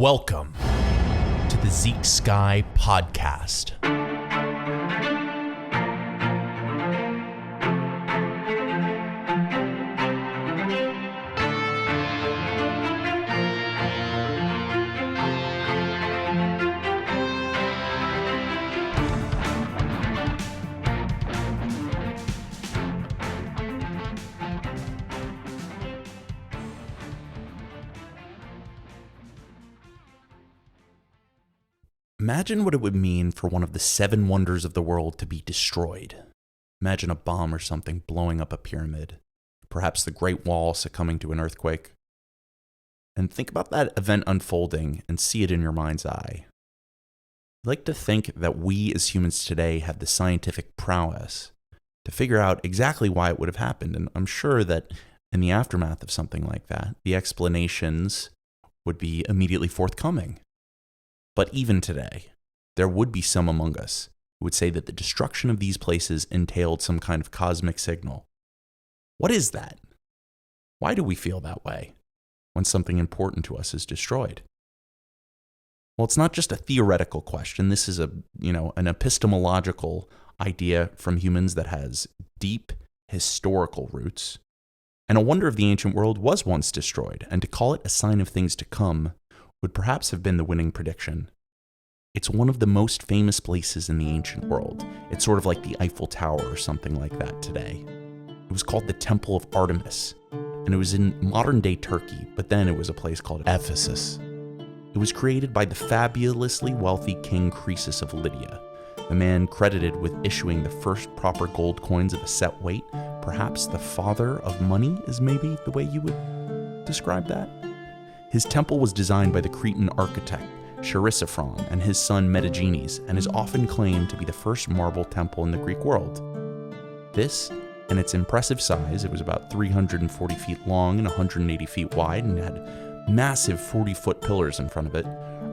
Welcome to the Zeke Sky Podcast. Imagine what it would mean for one of the seven wonders of the world to be destroyed. Imagine a bomb or something blowing up a pyramid, perhaps the Great Wall succumbing to an earthquake. And think about that event unfolding and see it in your mind's eye. I'd like to think that we as humans today have the scientific prowess to figure out exactly why it would have happened. And I'm sure that in the aftermath of something like that, the explanations would be immediately forthcoming. But even today, there would be some among us who would say that the destruction of these places entailed some kind of cosmic signal. What is that? Why do we feel that way when something important to us is destroyed? Well, it's not just a theoretical question. This is an epistemological idea from humans that has deep historical roots. And a wonder of the ancient world was once destroyed, and to call it a sign of things to come would perhaps have been the winning prediction. It's one of the most famous places in the ancient world. It's sort of like the Eiffel Tower or something like that today. It was called the Temple of Artemis, and it was in modern-day Turkey, but then it was a place called Ephesus. It was created by the fabulously wealthy King Croesus of Lydia, the man credited with issuing the first proper gold coins of a set weight. Perhaps the father of money is maybe the way you would describe that. His temple was designed by the Cretan architect Chrysippron and his son Metagenes, and is often claimed to be the first marble temple in the Greek world. This, and its impressive size, it was about 340 feet long and 180 feet wide, and had massive 40-foot pillars in front of it,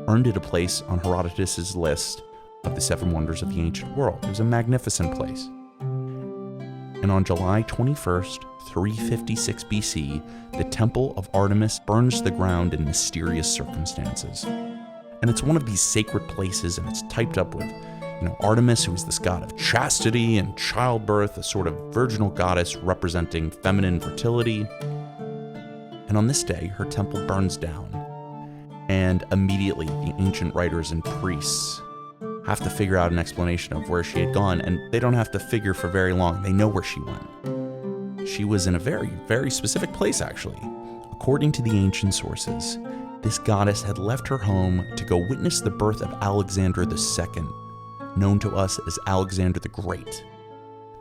earned it a place on Herodotus' list of the seven wonders of the ancient world. It was a magnificent place. And on July 21st, 356 BC, the Temple of Artemis burns to the ground in mysterious circumstances. And it's one of these sacred places, and it's typed up with, Artemis, who is this god of chastity and childbirth, a sort of virginal goddess representing feminine fertility. And on this day, her temple burns down. And immediately, the ancient writers and priests have to figure out an explanation of where she had gone, and they don't have to figure for very long. They know where she went. She was in a very, very specific place, actually. According to the ancient sources, this goddess had left her home to go witness the birth of Alexander II, known to us as Alexander the Great.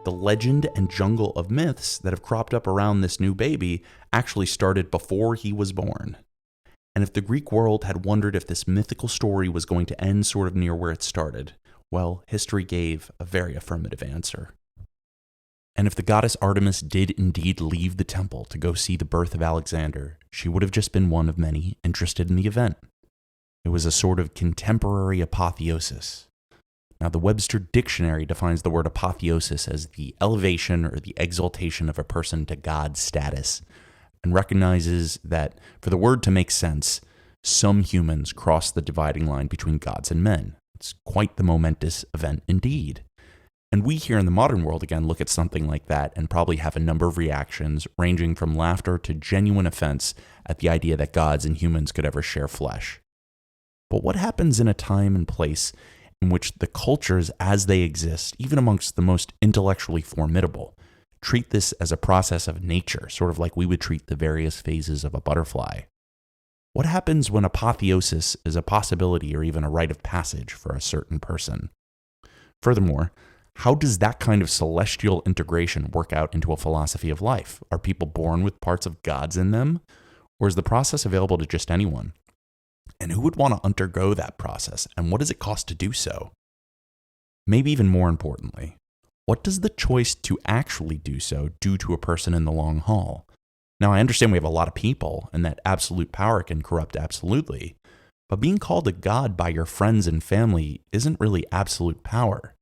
The legend and jungle of myths that have cropped up around this new baby actually started before he was born. And if the Greek world had wondered if this mythical story was going to end sort of near where it started, well, history gave a very affirmative answer. And if the goddess Artemis did indeed leave the temple to go see the birth of Alexander, she would have just been one of many interested in the event. It was a sort of contemporary apotheosis. Now, the Webster Dictionary defines the word apotheosis as the elevation or the exaltation of a person to God status, and recognizes that for the word to make sense, some humans cross the dividing line between gods and men. It's quite the momentous event indeed. And we here in the modern world, again, look at something like that and probably have a number of reactions ranging from laughter to genuine offense at the idea that gods and humans could ever share flesh. But what happens in a time and place in which the cultures as they exist, even amongst the most intellectually formidable, treat this as a process of nature, sort of like we would treat the various phases of a butterfly? What happens when apotheosis is a possibility or even a rite of passage for a certain person? Furthermore, how does that kind of celestial integration work out into a philosophy of life? Are people born with parts of gods in them? Or is the process available to just anyone? And who would want to undergo that process? And what does it cost to do so? Maybe even more importantly, what does the choice to actually do so do to a person in the long haul? Now, I understand we have a lot of people and that absolute power can corrupt absolutely, but being called a god by your friends and family isn't really absolute power.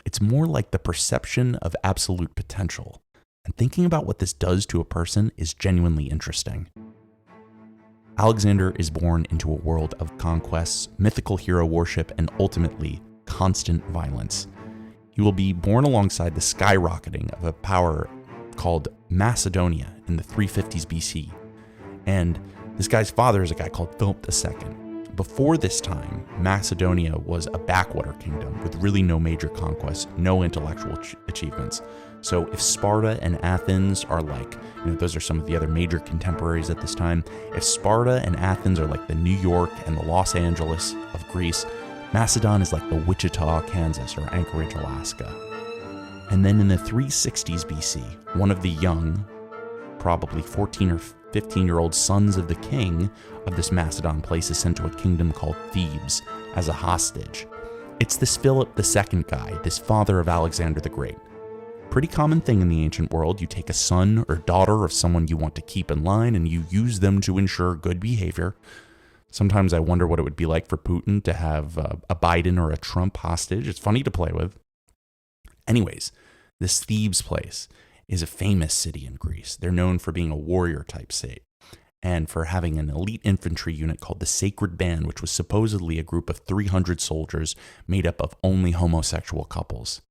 It's more like the perception of absolute potential. And thinking about what this does to a person is genuinely interesting. Alexander is born into a world of conquests, mythical hero worship, and ultimately, constant violence. He will be born alongside the skyrocketing of a power called Macedonia in the 350s BC. And this guy's father is a guy called Philip II. Before this time, Macedonia was a backwater kingdom with really no major conquests, no intellectual achievements. So if Sparta and Athens are like, those are some of the other major contemporaries at this time. If Sparta and Athens are like the New York and the Los Angeles of Greece, Macedon is like the Wichita, Kansas, or Anchorage, Alaska. And then in the 360s BC, one of the young, probably 14 or 15-year-old sons of the king of this Macedon place is sent to a kingdom called Thebes as a hostage. It's this Philip II guy, this father of Alexander the Great. Pretty common thing in the ancient world. You take a son or daughter of someone you want to keep in line and you use them to ensure good behavior. Sometimes I wonder what it would be like for Putin to have a Biden or a Trump hostage. It's funny to play with. Anyways, this Thebes place is a famous city in Greece. They're known for being a warrior type state and for having an elite infantry unit called the Sacred Band, which was supposedly a group of 300 soldiers made up of only homosexual couples.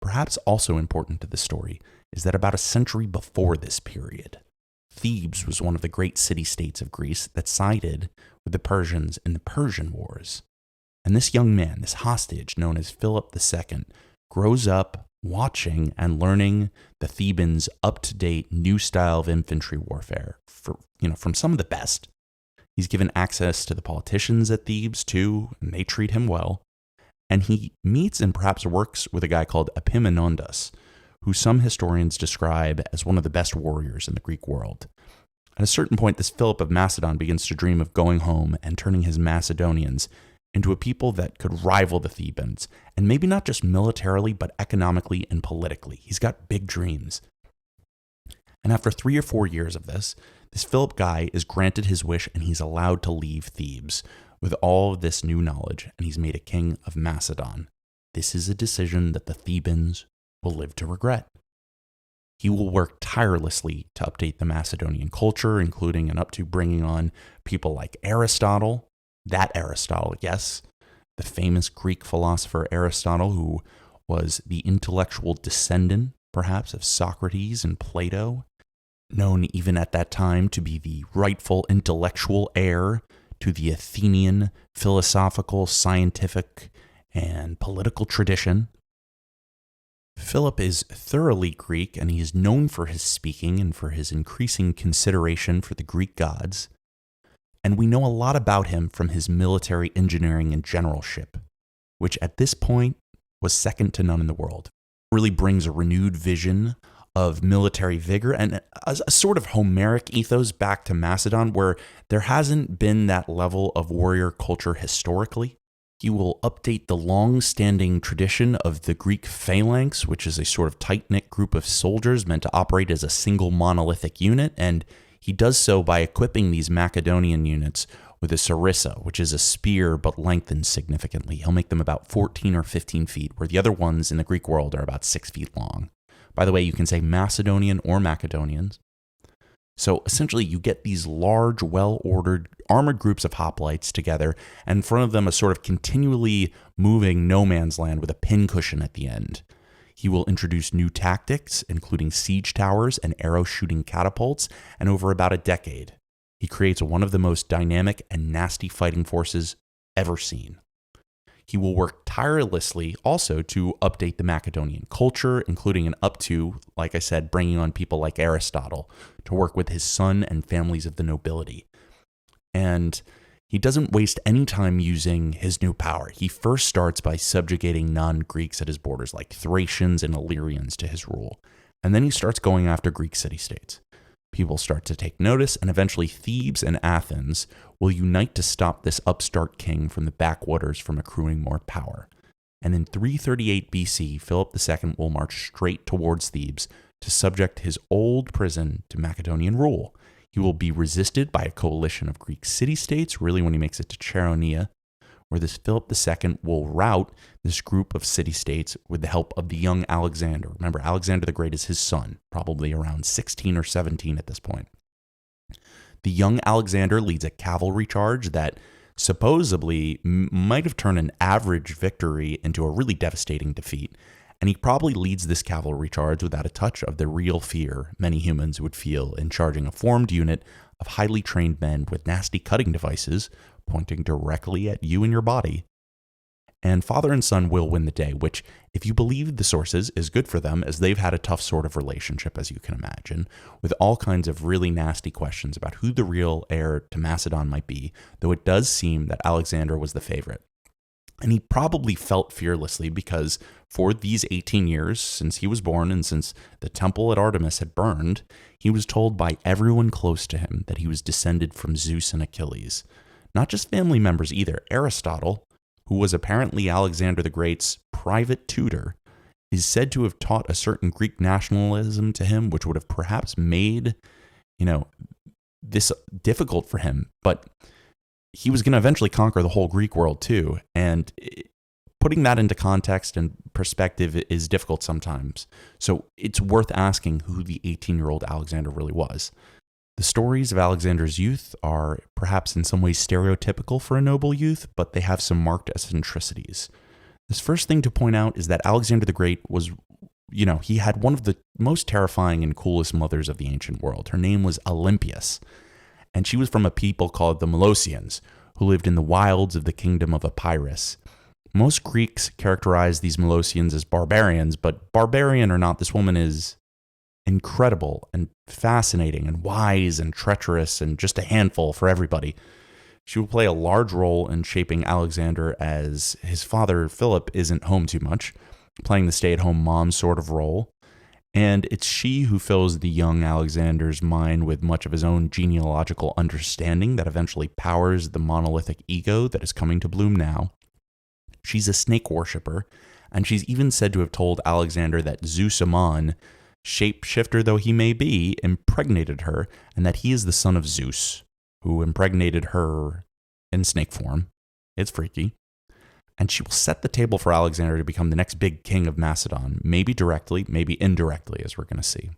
Perhaps also important to the story is that about a century before this period, Thebes was one of the great city-states of Greece that sided with the Persians in the Persian Wars. And this young man, this hostage known as Philip II, grows up watching and learning the Thebans' up-to-date new style of infantry warfare from some of the best. He's given access to the politicians at Thebes too, and they treat him well. And he meets and perhaps works with a guy called Epaminondas, who some historians describe as one of the best warriors in the Greek world. At a certain point, this Philip of Macedon begins to dream of going home and turning his Macedonians into a people that could rival the Thebans, and maybe not just militarily, but economically and politically. He's got big dreams. And after 3 or 4 years of this Philip guy is granted his wish and he's allowed to leave Thebes with all of this new knowledge, and he's made a king of Macedon. This is a decision that the Thebans will live to regret. He will work tirelessly to update the Macedonian culture, including and up to bringing on people like Aristotle, yes, the famous Greek philosopher Aristotle, who was the intellectual descendant, perhaps, of Socrates and Plato, known even at that time to be the rightful intellectual heir to the Athenian philosophical, scientific, and political tradition. Philip is thoroughly Greek, and he is known for his speaking and for his increasing consideration for the Greek gods. And we know a lot about him from his military engineering and generalship, which at this point was second to none in the world. It really brings a renewed vision of military vigor and a sort of Homeric ethos back to Macedon, where there hasn't been that level of warrior culture historically. He will update the long-standing tradition of the Greek phalanx, which is a sort of tight-knit group of soldiers meant to operate as a single monolithic unit, and he does so by equipping these Macedonian units with a sarissa, which is a spear but lengthened significantly. He'll make them about 14 or 15 feet, where the other ones in the Greek world are about 6 feet long. By the way, you can say Macedonian or Macedonians. So essentially, you get these large, well-ordered, armored groups of hoplites together, and in front of them a sort of continually moving no man's land with a pincushion at the end. He will introduce new tactics, including siege towers and arrow-shooting catapults, and over about a decade, he creates one of the most dynamic and nasty fighting forces ever seen. He will work tirelessly also to update the Macedonian culture, including and up to, like I said, bringing on people like Aristotle to work with his son and families of the nobility. And he doesn't waste any time using his new power. He first starts by subjugating non-Greeks at his borders, like Thracians and Illyrians, to his rule. And then he starts going after Greek city-states. People start to take notice, and eventually Thebes and Athens will unite to stop this upstart king from the backwaters from accruing more power. And in 338 BC, Philip II will march straight towards Thebes to subject his old prison to Macedonian rule. He will be resisted by a coalition of Greek city-states, really when he makes it to Chaeronea, where this Philip II will rout this group of city-states with the help of the young Alexander. Remember, Alexander the Great is his son, probably around 16 or 17 at this point. The young Alexander leads a cavalry charge that supposedly might have turned an average victory into a really devastating defeat. And he probably leads this cavalry charge without a touch of the real fear many humans would feel in charging a formed unit of highly trained men with nasty cutting devices pointing directly at you and your body. And father and son will win the day, which, if you believe the sources, is good for them, as they've had a tough sort of relationship, as you can imagine, with all kinds of really nasty questions about who the real heir to Macedon might be, though it does seem that Alexander was the favorite. And he probably felt fearlessly because for these 18 years since he was born and since the temple at Artemis had burned, he was told by everyone close to him that he was descended from Zeus and Achilles. Not just family members either. Aristotle, who was apparently Alexander the Great's private tutor, is said to have taught a certain Greek nationalism to him, which would have perhaps made, this difficult for him. But he was going to eventually conquer the whole Greek world too. And putting that into context and perspective is difficult sometimes. So it's worth asking who the 18-year-old Alexander really was. The stories of Alexander's youth are perhaps in some ways stereotypical for a noble youth, but they have some marked eccentricities. This first thing to point out is that Alexander the Great was, he had one of the most terrifying and coolest mothers of the ancient world. Her name was Olympias, and she was from a people called the Molossians, who lived in the wilds of the kingdom of Epirus. Most Greeks characterize these Molossians as barbarians, but barbarian or not, this woman is incredible and fascinating and wise and treacherous and just a handful for everybody. She will play a large role in shaping Alexander, as his father, Philip, isn't home too much, playing the stay-at-home mom sort of role. And it's she who fills the young Alexander's mind with much of his own genealogical understanding that eventually powers the monolithic ego that is coming to bloom now. She's a snake worshiper, and she's even said to have told Alexander that Zeus Amon, shapeshifter though he may be, impregnated her, and that he is the son of Zeus, who impregnated her in snake form. It's freaky. And she will set the table for Alexander to become the next big king of Macedon, maybe directly, maybe indirectly, as we're going to see.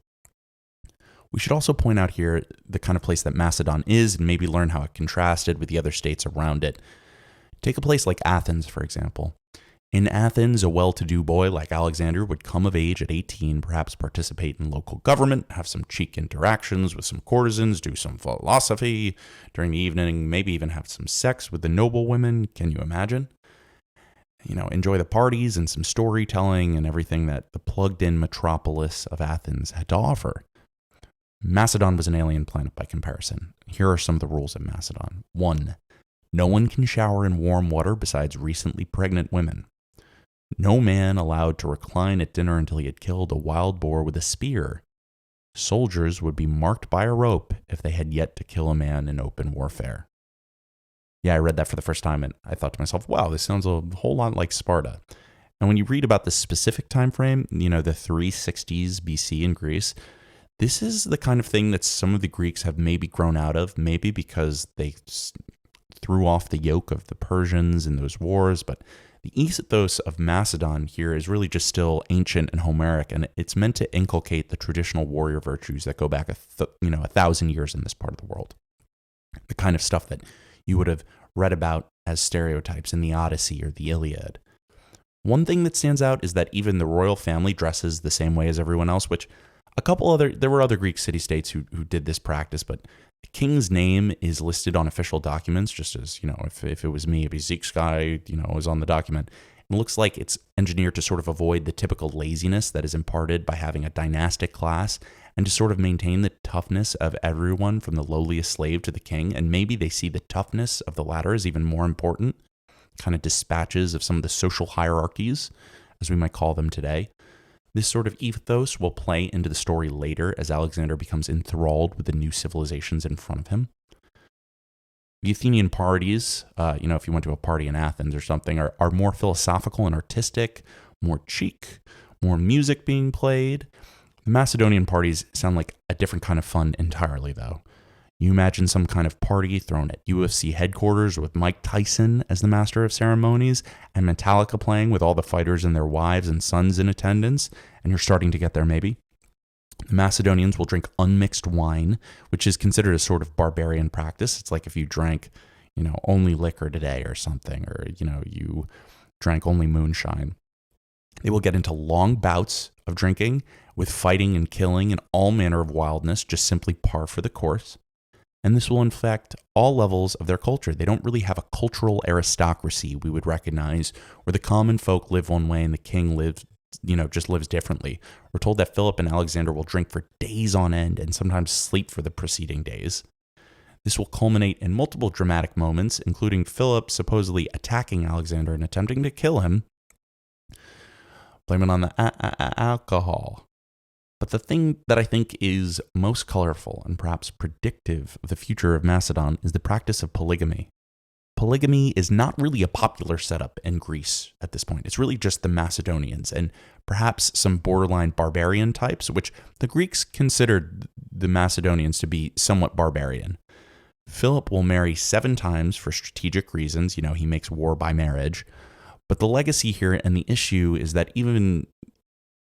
We should also point out here the kind of place that Macedon is, and maybe learn how it contrasted with the other states around it. Take a place like Athens, for example. In Athens, a well-to-do boy like Alexander would come of age at 18, perhaps participate in local government, have some cheek interactions with some courtesans, do some philosophy during the evening, maybe even have some sex with the noble women. Can you imagine? Enjoy the parties and some storytelling and everything that the plugged-in metropolis of Athens had to offer. Macedon was an alien planet by comparison. Here are some of the rules of Macedon. 1. No one can shower in warm water besides recently pregnant women. No man allowed to recline at dinner until he had killed a wild boar with a spear. Soldiers would be marked by a rope if they had yet to kill a man in open warfare. Yeah, I read that for the first time, and I thought to myself, wow, this sounds a whole lot like Sparta. And when you read about the specific time frame, the 360s BC in Greece, this is the kind of thing that some of the Greeks have maybe grown out of, maybe because they threw off the yoke of the Persians in those wars, but the ethos of Macedon here is really just still ancient and Homeric, and it's meant to inculcate the traditional warrior virtues that go back 1,000 years in this part of the world. The kind of stuff that you would have read about as stereotypes in the Odyssey or the Iliad. One thing that stands out is that even the royal family dresses the same way as everyone else, which there were other Greek city-states who did this practice, but the king's name is listed on official documents, just as, if it was me, it'd be Zeke's guy, was on the document. It looks like it's engineered to sort of avoid the typical laziness that is imparted by having a dynastic class, and to sort of maintain the toughness of everyone from the lowliest slave to the king, and maybe they see the toughness of the latter as even more important, kind of dispatches of some of the social hierarchies, as we might call them today. This sort of ethos will play into the story later as Alexander becomes enthralled with the new civilizations in front of him. The Athenian parties, if you went to a party in Athens or something, are more philosophical and artistic, more cheek, more music being played. The Macedonian parties sound like a different kind of fun entirely, though. You imagine some kind of party thrown at UFC headquarters with Mike Tyson as the master of ceremonies and Metallica playing with all the fighters and their wives and sons in attendance, and you're starting to get there maybe. The Macedonians will drink unmixed wine, which is considered a sort of barbarian practice. It's like if you drank, only liquor today or something, or, you drank only moonshine. They will get into long bouts of drinking with fighting and killing and all manner of wildness, just simply par for the course. And this will infect all levels of their culture. They don't really have a cultural aristocracy we would recognize, where the common folk live one way and the king just lives differently. We're told that Philip and Alexander will drink for days on end and sometimes sleep for the preceding days. This will culminate in multiple dramatic moments, including Philip supposedly attacking Alexander and attempting to kill him, blaming on the alcohol. But the thing that I think is most colorful and perhaps predictive of the future of Macedon is the practice of polygamy. Polygamy is not really a popular setup in Greece at this point. It's really just the Macedonians and perhaps some borderline barbarian types, which the Greeks considered the Macedonians to be somewhat barbarian. Philip will marry 7 times for strategic reasons. He makes war by marriage. But the legacy here and the issue is that even,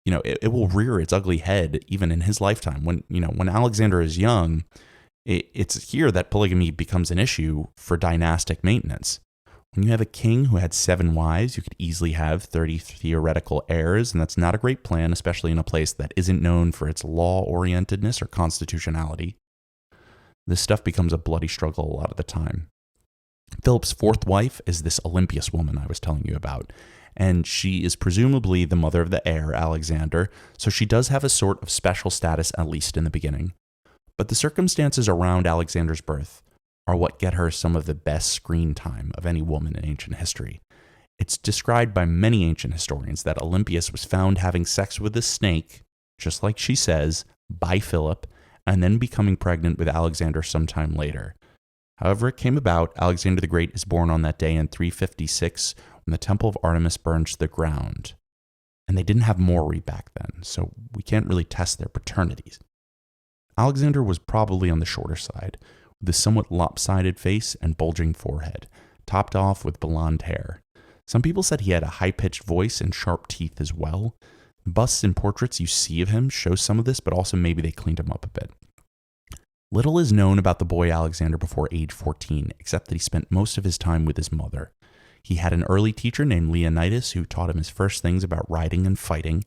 it will rear its ugly head even in his lifetime. When Alexander is young, it's here that polygamy becomes an issue for dynastic maintenance. When you have a king who had 7 wives, you could easily have 30 theoretical heirs, and that's not a great plan, especially in a place that isn't known for its law-orientedness or constitutionality. This stuff becomes a bloody struggle a lot of the time. Philip's 4th wife is this Olympias woman I was telling you about, and she is presumably the mother of the heir, Alexander, so she does have a sort of special status, at least in the beginning. But the circumstances around Alexander's birth are what get her some of the best screen time of any woman in ancient history. It's described by many ancient historians that Olympias was found having sex with a snake, just like she says, by Philip, and then becoming pregnant with Alexander sometime later. However it came about, Alexander the Great is born on that day in 356 when the temple of Artemis burns to the ground. And they didn't have Maury back then, so we can't really test their paternities. Alexander was probably on the shorter side, with a somewhat lopsided face and bulging forehead, topped off with blonde hair. Some people said he had a high-pitched voice and sharp teeth as well. Busts and portraits you see of him show some of this, but also maybe they cleaned him up a bit. Little is known about the boy Alexander before age 14, except that he spent most of his time with his mother. He had an early teacher named Leonidas who taught him his first things about riding and fighting.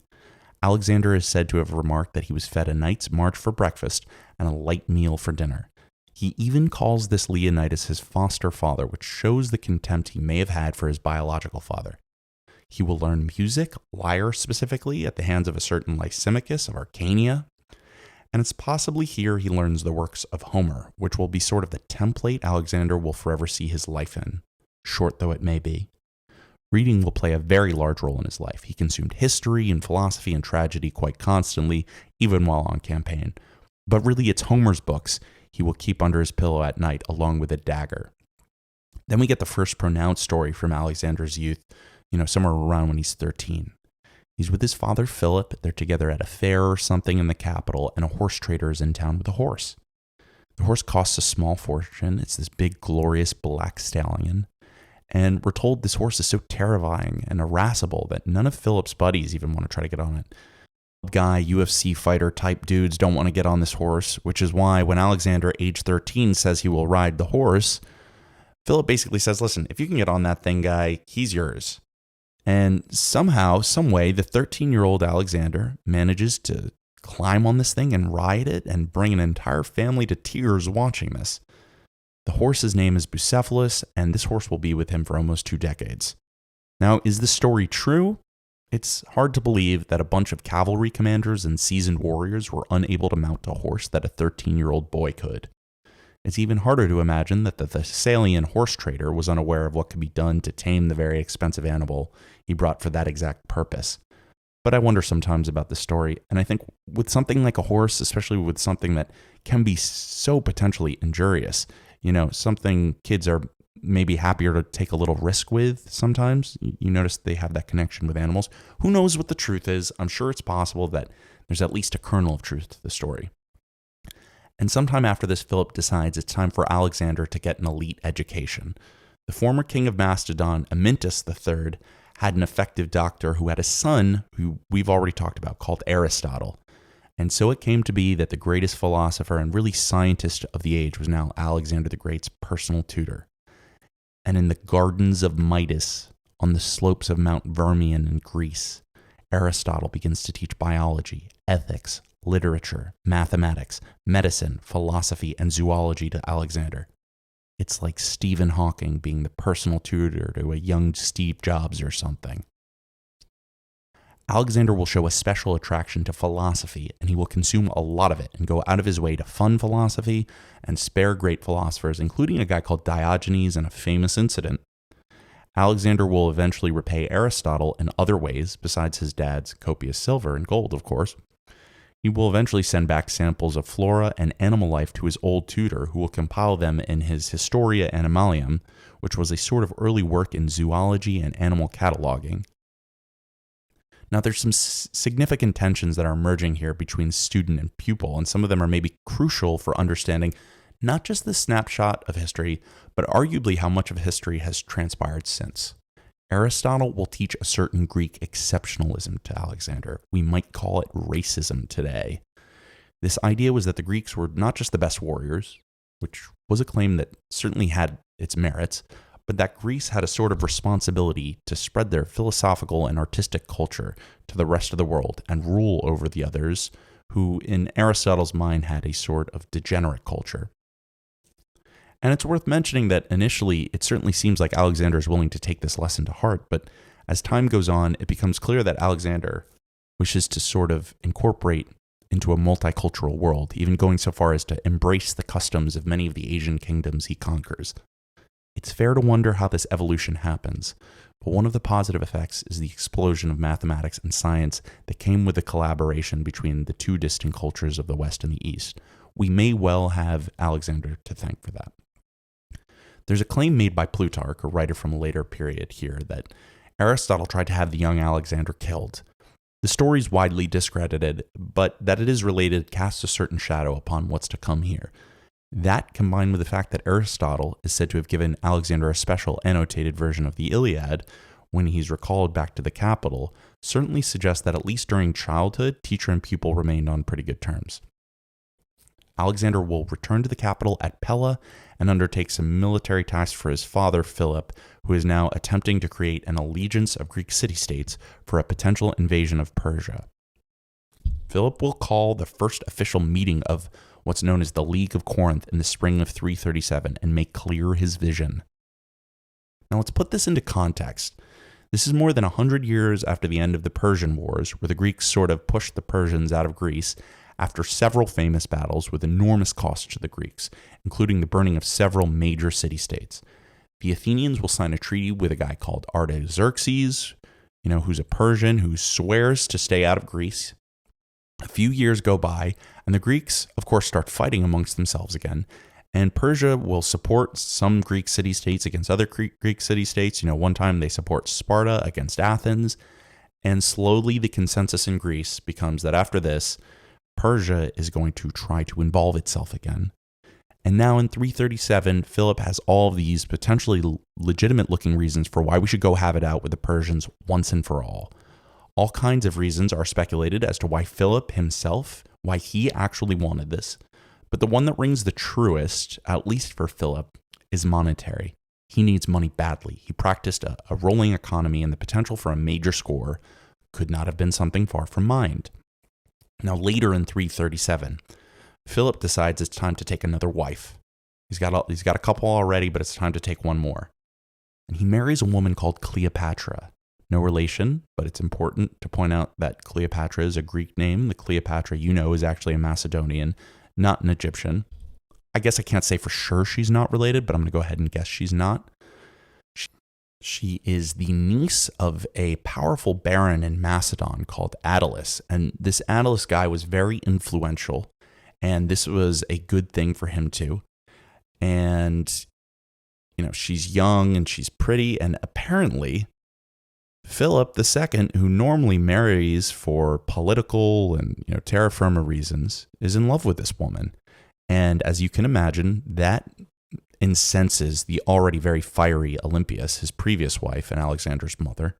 Alexander is said to have remarked that he was fed a night's march for breakfast and a light meal for dinner. He even calls this Leonidas his foster father, which shows the contempt he may have had for his biological father. He will learn music, lyre specifically, at the hands of a certain Lysimachus of Arcania, and it's possibly here he learns the works of Homer, which will be sort of the template Alexander will forever see his life in, short though it may be. Reading will play a very large role in his life. He consumed history and philosophy and tragedy quite constantly, even while on campaign. But really, it's Homer's books he will keep under his pillow at night, along with a dagger. Then we get the first pronounced story from Alexander's youth, somewhere around when he's 13. He's with his father, Philip. They're together at a fair or something in the capital, and a horse trader is in town with a horse. The horse costs a small fortune. It's this big, glorious black stallion. And we're told this horse is so terrifying and irascible that none of Philip's buddies even want to try to get on it. Guy, UFC fighter type dudes don't want to get on this horse, which is why when Alexander, age 13, says he will ride the horse, Philip basically says, listen, if you can get on that thing, guy, he's yours. And somehow, some way, the 13-year-old Alexander manages to climb on this thing and ride it and bring an entire family to tears watching this. The horse's name is Bucephalus, and this horse will be with him for almost 2 decades. Now, is this story true? It's hard to believe that a bunch of cavalry commanders and seasoned warriors were unable to mount a horse that a 13-year-old boy could. It's even harder to imagine that the Thessalian horse trader was unaware of what could be done to tame the very expensive animal he brought for that exact purpose. But I wonder sometimes about this story, and I think with something like a horse, especially with something that can be so potentially injurious, something kids are maybe happier to take a little risk with sometimes. You notice they have that connection with animals. Who knows what the truth is? I'm sure it's possible that there's at least a kernel of truth to the story. And sometime after this, Philip decides it's time for Alexander to get an elite education. The former king of Macedon, Amyntas III, had an effective doctor who had a son who we've already talked about called Aristotle. And so it came to be that the greatest philosopher and really scientist of the age was now Alexander the Great's personal tutor. And in the gardens of Midas, on the slopes of Mount Vermian in Greece, Aristotle begins to teach biology, ethics, literature, mathematics, medicine, philosophy, and zoology to Alexander. It's like Stephen Hawking being the personal tutor to a young Steve Jobs or something. Alexander will show a special attraction to philosophy, and he will consume a lot of it and go out of his way to fund philosophy and spare great philosophers, including a guy called Diogenes and a famous incident. Alexander will eventually repay Aristotle in other ways, besides his dad's copious silver and gold, of course. He will eventually send back samples of flora and animal life to his old tutor, who will compile them in his Historia Animalium, which was a sort of early work in zoology and animal cataloging. Now, there's some significant tensions that are emerging here between student and pupil, and some of them are maybe crucial for understanding not just the snapshot of history, but arguably how much of history has transpired since. Aristotle will teach a certain Greek exceptionalism to Alexander. We might call it racism today. This idea was that the Greeks were not just the best warriors, which was a claim that certainly had its merits, but that Greece had a sort of responsibility to spread their philosophical and artistic culture to the rest of the world and rule over the others, who in Aristotle's mind had a sort of degenerate culture. And it's worth mentioning that initially it certainly seems like Alexander is willing to take this lesson to heart, but as time goes on, it becomes clear that Alexander wishes to sort of incorporate into a multicultural world, even going so far as to embrace the customs of many of the Asian kingdoms he conquers. It's fair to wonder how this evolution happens, but one of the positive effects is the explosion of mathematics and science that came with the collaboration between the two distant cultures of the West and the East. We may well have Alexander to thank for that. There's a claim made by Plutarch, a writer from a later period here, that Aristotle tried to have the young Alexander killed. The story's widely discredited, but that it is related casts a certain shadow upon what's to come here. That, combined with the fact that Aristotle is said to have given Alexander a special annotated version of the Iliad when he's recalled back to the capital, certainly suggests that at least during childhood, teacher and pupil remained on pretty good terms. Alexander will return to the capital at Pella and undertake some military tasks for his father, Philip, who is now attempting to create an allegiance of Greek city-states for a potential invasion of Persia. Philip will call the first official meeting of what's known as the League of Corinth in the spring of 337 and make clear his vision. Now let's put this into context. This is more than 100 years after the end of the Persian Wars, where the Greeks sort of pushed the Persians out of Greece after several famous battles with enormous costs to the Greeks, including the burning of several major city-states. The Athenians will sign a treaty with a guy called Artaxerxes, who's a Persian who swears to stay out of Greece. A few years go by, and the Greeks, of course, start fighting amongst themselves again, and Persia will support some Greek city-states against other Greek city-states. One time they support Sparta against Athens, and slowly the consensus in Greece becomes that after this, Persia is going to try to involve itself again. And now in 337, Philip has all of these potentially legitimate-looking reasons for why we should go have it out with the Persians once and for all. All kinds of reasons are speculated as to why Philip himself, why he actually wanted this. But the one that rings the truest, at least for Philip, is monetary. He needs money badly. He practiced a rolling economy, and the potential for a major score could not have been something far from mind. Now later in 337, Philip decides it's time to take another wife. He's got a couple already, but it's time to take one more. And he marries a woman called Cleopatra. No relation, but it's important to point out that Cleopatra is a Greek name. The Cleopatra is actually a Macedonian, not an Egyptian. I guess I can't say for sure she's not related, but I'm going to go ahead and guess she's not. She is the niece of a powerful baron in Macedon called Attalus, and this Attalus guy was very influential, and this was a good thing for him too. And, she's young and she's pretty, and apparently Philip II, who normally marries for political and terra firma reasons, is in love with this woman. And as you can imagine, that incenses the already very fiery Olympias, his previous wife and Alexander's mother.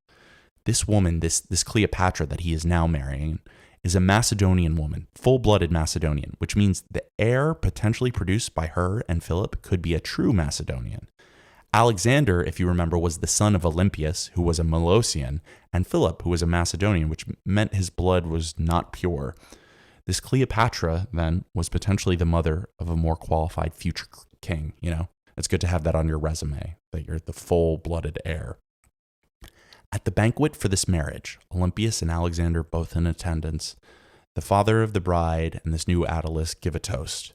This woman, this Cleopatra that he is now marrying, is a Macedonian woman, full-blooded Macedonian, which means the heir potentially produced by her and Philip could be a true Macedonian. Alexander, if you remember, was the son of Olympias, who was a Molossian, and Philip, who was a Macedonian, which meant his blood was not pure. This Cleopatra, then, was potentially the mother of a more qualified future king, you know? It's good to have that on your resume, that you're the full-blooded heir. At the banquet for this marriage, Olympias and Alexander both in attendance, the father of the bride and this new Attalus give a toast.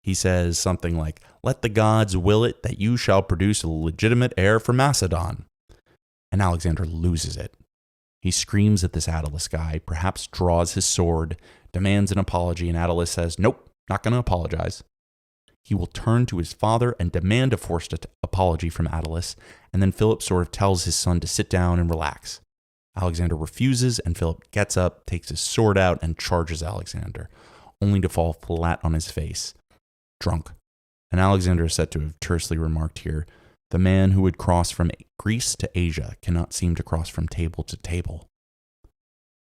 He says something like, "Let the gods will it that you shall produce a legitimate heir for Macedon." And Alexander loses it. He screams at this Attalus guy, perhaps draws his sword, demands an apology, and Attalus says, "Nope, not going to apologize." He will turn to his father and demand a forced apology from Attalus, and then Philip sort of tells his son to sit down and relax. Alexander refuses, and Philip gets up, takes his sword out, and charges Alexander, only to fall flat on his face, drunk. And Alexander is said to have tersely remarked here, "The man who would cross from Greece to Asia cannot seem to cross from table to table."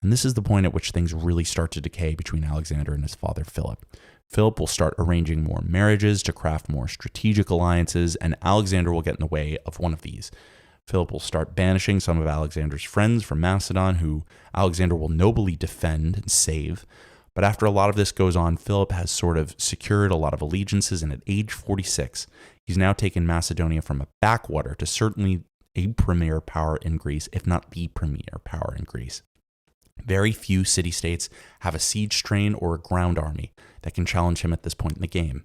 And this is the point at which things really start to decay between Alexander and his father Philip. Philip will start arranging more marriages to craft more strategic alliances, and Alexander will get in the way of one of these. Philip will start banishing some of Alexander's friends from Macedon, who Alexander will nobly defend and save. But after a lot of this goes on, Philip has sort of secured a lot of allegiances, and at age 46, he's now taken Macedonia from a backwater to certainly a premier power in Greece, if not the premier power in Greece. Very few city-states have a siege train or a ground army that can challenge him at this point in the game.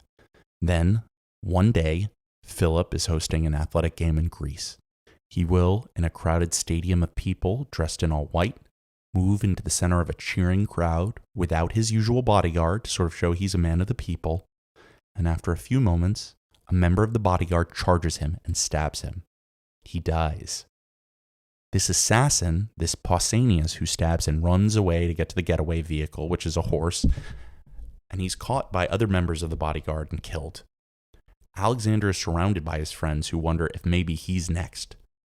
Then, one day, Philip is hosting an athletic game in Greece. He will, in a crowded stadium of people dressed in all white, move into the center of a cheering crowd without his usual bodyguard to sort of show he's a man of the people. And after a few moments, a member of the bodyguard charges him and stabs him. He dies. This assassin, this Pausanias who stabs and runs away to get to the getaway vehicle, which is a horse, and he's caught by other members of the bodyguard and killed. Alexander is surrounded by his friends who wonder if maybe he's next.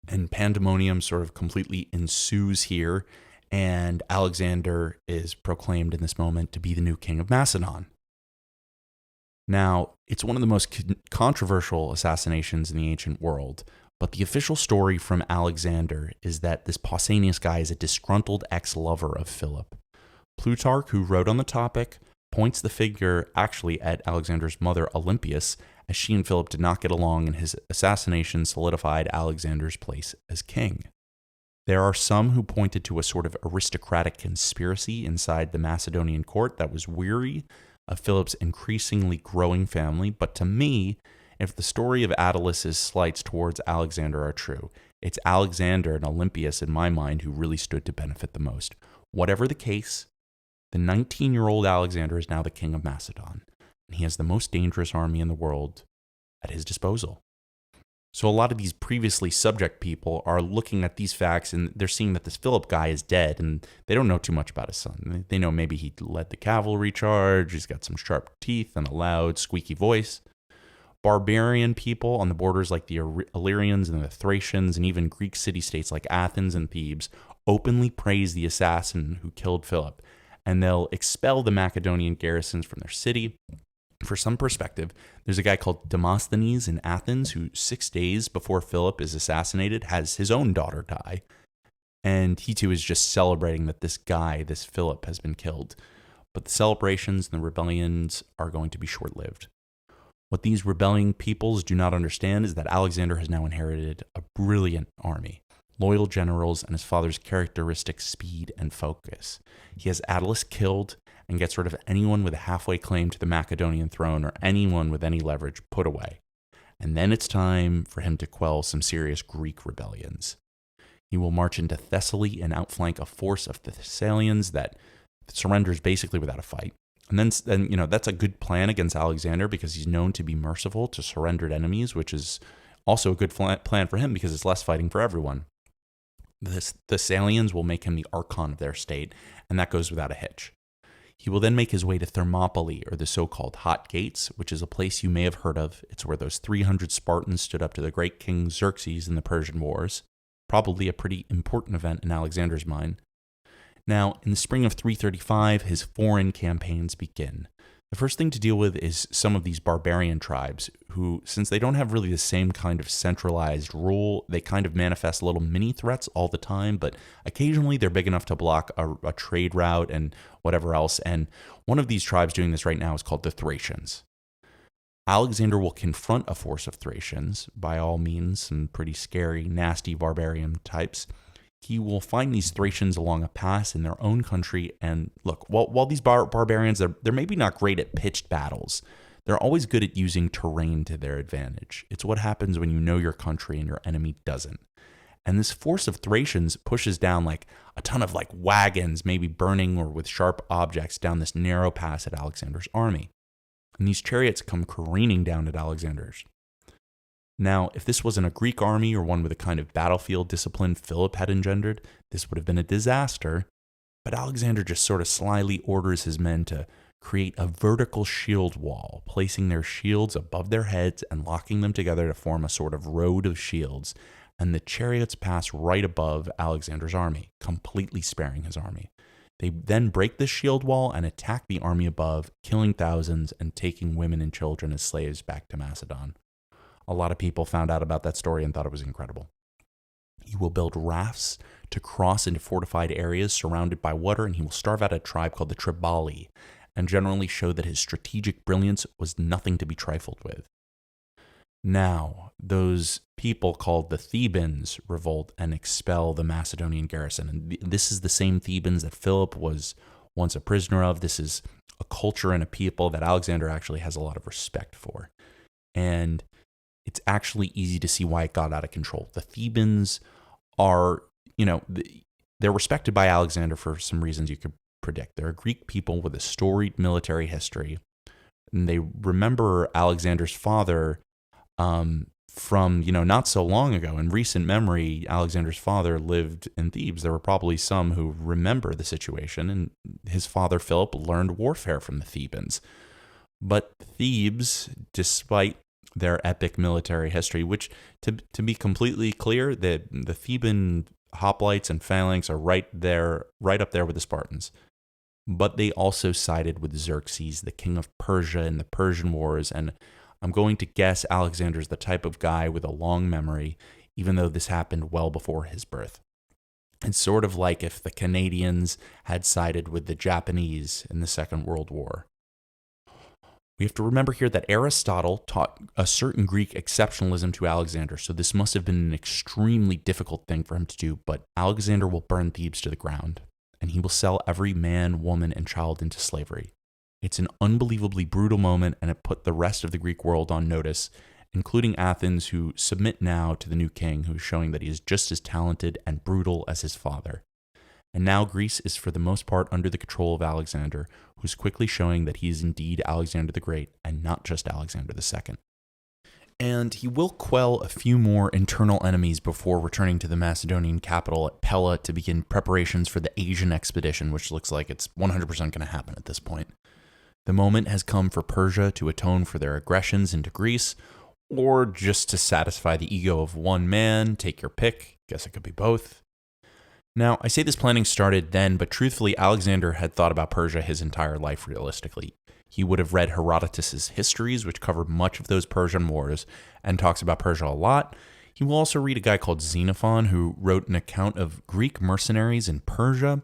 And pandemonium sort of completely ensues here, and Alexander is proclaimed in this moment to be the new king of Macedon. Now, it's one of the most controversial assassinations in the ancient world, but the official story from Alexander is that this Pausanias guy is a disgruntled ex-lover of Philip. Plutarch, who wrote on the topic, points the figure actually at Alexander's mother, Olympias, as she and Philip did not get along, and his assassination solidified Alexander's place as king. There are some who pointed to a sort of aristocratic conspiracy inside the Macedonian court that was weary of Philip's increasingly growing family, but to me, if the story of Attalus' slights towards Alexander are true, it's Alexander and Olympias in my mind who really stood to benefit the most. Whatever the case, the 19-year-old Alexander is now the king of Macedon, and he has the most dangerous army in the world at his disposal. So a lot of these previously subject people are looking at these facts and they're seeing that this Philip guy is dead, and they don't know too much about his son. They know maybe he led the cavalry charge, he's got some sharp teeth and a loud, squeaky voice. Barbarian people on the borders like the Illyrians and the Thracians and even Greek city-states like Athens and Thebes openly praise the assassin who killed Philip, and they'll expel the Macedonian garrisons from their city. For some perspective, there's a guy called Demosthenes in Athens who 6 days before Philip is assassinated has his own daughter die, and he too is just celebrating that this guy, this Philip, has been killed. But the celebrations and the rebellions are going to be short-lived. What these rebelling peoples do not understand is that Alexander has now inherited a brilliant army, loyal generals, and his father's characteristic speed and focus. He has Attalus killed and gets rid of anyone with a halfway claim to the Macedonian throne or anyone with any leverage put away. And then it's time for him to quell some serious Greek rebellions. He will march into Thessaly and outflank a force of the Thessalians that surrenders basically without a fight. And then that's a good plan against Alexander because he's known to be merciful to surrendered enemies, which is also a good plan for him because it's less fighting for everyone. The Thessalians will make him the archon of their state, and that goes without a hitch. He will then make his way to Thermopylae, or the so-called Hot Gates, which is a place you may have heard of. It's where those 300 Spartans stood up to the great king Xerxes in the Persian Wars. Probably a pretty important event in Alexander's mind. Now, in the spring of 335, his foreign campaigns begin. The first thing to deal with is some of these barbarian tribes who, since they don't have really the same kind of centralized rule, they kind of manifest little mini threats all the time, but occasionally they're big enough to block a trade route and whatever else. And one of these tribes doing this right now is called the Thracians. Alexander will confront a force of Thracians, by all means, some pretty scary, nasty barbarian types. He will find these Thracians along a pass in their own country, and look, while these barbarians, they're maybe not great at pitched battles, they're always good at using terrain to their advantage. It's what happens when you know your country and your enemy doesn't. And this force of Thracians pushes down like a ton of like wagons, maybe burning or with sharp objects down this narrow pass at Alexander's army. And these chariots come careening down at Alexander's. Now, if this wasn't a Greek army or one with a kind of battlefield discipline Philip had engendered, this would have been a disaster. But Alexander just sort of slyly orders his men to create a vertical shield wall, placing their shields above their heads and locking them together to form a sort of road of shields. And the chariots pass right above Alexander's army, completely sparing his army. They then break the shield wall and attack the army above, killing thousands and taking women and children as slaves back to Macedon. A lot of people found out about that story and thought it was incredible. He will build rafts to cross into fortified areas surrounded by water, and he will starve out a tribe called the Triballi, and generally show that his strategic brilliance was nothing to be trifled with. Now, those people called the Thebans revolt and expel the Macedonian garrison. And this is the same Thebans that Philip was once a prisoner of. This is a culture and a people that Alexander actually has a lot of respect for. And it's actually easy to see why it got out of control. The Thebans are, they're respected by Alexander for some reasons you could predict. They're a Greek people with a storied military history. And they remember Alexander's father from, not so long ago. In recent memory, Alexander's father lived in Thebes. There were probably some who remember the situation, and his father, Philip, learned warfare from the Thebans. But Thebes, despite their epic military history, which, to be completely clear, the Theban hoplites and phalanx are right up there with the Spartans. But they also sided with Xerxes, the king of Persia, in the Persian Wars, and I'm going to guess Alexander's the type of guy with a long memory, even though this happened well before his birth. It's sort of like if the Canadians had sided with the Japanese in the Second World War. We have to remember here that Aristotle taught a certain Greek exceptionalism to Alexander, so this must have been an extremely difficult thing for him to do, but Alexander will burn Thebes to the ground, and he will sell every man, woman, and child into slavery. It's an unbelievably brutal moment, and it put the rest of the Greek world on notice, including Athens, who submit now to the new king, who's showing that he is just as talented and brutal as his father. And now Greece is for the most part under the control of Alexander, who's quickly showing that he is indeed Alexander the Great and not just Alexander II. And he will quell a few more internal enemies before returning to the Macedonian capital at Pella to begin preparations for the Asian expedition, which looks like it's 100% going to happen at this point. The moment has come for Persia to atone for their aggressions into Greece, or just to satisfy the ego of one man, take your pick. Guess it could be both. Now, I say this planning started then, but truthfully, Alexander had thought about Persia his entire life realistically. He would have read Herodotus's histories, which cover much of those Persian wars, and talks about Persia a lot. He will also read a guy called Xenophon, who wrote an account of Greek mercenaries in Persia.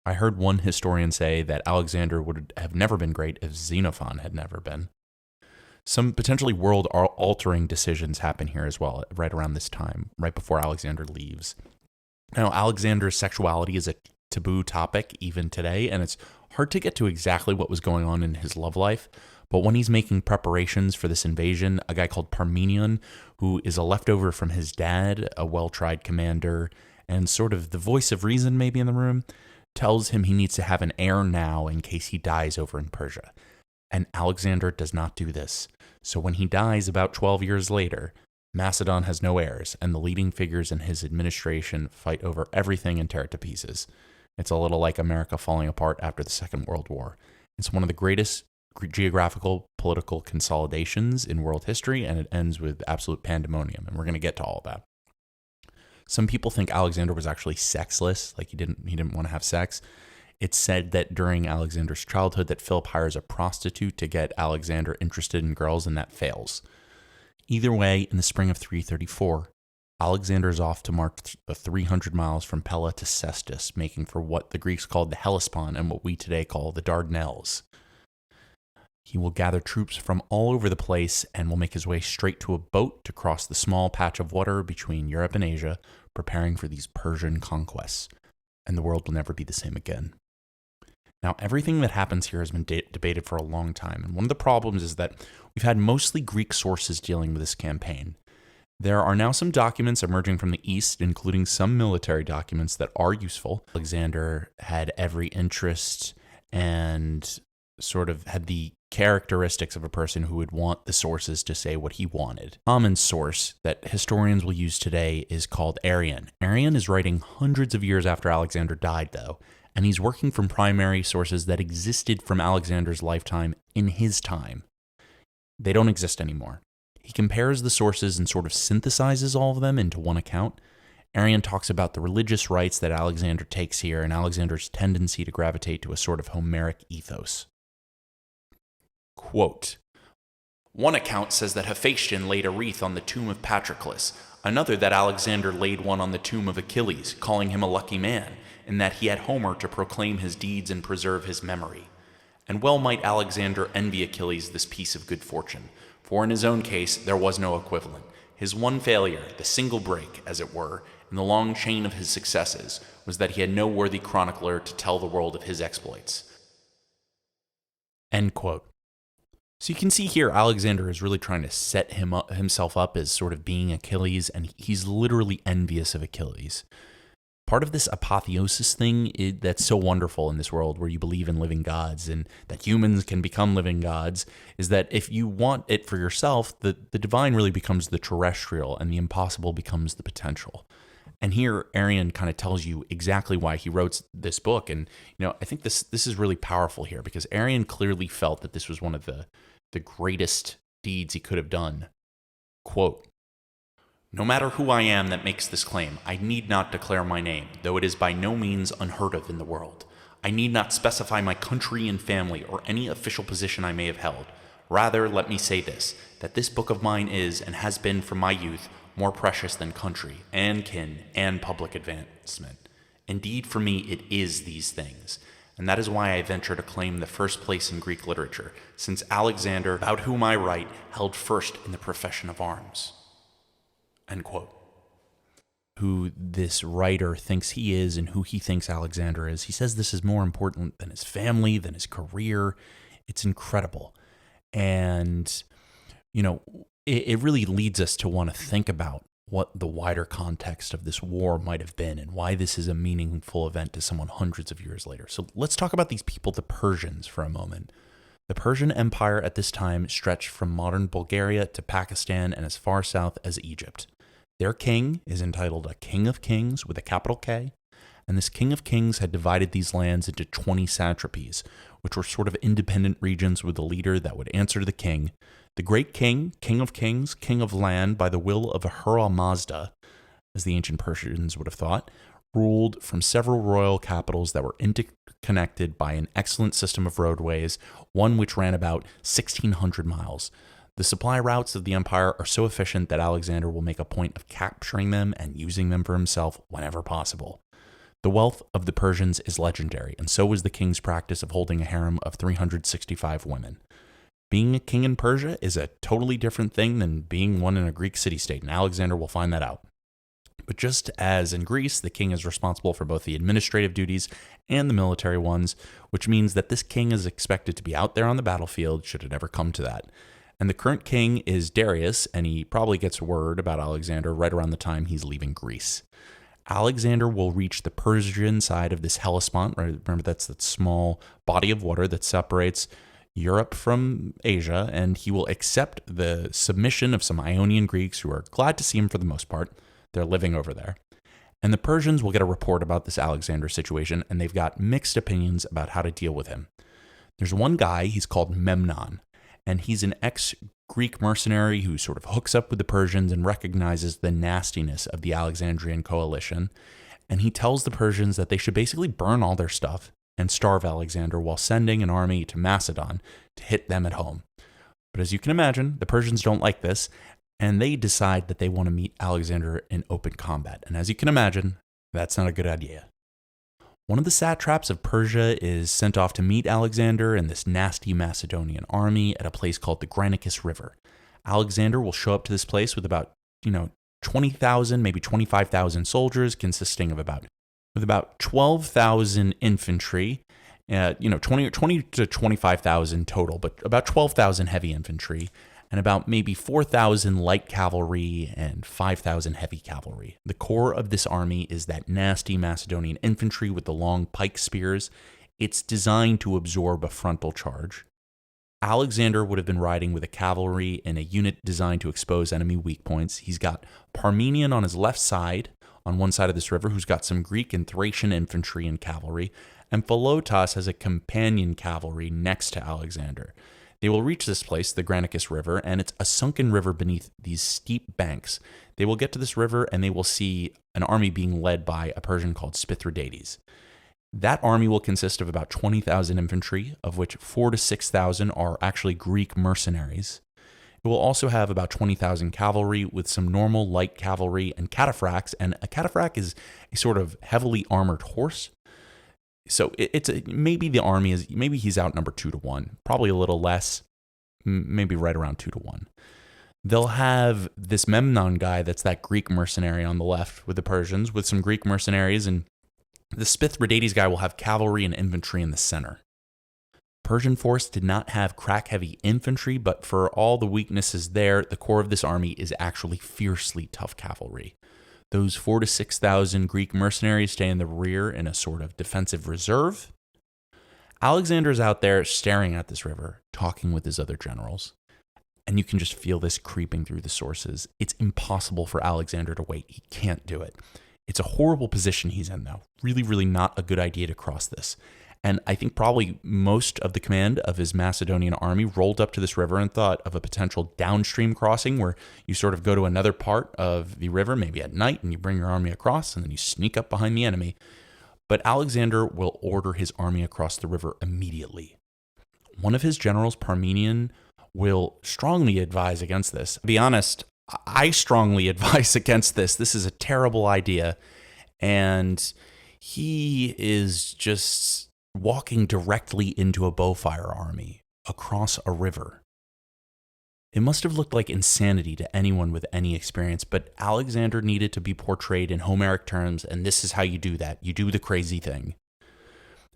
I heard one historian say that Alexander would have never been great if Xenophon had never been. Some potentially world-altering decisions happen here as well, right around this time, right before Alexander leaves. Now, Alexander's sexuality is a taboo topic even today, and it's hard to get to exactly what was going on in his love life, but when he's making preparations for this invasion, a guy called Parmenion, who is a leftover from his dad, a well-tried commander, and sort of the voice of reason maybe in the room, tells him he needs to have an heir now in case he dies over in Persia. And Alexander does not do this. So when he dies about 12 years later, Macedon has no heirs, and the leading figures in his administration fight over everything and tear it to pieces. It's a little like America falling apart after the Second World War. It's one of the greatest geographical political consolidations in world history, and it ends with absolute pandemonium, and we're going to get to all of that. Some people think Alexander was actually sexless, like he didn't want to have sex. It's said that during Alexander's childhood that Philip hires a prostitute to get Alexander interested in girls, and that fails. Either way, in the spring of 334, Alexander is off to march the 300 miles from Pella to Cestus, making for what the Greeks called the Hellespont and what we today call the Dardanelles. He will gather troops from all over the place and will make his way straight to a boat to cross the small patch of water between Europe and Asia, preparing for these Persian conquests. And the world will never be the same again. Now, everything that happens here has been debated for a long time, and one of the problems is that we've had mostly Greek sources dealing with this campaign. There are now some documents emerging from the East, including some military documents that are useful. Alexander had every interest and sort of had the characteristics of a person who would want the sources to say what he wanted. A common source that historians will use today is called Arrian. Arrian is writing hundreds of years after Alexander died, though, and he's working from primary sources that existed from Alexander's lifetime in his time. They don't exist anymore. He compares the sources and sort of synthesizes all of them into one account. Arrian talks about the religious rites that Alexander takes here and Alexander's tendency to gravitate to a sort of Homeric ethos. Quote, one account says that Hephaestion laid a wreath on the tomb of Patroclus, another that Alexander laid one on the tomb of Achilles, calling him a lucky man, and that he had Homer to proclaim his deeds and preserve his memory. And well might Alexander envy Achilles this piece of good fortune, for in his own case there was no equivalent. His one failure, the single break, as it were, in the long chain of his successes, was that he had no worthy chronicler to tell the world of his exploits. End quote. So you can see here Alexander is really trying to set himself up as sort of being Achilles, and he's literally envious of Achilles. Part of this apotheosis thing that's so wonderful in this world where you believe in living gods and that humans can become living gods is that if you want it for yourself, the divine really becomes the terrestrial and the impossible becomes the potential. And here Arrian kind of tells you exactly why he wrote this book. And, I think this is really powerful here because Arrian clearly felt that this was one of the greatest deeds he could have done. Quote, no matter who I am that makes this claim, I need not declare my name, though it is by no means unheard of in the world. I need not specify my country and family or any official position I may have held. Rather, let me say this, that this book of mine is, and has been from my youth, more precious than country, and kin, and public advancement. Indeed, for me, it is these things. And that is why I venture to claim the first place in Greek literature, since Alexander, about whom I write, held first in the profession of arms. End quote. Who this writer thinks he is and who he thinks Alexander is. He says this is more important than his family, than his career. It's incredible. And, it really leads us to want to think about what the wider context of this war might have been and why this is a meaningful event to someone hundreds of years later. So let's talk about these people, the Persians, for a moment. The Persian Empire at this time stretched from modern Bulgaria to Pakistan and as far south as Egypt. Their king is entitled a King of Kings with a capital K, and this King of Kings had divided these lands into 20 satrapies, which were sort of independent regions with a leader that would answer to the king. The great king, King of Kings, King of Land, by the will of Ahura Mazda, as the ancient Persians would have thought, ruled from several royal capitals that were interconnected by an excellent system of roadways, one which ran about 1,600 miles. The supply routes of the empire are so efficient that Alexander will make a point of capturing them and using them for himself whenever possible. The wealth of the Persians is legendary, and so was the king's practice of holding a harem of 365 women. Being a king in Persia is a totally different thing than being one in a Greek city-state, and Alexander will find that out. But just as in Greece, the king is responsible for both the administrative duties and the military ones, which means that this king is expected to be out there on the battlefield should it ever come to that. And the current king is Darius, and he probably gets word about Alexander right around the time he's leaving Greece. Alexander will reach the Persian side of this Hellespont, right? Remember, that's that small body of water that separates Europe from Asia, and he will accept the submission of some Ionian Greeks who are glad to see him for the most part. They're living over there. And the Persians will get a report about this Alexander situation, and they've got mixed opinions about how to deal with him. There's one guy, he's called Memnon, and he's an ex-Greek mercenary who sort of hooks up with the Persians and recognizes the nastiness of the Alexandrian coalition. And he tells the Persians that they should basically burn all their stuff and starve Alexander while sending an army to Macedon to hit them at home. But as you can imagine, the Persians don't like this, and they decide that they want to meet Alexander in open combat. And as you can imagine, that's not a good idea. One of the satraps of Persia is sent off to meet Alexander and this nasty Macedonian army at a place called the Granicus River. Alexander will show up to this place with about, 20,000, maybe 25,000 soldiers, consisting of about 12,000 infantry, 20 to 25,000 total, but about 12,000 heavy infantry, and about maybe 4,000 light cavalry and 5,000 heavy cavalry. The core of this army is that nasty Macedonian infantry with the long pike spears. It's designed to absorb a frontal charge. Alexander would have been riding with a cavalry in a unit designed to expose enemy weak points. He's got Parmenion on his left side, on one side of this river, who's got some Greek and Thracian infantry and cavalry, and Philotas has a companion cavalry next to Alexander. They will reach this place, the Granicus River, and it's a sunken river beneath these steep banks. They will get to this river and they will see an army being led by a Persian called Spithridates. That army will consist of about 20,000 infantry, of which 4,000 to 6,000 are actually Greek mercenaries. It will also have about 20,000 cavalry with some normal light cavalry and cataphracts, and a cataphract is a sort of heavily armored horse. So maybe he's outnumbered 2-1, probably a little less, maybe right around 2-1. They'll have this Memnon guy that's that Greek mercenary on the left with the Persians, with some Greek mercenaries, and the Spithridates guy will have cavalry and infantry in the center. Persian force did not have crack-heavy infantry, but for all the weaknesses there, the core of this army is actually fiercely tough cavalry. Those 4,000 to 6,000 Greek mercenaries stay in the rear in a sort of defensive reserve. Alexander's out there staring at this river, talking with his other generals. And you can just feel this creeping through the sources. It's impossible for Alexander to wait. He can't do it. It's a horrible position he's in, though. Really, really not a good idea to cross this. And I think probably most of the command of his Macedonian army rolled up to this river and thought of a potential downstream crossing where you sort of go to another part of the river, maybe at night, and you bring your army across, and then you sneak up behind the enemy. But Alexander will order his army across the river immediately. One of his generals, Parmenion, will strongly advise against this. To be honest, I strongly advise against this. This is a terrible idea. And he is just walking directly into a bowfire army across a river. It must have looked like insanity to anyone with any experience, but Alexander needed to be portrayed in Homeric terms, and this is how you do that. You do the crazy thing.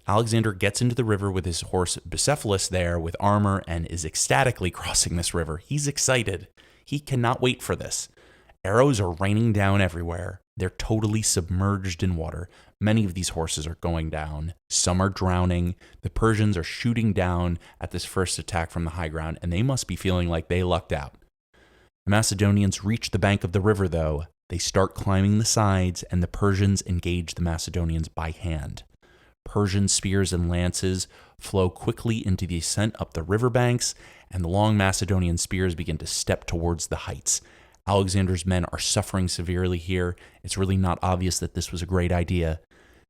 Alexander gets into the river with his horse Bucephalus there with armor and is ecstatically crossing this river. He's excited. He cannot wait for this. Arrows are raining down everywhere. They're totally submerged in water. Many of these horses are going down. Some are drowning. The Persians are shooting down at this first attack from the high ground, and they must be feeling like they lucked out. The Macedonians reach the bank of the river, though. They start climbing the sides, and the Persians engage the Macedonians by hand. Persian spears and lances flow quickly into the ascent up the riverbanks, and the long Macedonian spears begin to step towards the heights. Alexander's men are suffering severely here. It's really not obvious that this was a great idea.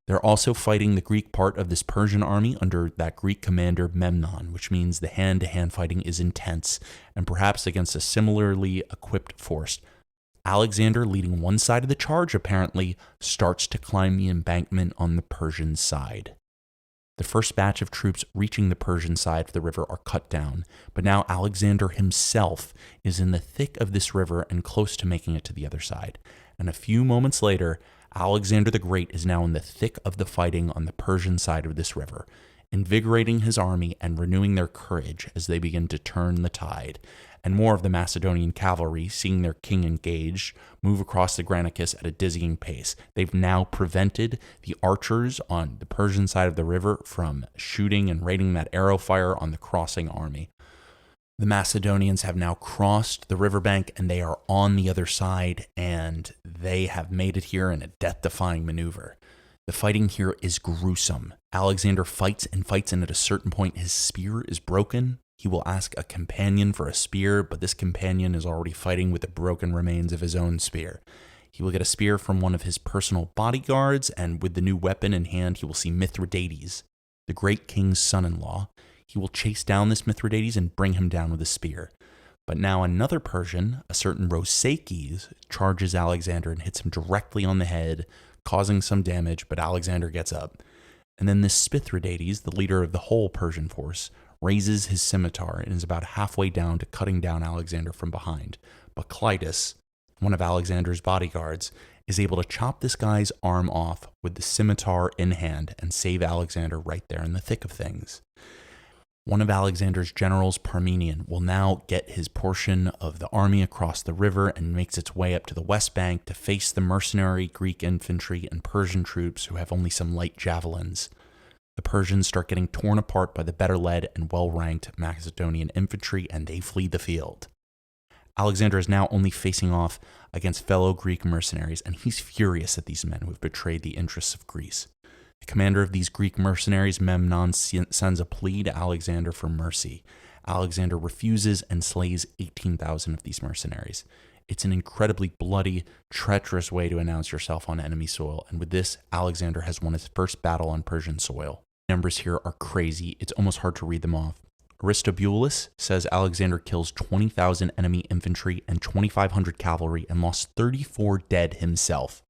They're also fighting the Greek part of this Persian army under that Greek commander Memnon, which means the hand-to-hand fighting is intense, and perhaps against a similarly equipped force. Alexander, leading one side of the charge, apparently, starts to climb the embankment on the Persian side. The first batch of troops reaching the Persian side of the river are cut down, but now Alexander himself is in the thick of this river and close to making it to the other side. And a few moments later, Alexander the Great is now in the thick of the fighting on the Persian side of this river, invigorating his army and renewing their courage as they begin to turn the tide. And more of the Macedonian cavalry, seeing their king engaged, move across the Granicus at a dizzying pace. They've now prevented the archers on the Persian side of the river from shooting and raining that arrow fire on the crossing army. The Macedonians have now crossed the riverbank, and they are on the other side, and they have made it here in a death-defying maneuver. The fighting here is gruesome. Alexander fights and fights, and at a certain point, his spear is broken, He will ask a companion for a spear, but this companion is already fighting with the broken remains of his own spear. He will get a spear from one of his personal bodyguards, and with the new weapon in hand, he will see Mithridates, the great king's son-in-law. He will chase down this Mithridates and bring him down with a spear. But now another Persian, a certain Rosakes, charges Alexander and hits him directly on the head, causing some damage, but Alexander gets up. And then this Mithridates, the leader of the whole Persian force, raises his scimitar and is about halfway down to cutting down Alexander from behind. But Clytus, one of Alexander's bodyguards, is able to chop this guy's arm off with the scimitar in hand and save Alexander right there in the thick of things. One of Alexander's generals, Parmenion, will now get his portion of the army across the river and makes its way up to the west bank to face the mercenary Greek infantry and Persian troops who have only some light javelins. The Persians start getting torn apart by the better led and well-ranked Macedonian infantry, and they flee the field. Alexander is now only facing off against fellow Greek mercenaries, and he's furious at these men who have betrayed the interests of Greece. The commander of these Greek mercenaries, Memnon, sends a plea to Alexander for mercy. Alexander refuses and slays 18,000 of these mercenaries. It's an incredibly bloody, treacherous way to announce yourself on enemy soil, and with this, Alexander has won his first battle on Persian soil. The numbers here are crazy. It's almost hard to read them off. Aristobulus says Alexander kills 20,000 enemy infantry and 2,500 cavalry and lost 34 dead himself.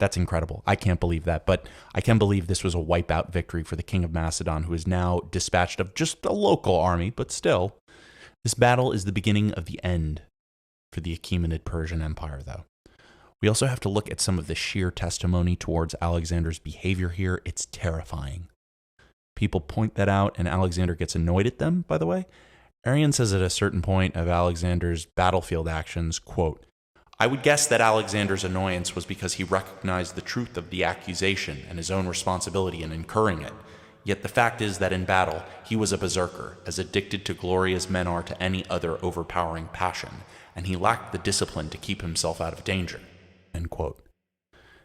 That's incredible. I can't believe that, but I can believe this was a wipeout victory for the king of Macedon, who is now dispatched of just a local army, but still. This battle is the beginning of the end for the Achaemenid Persian Empire, though. We also have to look at some of the sheer testimony towards Alexander's behavior here. It's terrifying. People point that out, and Alexander gets annoyed at them, by the way. Arrian says at a certain point of Alexander's battlefield actions, quote, "I would guess that Alexander's annoyance was because he recognized the truth of the accusation and his own responsibility in incurring it. Yet the fact is that in battle, he was a berserker, as addicted to glory as men are to any other overpowering passion, and he lacked the discipline to keep himself out of danger." End quote.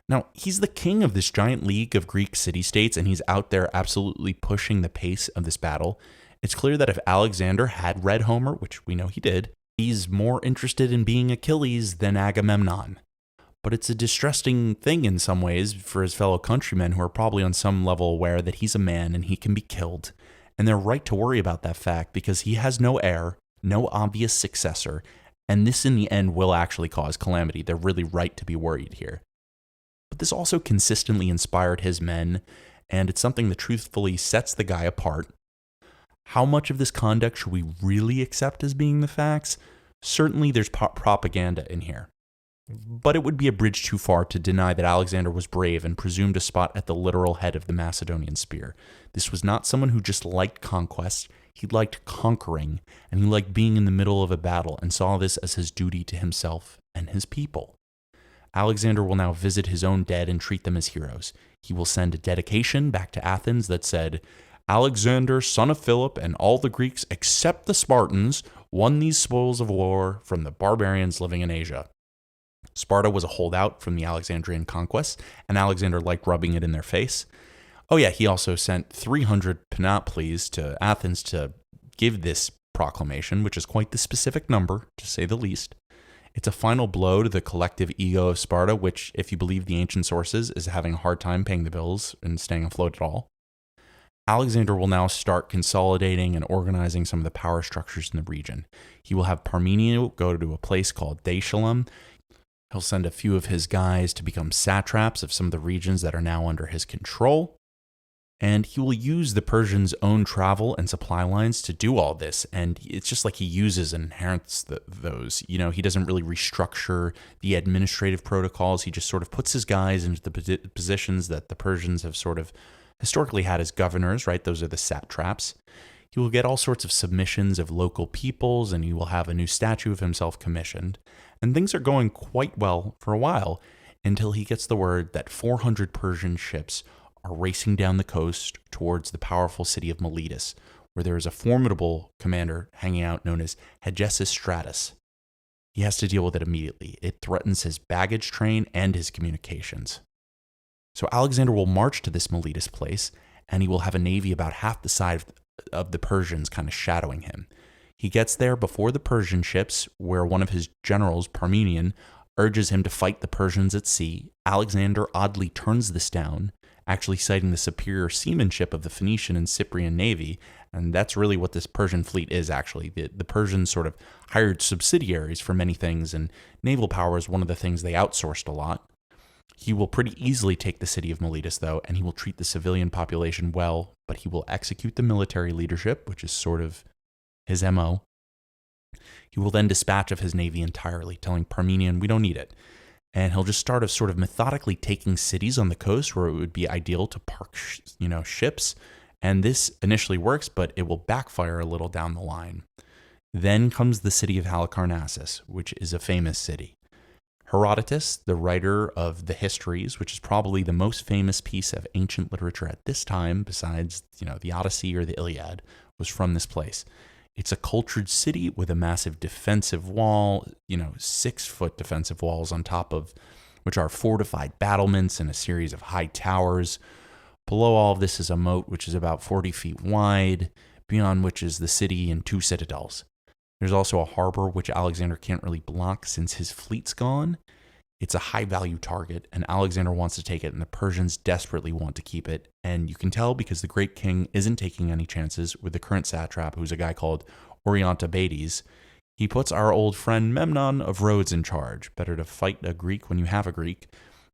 Now, he's the king of this giant league of Greek city-states, and he's out there absolutely pushing the pace of this battle. It's clear that if Alexander had read Homer, which we know he did, he's more interested in being Achilles than Agamemnon. But it's a distressing thing in some ways for his fellow countrymen who are probably on some level aware that he's a man and he can be killed. And they're right to worry about that fact because he has no heir, no obvious successor, and this in the end will actually cause calamity. They're really right to be worried here. But this also consistently inspired his men, and it's something that truthfully sets the guy apart. How much of this conduct should we really accept as being the facts? Certainly there's propaganda in here. But it would be a bridge too far to deny that Alexander was brave and presumed a spot at the literal head of the Macedonian spear. This was not someone who just liked conquest. He liked conquering, and he liked being in the middle of a battle and saw this as his duty to himself and his people. Alexander will now visit his own dead and treat them as heroes. He will send a dedication back to Athens that said, "Alexander, son of Philip, and all the Greeks except the Spartans won these spoils of war from the barbarians living in Asia." Sparta was a holdout from the Alexandrian conquest, and Alexander liked rubbing it in their face. Oh yeah, he also sent 300 panoplies to Athens to give this proclamation, which is quite the specific number, to say the least. It's a final blow to the collective ego of Sparta, which, if you believe the ancient sources, is having a hard time paying the bills and staying afloat at all. Alexander will now start consolidating and organizing some of the power structures in the region. He will have Parmenion go to a place called Daesalum. He'll send a few of his guys to become satraps of some of the regions that are now under his control. And he will use the Persians' own travel and supply lines to do all this. And it's just like he uses and inherits those. You know, he doesn't really restructure the administrative protocols. He just sort of puts his guys into the positions that the Persians have sort of historically had as governors, right? Those are the satraps. He will get all sorts of submissions of local peoples, and he will have a new statue of himself commissioned. And things are going quite well for a while until he gets the word that 400 Persian ships are racing down the coast towards the powerful city of Miletus, where there is a formidable commander hanging out known as Hegesistratus. He has to deal with it immediately. It threatens his baggage train and his communications. So Alexander will march to this Miletus place, and he will have a navy about half the size of the Persians kind of shadowing him. He gets there before the Persian ships, where one of his generals, Parmenion, urges him to fight the Persians at sea. Alexander oddly turns this down, actually citing the superior seamanship of the Phoenician and Cyprian navy, and that's really what this Persian fleet is, actually. The Persians sort of hired subsidiaries for many things, and naval power is one of the things they outsourced a lot. He will pretty easily take the city of Miletus, though, and he will treat the civilian population well, but he will execute the military leadership, which is sort of his MO. He will then dispatch of his navy entirely, telling Parmenion, we don't need it. And he'll just start sort of methodically taking cities on the coast where it would be ideal to park, ships. And this initially works, but it will backfire a little down the line. Then comes the city of Halicarnassus, which is a famous city. Herodotus, the writer of the Histories, which is probably the most famous piece of ancient literature at this time, besides, the Odyssey or the Iliad, was from this place. It's a cultured city with a massive defensive wall, 6-foot defensive walls on top of which are fortified battlements and a series of high towers. Below all of this is a moat which is about 40 feet wide, beyond which is the city and 2 citadels. There's also a harbor which Alexander can't really block since his fleet's gone. It's a high-value target, and Alexander wants to take it, and the Persians desperately want to keep it. And you can tell because the great king isn't taking any chances with the current satrap, who's a guy called Orontabades. He puts our old friend Memnon of Rhodes in charge. Better to fight a Greek when you have a Greek.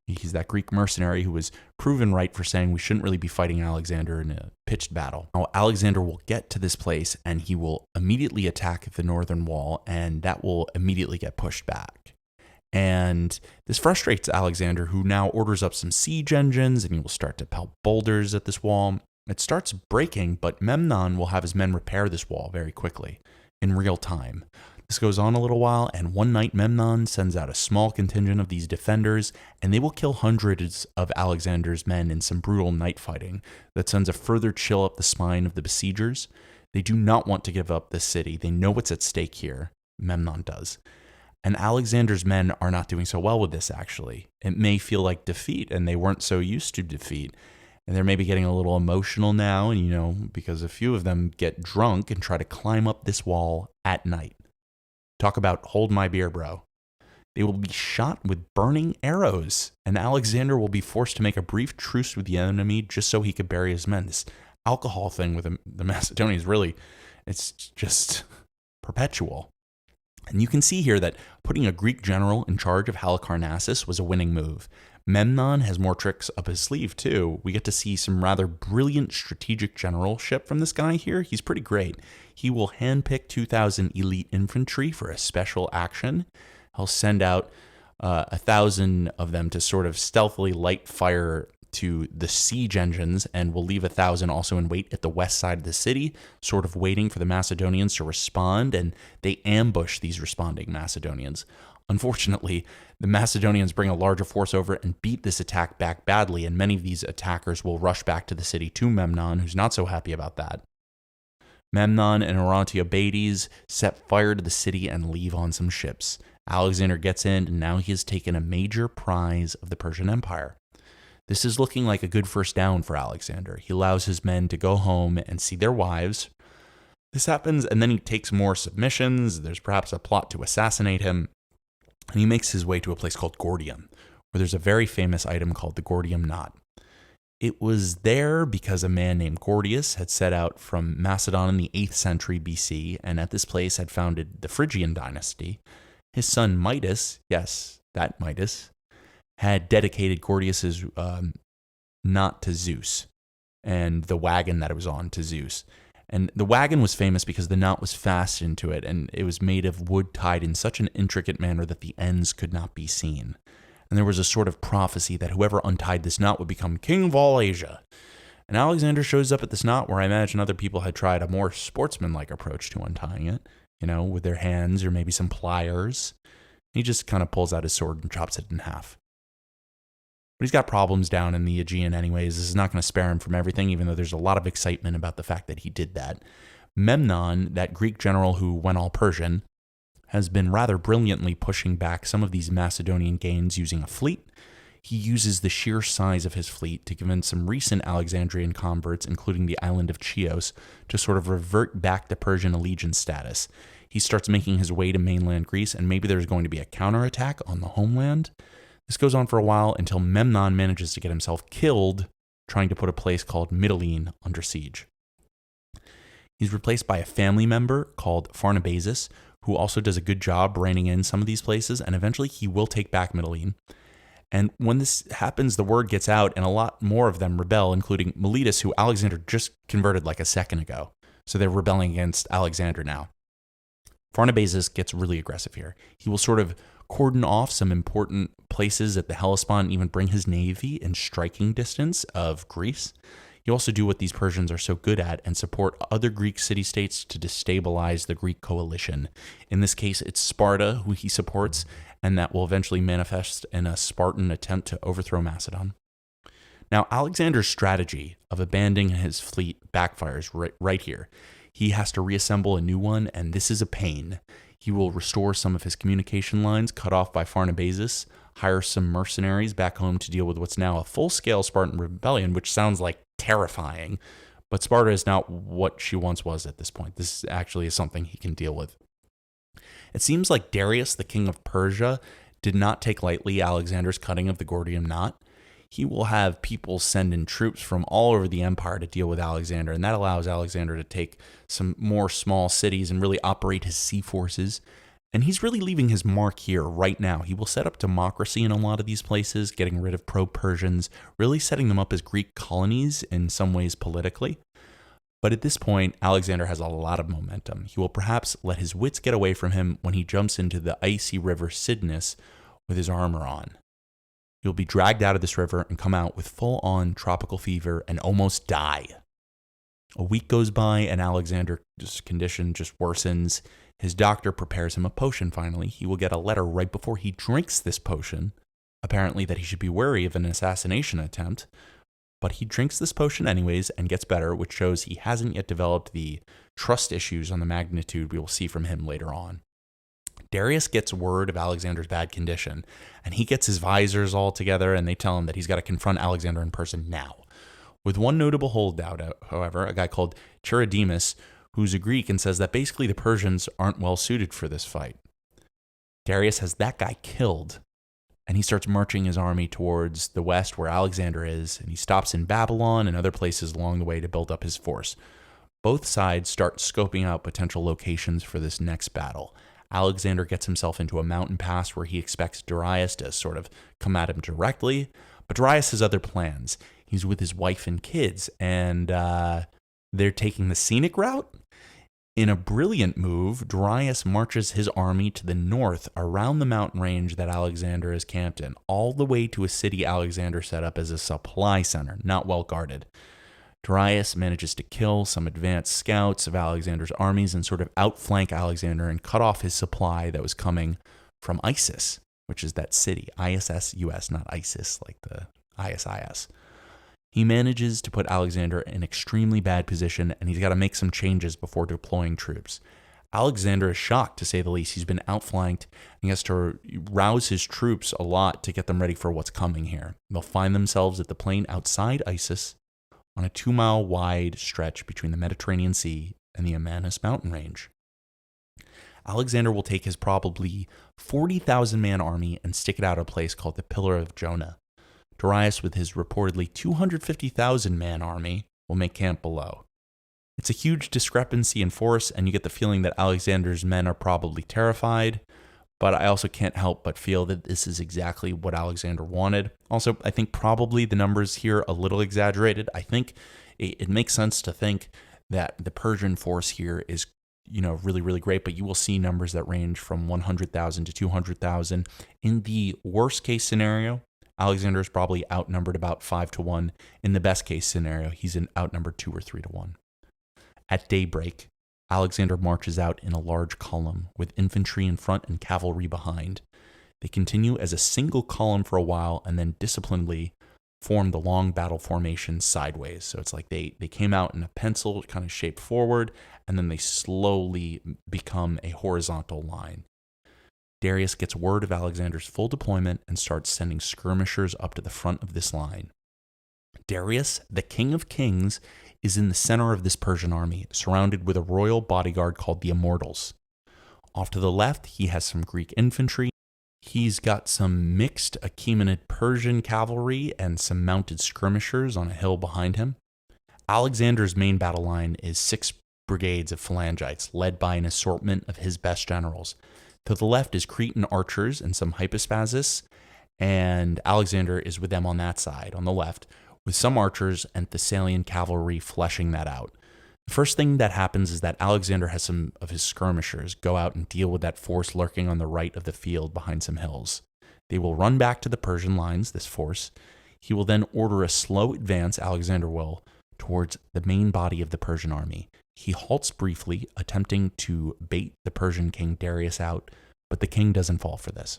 He's that Greek mercenary who was proven right for saying we shouldn't really be fighting Alexander in a pitched battle. Now, Alexander will get to this place, and he will immediately attack the northern wall, and that will immediately get pushed back. And this frustrates Alexander, who now orders up some siege engines, and he will start to pelt boulders at this wall. It starts breaking, but Memnon will have his men repair this wall very quickly, in real time. This goes on a little while, and one night Memnon sends out a small contingent of these defenders, and they will kill hundreds of Alexander's men in some brutal night fighting that sends a further chill up the spine of the besiegers. They do not want to give up this city. They know what's at stake here. Memnon does. And Alexander's men are not doing so well with this, actually. It may feel like defeat, and they weren't so used to defeat. And they're maybe getting a little emotional now, and because a few of them get drunk and try to climb up this wall at night. Talk about hold my beer, bro. They will be shot with burning arrows, and Alexander will be forced to make a brief truce with the enemy just so he could bury his men. This alcohol thing with the Macedonians, really, it's just perpetual. And you can see here that putting a Greek general in charge of Halicarnassus was a winning move. Memnon has more tricks up his sleeve, too. We get to see some rather brilliant strategic generalship from this guy here. He's pretty great. He will handpick 2,000 elite infantry for a special action. He'll send out 1,000 of them to sort of stealthily light fire to the siege engines, and will leave 1,000 also in wait at the west side of the city, sort of waiting for the Macedonians to respond, and they ambush these responding Macedonians. Unfortunately, the Macedonians bring a larger force over and beat this attack back badly, and many of these attackers will rush back to the city to Memnon, who's not so happy about that. Memnon and Orontabades set fire to the city and leave on some ships. Alexander gets in, and now he has taken a major prize of the Persian Empire. This is looking like a good first down for Alexander. He allows his men to go home and see their wives. This happens, and then he takes more submissions. There's perhaps a plot to assassinate him. And he makes his way to a place called Gordium, where there's a very famous item called the Gordium knot. It was there because a man named Gordius had set out from Macedon in the 8th century BC, and at this place had founded the Phrygian dynasty. His son Midas, yes, that Midas, had dedicated Gordius's knot to Zeus, and the wagon that it was on to Zeus. And the wagon was famous because the knot was fastened to it, and it was made of wood tied in such an intricate manner that the ends could not be seen. And there was a sort of prophecy that whoever untied this knot would become king of all Asia. And Alexander shows up at this knot where I imagine other people had tried a more sportsmanlike approach to untying it, with their hands or maybe some pliers. He just kind of pulls out his sword and chops it in half. But he's got problems down in the Aegean anyways. This is not going to spare him from everything, even though there's a lot of excitement about the fact that he did that. Memnon, that Greek general who went all Persian, has been rather brilliantly pushing back some of these Macedonian gains using a fleet. he uses the sheer size of his fleet to convince some recent Alexandrian converts, including the island of Chios, to sort of revert back to Persian allegiance status. He starts making his way to mainland Greece, and maybe there's going to be a counterattack on the homeland. This goes on for a while until Memnon manages to get himself killed trying to put a place called Mytilene under siege. He's replaced by a family member called Pharnabazus, who also does a good job reining in some of these places, and eventually he will take back Mytilene. And when this happens, the word gets out, and a lot more of them rebel, including Miletus, who Alexander just converted like a second ago. So they're rebelling against Alexander now. Pharnabazus gets really aggressive here. He will sort of cordon off some important places at the Hellespont and even bring his navy in striking distance of Greece. He'll also do what these Persians are so good at and support other Greek city-states to destabilize the Greek coalition. In this case, it's Sparta who he supports, and that will eventually manifest in a Spartan attempt to overthrow Macedon. Now, Alexander's strategy of abandoning his fleet backfires right here. He has to reassemble a new one, and this is a pain. He will restore some of his communication lines cut off by Pharnabazus, hire some mercenaries back home to deal with what's now a full-scale Spartan rebellion, which sounds like terrifying, but Sparta is not what she once was at this point. This actually is something he can deal with. It seems like Darius, the king of Persia, did not take lightly Alexander's cutting of the Gordian knot. He will have people send in troops from all over the empire to deal with Alexander, and that allows Alexander to take some more small cities and really operate his sea forces. And he's really leaving his mark here right now. He will set up democracy in a lot of these places, getting rid of pro-Persians, really setting them up as Greek colonies in some ways politically. But at this point, Alexander has a lot of momentum. He will perhaps let his wits get away from him when he jumps into the icy river Cydnus with his armor on. He'll be dragged out of this river and come out with full-on tropical fever and almost die. A week goes by and Alexander's condition just worsens. His doctor prepares him a potion finally. He will get a letter right before he drinks this potion, apparently that he should be wary of an assassination attempt. But he drinks this potion anyways and gets better, which shows he hasn't yet developed the trust issues on the magnitude we will see from him later on. Darius gets word of Alexander's bad condition, and he gets his visors all together, and they tell him that he's got to confront Alexander in person now. With one notable holdout, however, a guy called Charidemus, who's a Greek and says that basically the Persians aren't well suited for this fight. Darius has that guy killed, and he starts marching his army towards the west where Alexander is, and he stops in Babylon and other places along the way to build up his force. Both sides start scoping out potential locations for this next battle. Alexander gets himself into a mountain pass where he expects Darius to sort of come at him directly, but Darius has other plans. He's with his wife and kids, and they're taking the scenic route. In a brilliant move, Darius marches his army to the north around the mountain range that Alexander is camped in, all the way to a city Alexander set up as a supply center, not well guarded. Darius manages to kill some advanced scouts of Alexander's armies and sort of outflank Alexander and cut off his supply that was coming from Isis, which is that city, ISS-US, not ISIS, like the ISIS. He manages to put Alexander in an extremely bad position, and he's got to make some changes before deploying troops. Alexander is shocked, to say the least. He's been outflanked, and he has to rouse his troops a lot to get them ready for what's coming here. They'll find themselves at the plain outside Isis on a 2-mile wide stretch between the Mediterranean Sea and the Amanus mountain range. Alexander will take his probably 40,000-man army and stick it out at a place called the Pillar of Jonah. Darius, with his reportedly 250,000-man army, will make camp below. It's a huge discrepancy in force, and you get the feeling that Alexander's men are probably terrified, but I also can't help but feel that this is exactly what Alexander wanted. Also, I think probably the numbers here a little exaggerated. I think it makes sense to think that the Persian force here is, really, really great, but you will see numbers that range from 100,000 to 200,000. In the worst case scenario, Alexander is probably outnumbered about 5-1. In the best case scenario, he's outnumbered 2 or 3-1. At daybreak, Alexander marches out in a large column with infantry in front and cavalry behind. They continue as a single column for a while and then disciplinedly form the long battle formation sideways. So it's like they came out in a pencil kind of shape forward, and then they slowly become a horizontal line. Darius gets word of Alexander's full deployment and starts sending skirmishers up to the front of this line. Darius, the King of Kings, is in the center of this Persian army, surrounded with a royal bodyguard called the Immortals. Off to the left, he has some Greek infantry. He's got some mixed Achaemenid Persian cavalry and some mounted skirmishers on a hill behind him. Alexander's main battle line is 6 brigades of phalangites, led by an assortment of his best generals. To the left is Cretan archers and some hypospasists, and Alexander is with them on that side, on the left, with some archers and Thessalian cavalry fleshing that out. The first thing that happens is that Alexander has some of his skirmishers go out and deal with that force lurking on the right of the field behind some hills. They will run back to the Persian lines, this force. He will then order a slow advance, Alexander will, towards the main body of the Persian army. He halts briefly, attempting to bait the Persian king Darius out, but the king doesn't fall for this.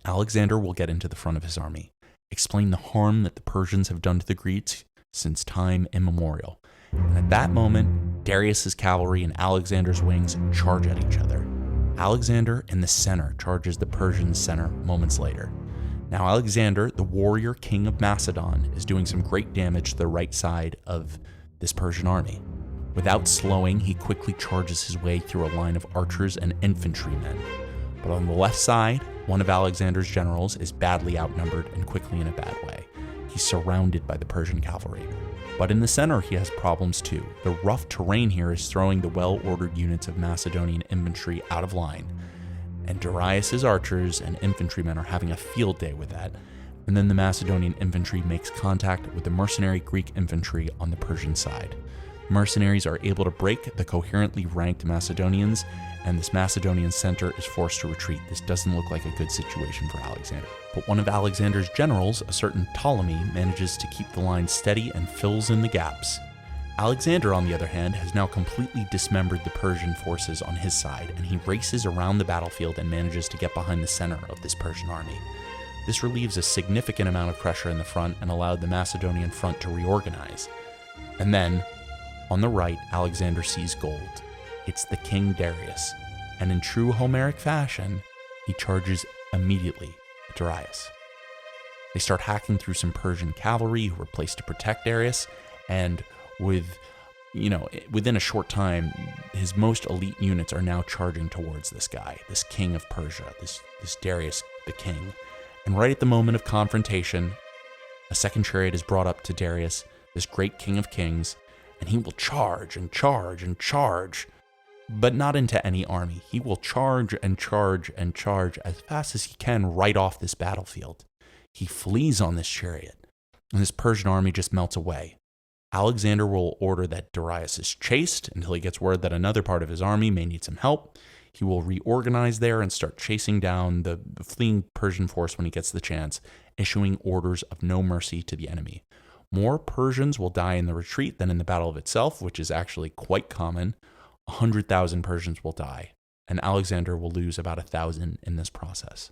Alexander will get into the front of his army, explain the harm that the Persians have done to the Greeks since time immemorial. And at that moment, Darius's cavalry and Alexander's wings charge at each other. Alexander in the center charges the Persian center moments later. Now Alexander, the warrior king of Macedon, is doing some great damage to the right side of this Persian army. Without slowing, he quickly charges his way through a line of archers and infantrymen. But on the left side, one of Alexander's generals is badly outnumbered and quickly in a bad way. He's surrounded by the Persian cavalry. But in the center, he has problems too. The rough terrain here is throwing the well-ordered units of Macedonian infantry out of line. And Darius's archers and infantrymen are having a field day with that. And then the Macedonian infantry makes contact with the mercenary Greek infantry on the Persian side. Mercenaries are able to break the coherently ranked Macedonians, and this Macedonian center is forced to retreat. This doesn't look like a good situation for Alexander. But one of Alexander's generals, a certain Ptolemy, manages to keep the line steady and fills in the gaps. Alexander, on the other hand, has now completely dismembered the Persian forces on his side, and he races around the battlefield and manages to get behind the center of this Persian army. This relieves a significant amount of pressure in the front and allowed the Macedonian front to reorganize. And then, on the right, Alexander sees gold. It's the King Darius, and in true Homeric fashion, he charges immediately at Darius. They start hacking through some Persian cavalry who were placed to protect Darius, and within a short time, his most elite units are now charging towards this guy, this king of Persia, this Darius the king. And right at the moment of confrontation, a second chariot is brought up to Darius, this great king of kings, and he will charge and charge and charge, but not into any army. He will charge and charge and charge as fast as he can right off this battlefield. He flees on this chariot, and this Persian army just melts away. Alexander will order that Darius is chased until he gets word that another part of his army may need some help. He will reorganize there and start chasing down the fleeing Persian force when he gets the chance, issuing orders of no mercy to the enemy. More Persians will die in the retreat than in the battle of itself, which is actually quite common. 100,000 Persians will die, and Alexander will lose about 1,000 in this process.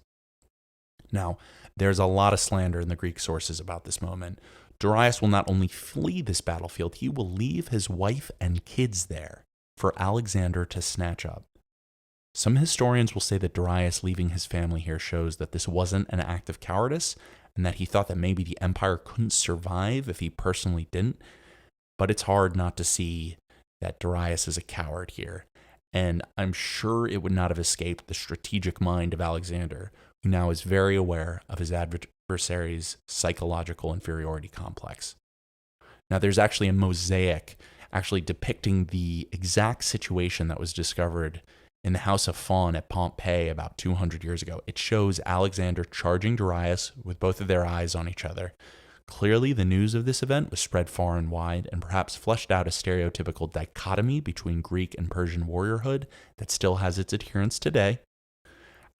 Now, there's a lot of slander in the Greek sources about this moment. Darius will not only flee this battlefield, he will leave his wife and kids there for Alexander to snatch up. Some historians will say that Darius leaving his family here shows that this wasn't an act of cowardice, and that he thought that maybe the empire couldn't survive if he personally didn't. But it's hard not to see that Darius is a coward here. And I'm sure it would not have escaped the strategic mind of Alexander, who now is very aware of his adversary's psychological inferiority complex. Now, there's actually a mosaic actually depicting the exact situation that was discovered in the House of Fawn at Pompeii about 200 years ago. It shows Alexander charging Darius with both of their eyes on each other. Clearly, the news of this event was spread far and wide and perhaps fleshed out a stereotypical dichotomy between Greek and Persian warriorhood that still has its adherents today.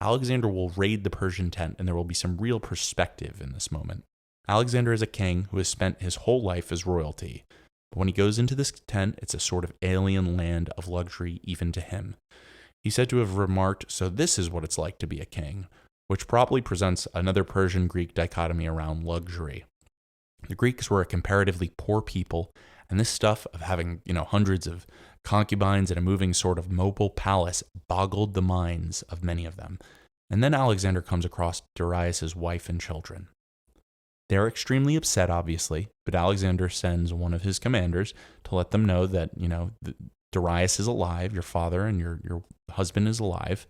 Alexander will raid the Persian tent, and there will be some real perspective in this moment. Alexander is a king who has spent his whole life as royalty, but when he goes into this tent, it's a sort of alien land of luxury even to him. He's said to have remarked, "So this is what it's like to be a king," which probably presents another Persian-Greek dichotomy around luxury. The Greeks were a comparatively poor people, and this stuff of having, hundreds of concubines and a moving sort of mobile palace boggled the minds of many of them. And then Alexander comes across Darius' wife and children. They're extremely upset, obviously, but Alexander sends one of his commanders to let them know that, Darius is alive, your father and your husband is alive.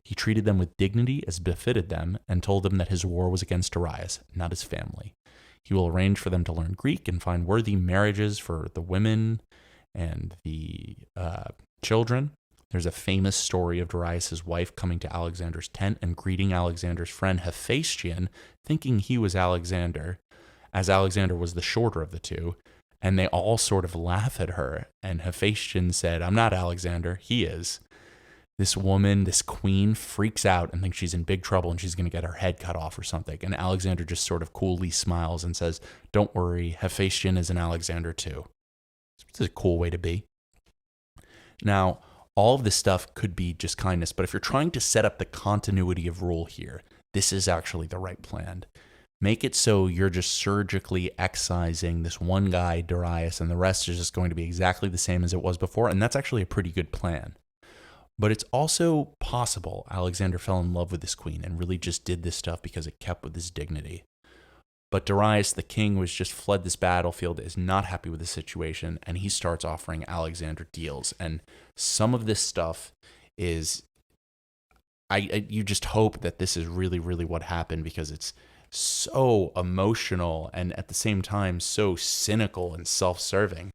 He treated them with dignity as befitted them and told them that his war was against Darius, not his family. He will arrange for them to learn Greek and find worthy marriages for the women and the children. There's a famous story of Darius' wife coming to Alexander's tent and greeting Alexander's friend Hephaestion, thinking he was Alexander, as Alexander was the shorter of the two, and they all sort of laugh at her. And Hephaestion said, "I'm not Alexander, he is." This woman, this queen, freaks out and thinks she's in big trouble and she's going to get her head cut off or something. And Alexander just sort of coolly smiles and says, "Don't worry, Hephaestion is an Alexander too." It's a cool way to be. Now, all of this stuff could be just kindness, but if you're trying to set up the continuity of rule here, this is actually the right plan. Make it so you're just surgically excising this one guy, Darius, and the rest is just going to be exactly the same as it was before, and that's actually a pretty good plan. But it's also possible Alexander fell in love with this queen and really just did this stuff because it kept with his dignity. But Darius, the king, was just fled this battlefield, is not happy with the situation, and he starts offering Alexander deals. And some of this stuff is, you just hope that this is really, really what happened, because it's so emotional and at the same time so cynical and self-serving.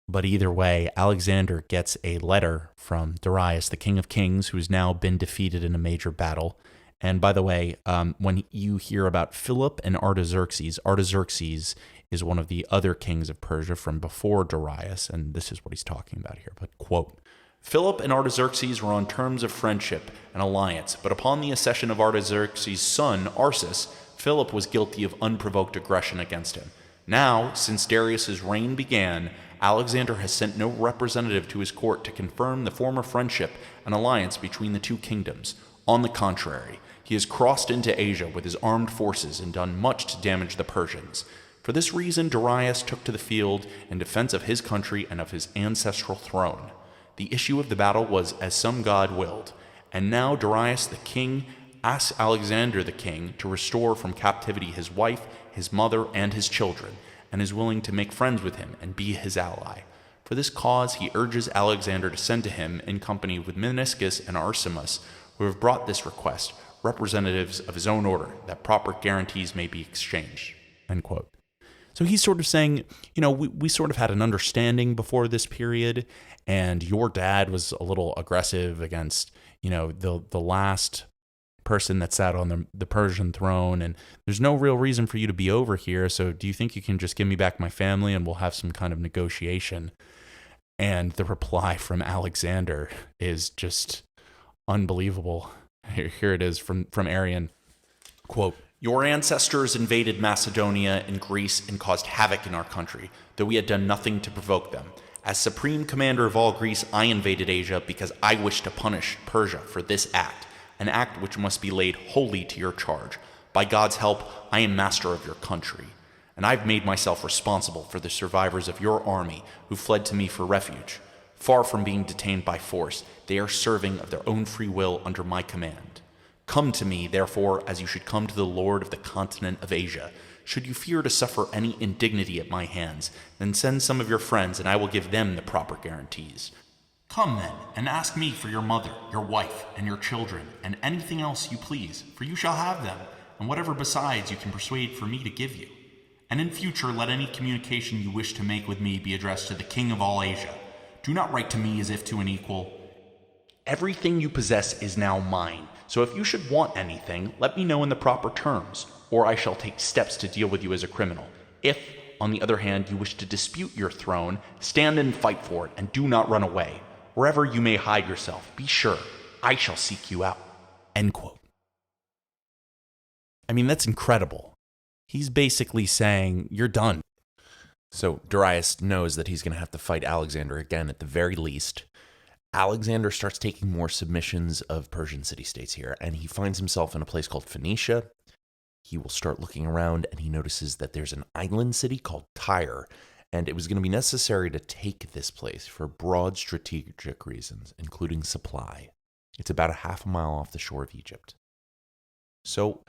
But either way, Alexander gets a letter from Darius, the king of kings, who's now been defeated in a major battle. And by the way, when you hear about Philip and Artaxerxes, Artaxerxes is one of the other kings of Persia from before Darius, and this is what he's talking about here. But, quote, "Philip and Artaxerxes were on terms of friendship and alliance, but upon the accession of Artaxerxes' son, Arsus, Philip was guilty of unprovoked aggression against him. Now, since Darius's reign began, Alexander has sent no representative to his court to confirm the former friendship and alliance between the two kingdoms. On the contrary, he has crossed into Asia with his armed forces and done much to damage the Persians. For this reason, Darius took to the field in defense of his country and of his ancestral throne. The issue of the battle was as some god willed. And now Darius the king asks Alexander the king to restore from captivity his wife, his mother, and his children, and is willing to make friends with him and be his ally. For this cause he urges Alexander to send to him, in company with Meniscus and Arsamas, who have brought this request, representatives of his own order, that proper guarantees may be exchanged." End quote. So he's sort of saying, we sort of had an understanding before this period, and your dad was a little aggressive against, the last person that sat on the Persian throne, and there's no real reason for you to be over here, so do you think you can just give me back my family and we'll have some kind of negotiation? And the reply from Alexander is just unbelievable. Here it is from Arian. Quote, "Your ancestors invaded Macedonia and Greece and caused havoc in our country, though we had done nothing to provoke them. As supreme commander of all Greece, I invaded Asia because I wished to punish Persia for this act, an act which must be laid wholly to your charge. By God's help, I am master of your country, and I've made myself responsible for the survivors of your army who fled to me for refuge. Far from being detained by force, they are serving of their own free will under my command. Come to me, therefore, as you should come to the Lord of the continent of Asia. Should you fear to suffer any indignity at my hands, then send some of your friends, and I will give them the proper guarantees. Come then, and ask me for your mother, your wife, and your children, and anything else you please, for you shall have them, and whatever besides you can persuade for me to give you. And in future let any communication you wish to make with me be addressed to the king of all Asia. Do not write to me as if to an equal. Everything you possess is now mine, so if you should want anything, let me know in the proper terms, or I shall take steps to deal with you as a criminal. If, on the other hand, you wish to dispute your throne, stand and fight for it, and do not run away. Wherever you may hide yourself, be sure, I shall seek you out." End quote. I mean, that's incredible. He's basically saying, you're done. So Darius knows that he's going to have to fight Alexander again at the very least. Alexander starts taking more submissions of Persian city-states here, and he finds himself in a place called Phoenicia. He will start looking around, and he notices that there's an island city called Tyre, and it was going to be necessary to take this place for broad strategic reasons, including supply. It's about a half a mile off the shore of Egypt. So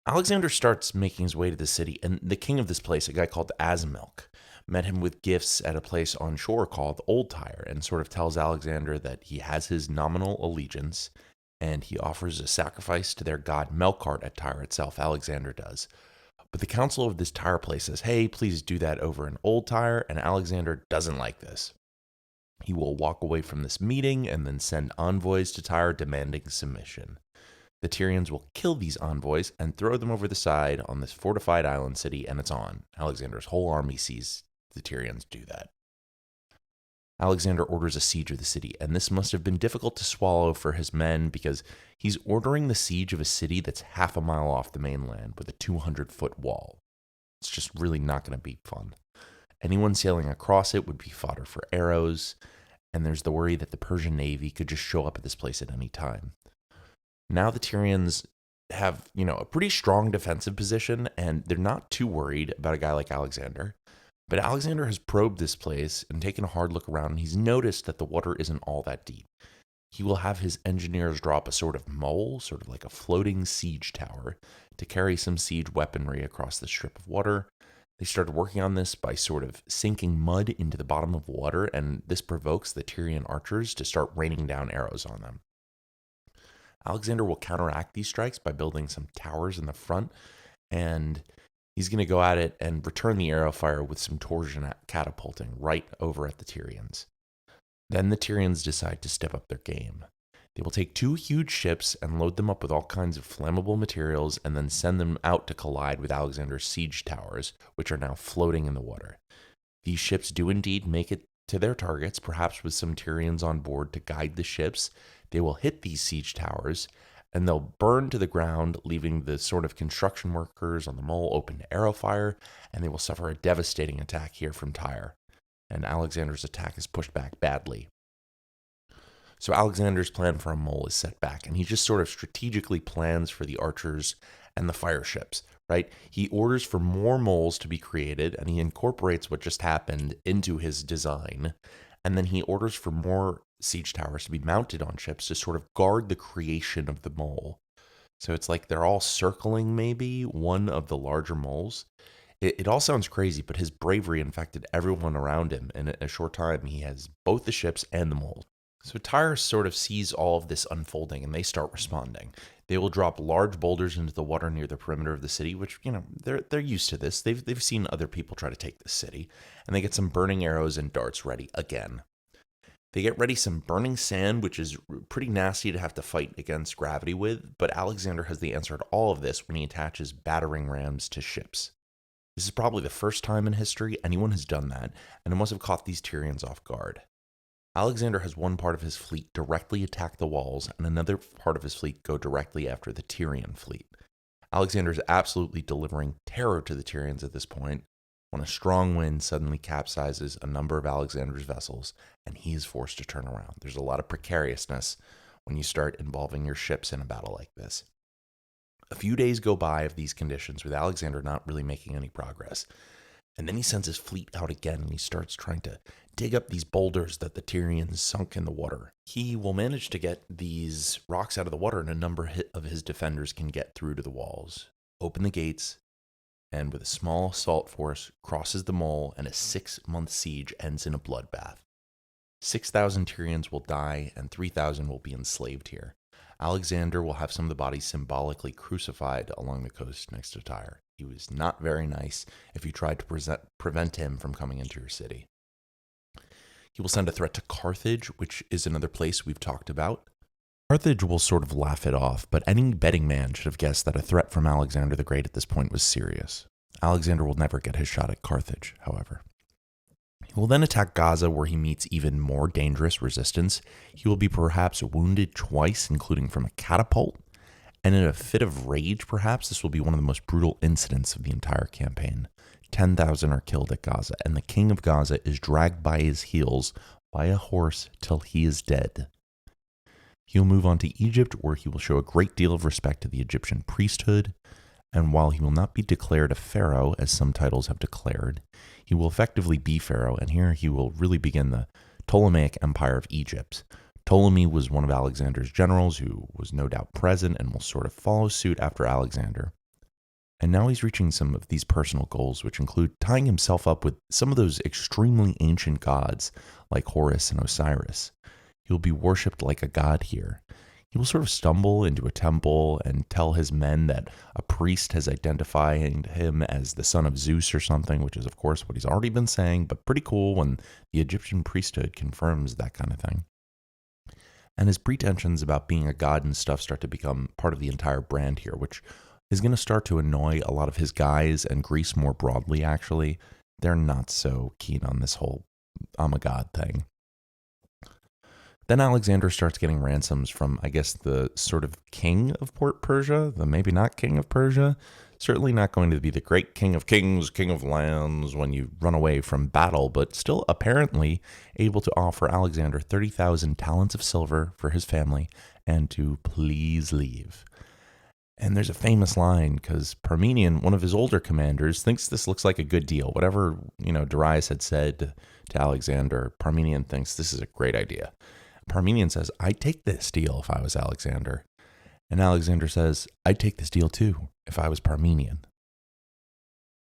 Alexander starts making his way to the city, and the king of this place, a guy called Asmilk, met him with gifts at a place on shore called Old Tyre, and sort of tells Alexander that he has his nominal allegiance, and he offers a sacrifice to their god Melkart at Tyre itself. Alexander does. But the council of this Tyre place says, hey, please do that over in Old Tyre, and Alexander doesn't like this. He will walk away from this meeting and then send envoys to Tyre demanding submission. The Tyrians will kill these envoys and throw them over the side on this fortified island city, and it's on. Alexander's whole army sees the Tyrians do that. Alexander orders a siege of the city, and this must have been difficult to swallow for his men because he's ordering the siege of a city that's half a mile off the mainland with a 200-foot wall. It's just really not going to be fun. Anyone sailing across it would be fodder for arrows, and there's the worry that the Persian navy could just show up at this place at any time. Now the Tyrians have, a pretty strong defensive position, and they're not too worried about a guy like Alexander. But Alexander has probed this place and taken a hard look around, and he's noticed that the water isn't all that deep. He will have his engineers draw up a sort of mole, sort of like a floating siege tower, to carry some siege weaponry across the strip of water. They started working on this by sort of sinking mud into the bottom of water, and this provokes the Tyrian archers to start raining down arrows on them. Alexander will counteract these strikes by building some towers in the front, and he's going to go at it and return the arrow fire with some torsion catapulting right over at the Tyrians. Then the Tyrians decide to step up their game. They will take 2 huge ships and load them up with all kinds of flammable materials and then send them out to collide with Alexander's siege towers, which are now floating in the water. These ships do indeed make it to their targets, perhaps with some Tyrians on board to guide the ships. They will hit these siege towers, and they'll burn to the ground, leaving the sort of construction workers on the mole open to arrow fire, and they will suffer a devastating attack here from Tyre. And Alexander's attack is pushed back badly. So Alexander's plan for a mole is set back, and he just sort of strategically plans for the archers and the fire ships, right? He orders for more moles to be created, and he incorporates what just happened into his design, and then he orders for more siege towers to be mounted on ships to sort of guard the creation of the mole. So it's like they're all circling maybe one of the larger moles. It all sounds crazy, but his bravery infected everyone around him, and in a short time he has both the ships and the mole. So Tyre sort of sees all of this unfolding, and they start responding. They will drop large boulders into the water near the perimeter of the city, which, they're used to this. They've seen other people try to take this city, and they get some burning arrows and darts ready again. They get ready some burning sand, which is pretty nasty to have to fight against gravity with, but Alexander has the answer to all of this when he attaches battering rams to ships. This is probably the first time in history anyone has done that, and it must have caught these Tyrians off guard. Alexander has one part of his fleet directly attack the walls, and another part of his fleet go directly after the Tyrian fleet. Alexander is absolutely delivering terror to the Tyrians at this point, when a strong wind suddenly capsizes a number of Alexander's vessels, and he is forced to turn around. There's a lot of precariousness when you start involving your ships in a battle like this. A few days go by of these conditions with Alexander not really making any progress. And then he sends his fleet out again, and he starts trying to dig up these boulders that the Tyrians sunk in the water. He will manage to get these rocks out of the water, and a number of his defenders can get through to the walls, open the gates, and with a small assault force crosses the mole, and a 6-month siege ends in a bloodbath. 6,000 Tyrians will die, and 3,000 will be enslaved here. Alexander will have some of the bodies symbolically crucified along the coast next to Tyre. He was not very nice if you tried to prevent him from coming into your city. He will send a threat to Carthage, which is another place we've talked about. Carthage will sort of laugh it off, but any betting man should have guessed that a threat from Alexander the Great at this point was serious. Alexander will never get his shot at Carthage, however. He will then attack Gaza, where he meets even more dangerous resistance. He will be perhaps wounded twice, including from a catapult, and in a fit of rage, perhaps, this will be one of the most brutal incidents of the entire campaign. 10,000 are killed at Gaza, and the king of Gaza is dragged by his heels by a horse till he is dead. He'll move on to Egypt, where he will show a great deal of respect to the Egyptian priesthood, and while he will not be declared a pharaoh, as some titles have declared, he will effectively be pharaoh, and here he will really begin the Ptolemaic Empire of Egypt. Ptolemy was one of Alexander's generals who was no doubt present and will sort of follow suit after Alexander. And now he's reaching some of these personal goals, which include tying himself up with some of those extremely ancient gods like Horus and Osiris. He will be worshipped like a god here. He will sort of stumble into a temple and tell his men that a priest has identified him as the son of Zeus or something, which is, of course, what he's already been saying, but pretty cool when the Egyptian priesthood confirms that kind of thing. And his pretensions about being a god and stuff start to become part of the entire brand here, which is going to start to annoy a lot of his guys and Greece more broadly, actually. They're not so keen on this whole I'm a god thing. Then Alexander starts getting ransoms from, I guess, the sort of king of Persia, the maybe not king of Persia. Certainly not going to be the great king of kings, king of lands when you run away from battle, but still apparently able to offer Alexander 30,000 talents of silver for his family and to please leave. And there's a famous line because Parmenion, one of his older commanders, thinks this looks like a good deal. Whatever, Darius had said to Alexander, Parmenion thinks this is a great idea. Parmenion says, I'd take this deal if I was Alexander. And Alexander says, I'd take this deal too if I was Parmenion.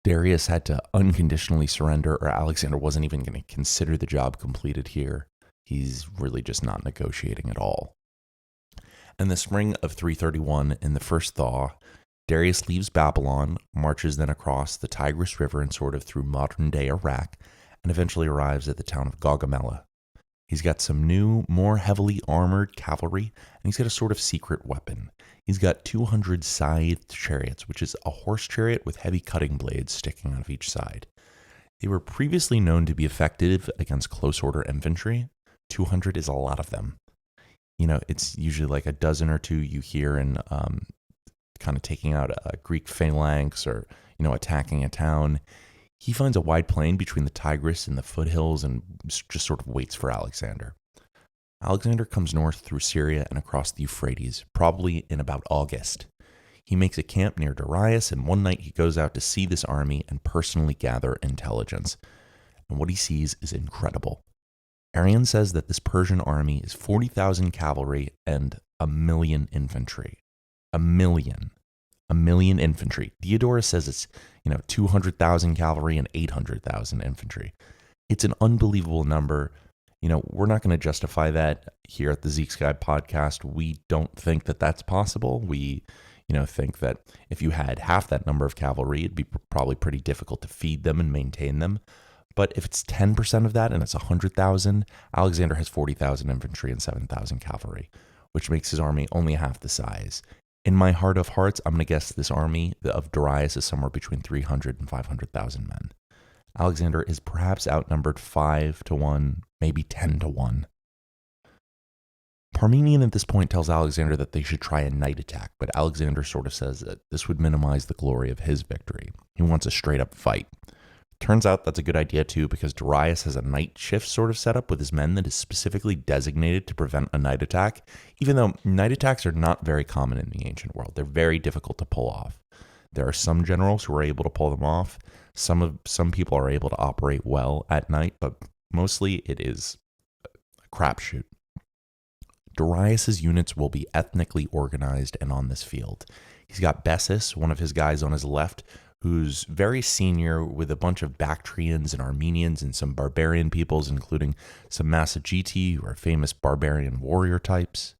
Darius had to unconditionally surrender, or Alexander wasn't even going to consider the job completed here. He's really just not negotiating at all. In the spring of 331, in the first thaw, Darius leaves Babylon, marches then across the Tigris River and sort of through modern-day Iraq, and eventually arrives at the town of Gaugamela. He's got some new, more heavily armored cavalry, and he's got a sort of secret weapon. He's got 200 scythed chariots, which is a horse chariot with heavy cutting blades sticking out of each side. They were previously known to be effective against close-order infantry. 200 is a lot of them. It's usually like a dozen or two you hear in kind of taking out a Greek phalanx or, attacking a town. He finds a wide plain between the Tigris and the foothills and just sort of waits for Alexander. Alexander comes north through Syria and across the Euphrates, probably in about August. He makes a camp near Darius, and one night he goes out to see this army and personally gather intelligence. And what he sees is incredible. Arrian says that this Persian army is 40,000 cavalry and 1 million infantry. 1 million. 1 million infantry. Diodorus says it's, 200,000 cavalry and 800,000 infantry. It's an unbelievable number. We're not going to justify that here at the Zeke Sky podcast. We don't think that that's possible. We, think that if you had half that number of cavalry, it'd be probably pretty difficult to feed them and maintain them. But if it's 10% of that and it's 100,000, Alexander has 40,000 infantry and 7,000 cavalry, which makes his army only half the size. In my heart of hearts, I'm going to guess this army of Darius is somewhere between 300 and 500,000 men. Alexander is perhaps outnumbered 5-1, maybe 10-1. Parmenion at this point tells Alexander that they should try a night attack, but Alexander sort of says that this would minimize the glory of his victory. He wants a straight-up fight. Turns out that's a good idea too, because Darius has a night shift sort of set up with his men that is specifically designated to prevent a night attack, even though night attacks are not very common in the ancient world. They're very difficult to pull off. There are some generals who are able to pull them off. Some people are able to operate well at night, but mostly it is a crapshoot. Darius's units will be ethnically organized and on this field. He's got Bessus, one of his guys on his left, who's very senior with a bunch of Bactrians and Armenians and some barbarian peoples, including some Massageti, who are famous barbarian warrior types.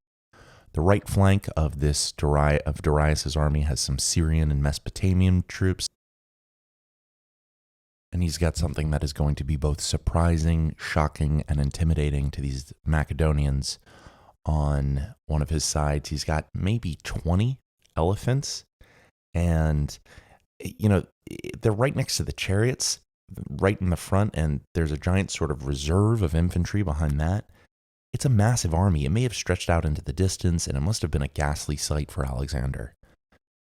The right flank of Darius's army has some Syrian and Mesopotamian troops. And he's got something that is going to be both surprising, shocking, and intimidating to these Macedonians. On one of his sides, he's got maybe 20 elephants, and they're right next to the chariots, right in the front, and there's a giant sort of reserve of infantry behind that. It's a massive army. It may have stretched out into the distance, and it must have been a ghastly sight for Alexander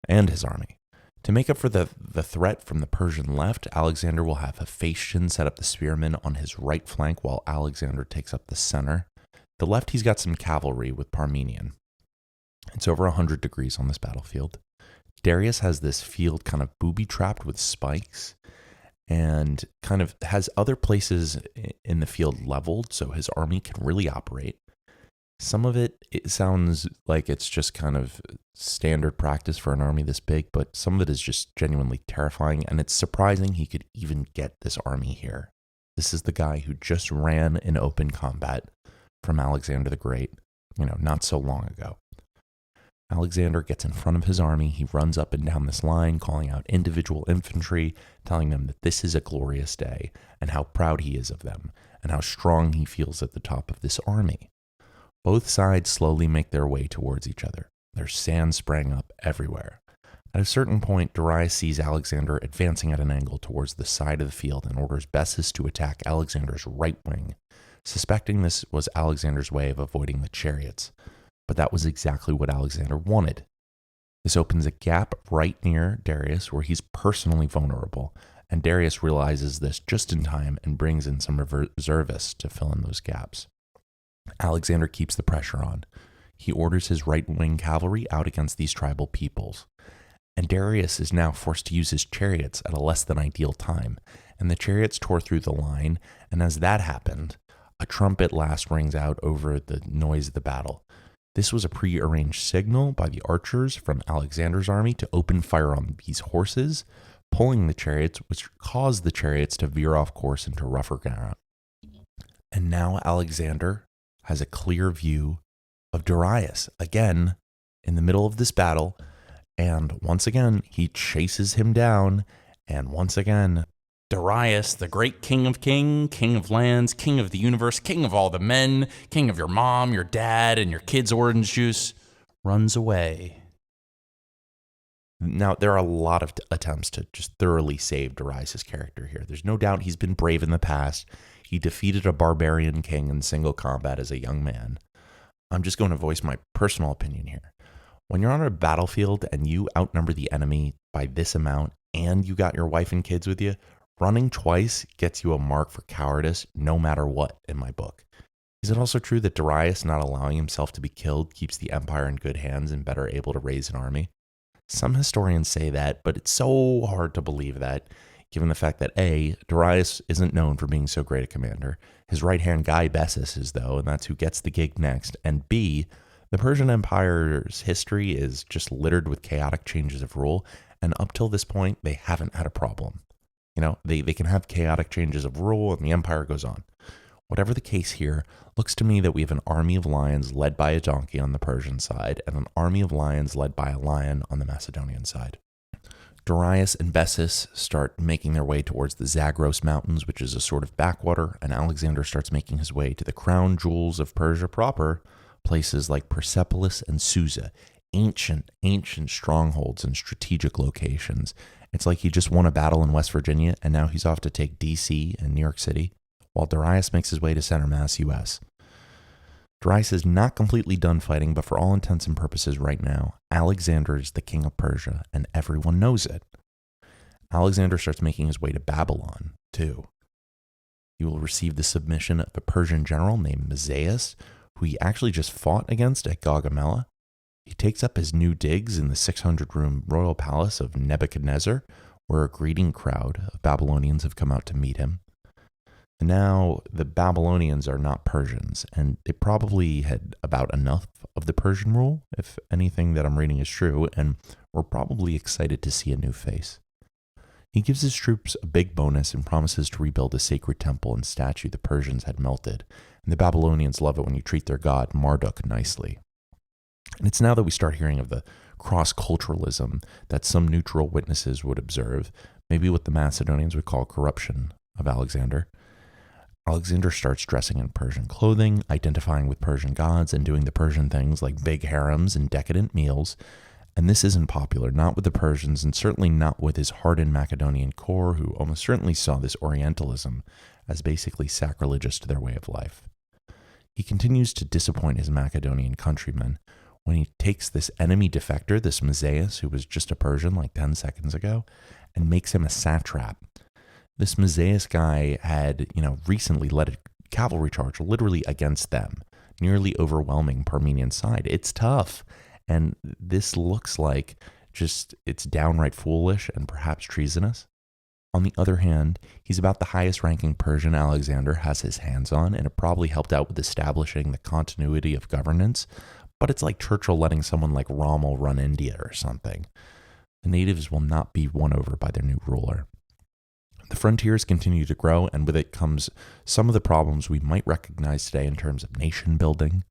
and his army. To make up for the threat from the Persian left, Alexander will have Hephaestion set up the spearmen on his right flank while Alexander takes up the center. The left, he's got some cavalry with Parmenion. It's over 100 degrees on this battlefield. Darius has this field kind of booby-trapped with spikes and kind of has other places in the field leveled so his army can really operate. Some of it sounds like it's just kind of standard practice for an army this big, but some of it is just genuinely terrifying, and it's surprising he could even get this army here. This is the guy who just ran in open combat from Alexander the Great, not so long ago. Alexander gets in front of his army. He runs up and down this line, calling out individual infantry, telling them that this is a glorious day and how proud he is of them and how strong he feels at the top of this army. Both sides slowly make their way towards each other. There's sand spraying up everywhere. At a certain point, Darius sees Alexander advancing at an angle towards the side of the field and orders Bessus to attack Alexander's right wing, suspecting this was Alexander's way of avoiding the chariots. But that was exactly what Alexander wanted. This opens a gap right near Darius where he's personally vulnerable, and Darius realizes this just in time and brings in some reservists to fill in those gaps. Alexander keeps the pressure on. He orders his right-wing cavalry out against these tribal peoples. And Darius is now forced to use his chariots at a less than ideal time, and the chariots tore through the line, and as that happened, a trumpet last rings out over the noise of the battle. This was a pre-arranged signal by the archers from Alexander's army to open fire on these horses, pulling the chariots, which caused the chariots to veer off course into rougher ground. And now Alexander has a clear view of Darius, again, in the middle of this battle, and once again, he chases him down, and once again, Darius, the great king of lands, king of the universe, king of all the men, king of your mom, your dad, and your kid's orange juice, runs away. Now, there are a lot of attempts to just thoroughly save Darius' character here. There's no doubt he's been brave in the past. He defeated a barbarian king in single combat as a young man. I'm just going to voice my personal opinion here. When you're on a battlefield and you outnumber the enemy by this amount and you got your wife and kids with you, running twice gets you a mark for cowardice no matter what in my book. Is it also true that Darius not allowing himself to be killed keeps the empire in good hands and better able to raise an army? Some historians say that, but it's so hard to believe that, given the fact that A, Darius isn't known for being so great a commander. His right-hand guy, Bessus, is though, and that's who gets the gig next. And B, the Persian Empire's history is just littered with chaotic changes of rule, and up till this point, they haven't had a problem. They can have chaotic changes of rule, and the empire goes on. Whatever the case here, looks to me that we have an army of lions led by a donkey on the Persian side, and an army of lions led by a lion on the Macedonian side. Darius and Bessus start making their way towards the Zagros Mountains, which is a sort of backwater, and Alexander starts making his way to the crown jewels of Persia proper, places like Persepolis and Susa, ancient strongholds and strategic locations. It's like he just won a battle in West Virginia, and now he's off to take D.C. and New York City, while Darius makes his way to Center Mass, U.S. Darius is not completely done fighting, but for all intents and purposes right now, Alexander is the king of Persia, and everyone knows it. Alexander starts making his way to Babylon, too. He will receive the submission of a Persian general named Mazaeus, who he actually just fought against at Gaugamela. He takes up his new digs in the 600-room royal palace of Nebuchadnezzar, where a greeting crowd of Babylonians have come out to meet him. And now, the Babylonians are not Persians, and they probably had about enough of the Persian rule, if anything that I'm reading is true, and were probably excited to see a new face. He gives his troops a big bonus and promises to rebuild a sacred temple and statue the Persians had melted, and the Babylonians love it when you treat their god Marduk nicely. And it's now that we start hearing of the cross-culturalism that some neutral witnesses would observe, maybe what the Macedonians would call corruption of Alexander. Alexander starts dressing in Persian clothing, identifying with Persian gods, and doing the Persian things like big harems and decadent meals. And this isn't popular, not with the Persians, and certainly not with his hardened Macedonian core, who almost certainly saw this Orientalism as basically sacrilegious to their way of life. He continues to disappoint his Macedonian countrymen when he takes this enemy defector, this Mazaeus, who was just a Persian like 10 seconds ago, and makes him a satrap. This Mazaeus guy had, recently led a cavalry charge literally against them, nearly overwhelming Parmenian side. It's tough, and this looks like it's downright foolish and perhaps treasonous. On the other hand, he's about the highest ranking Persian Alexander has his hands on, and it probably helped out with establishing the continuity of governance, but it's like Churchill letting someone like Rommel run India or something. The natives will not be won over by their new ruler. The frontiers continue to grow, and with it comes some of the problems we might recognize today in terms of nation building.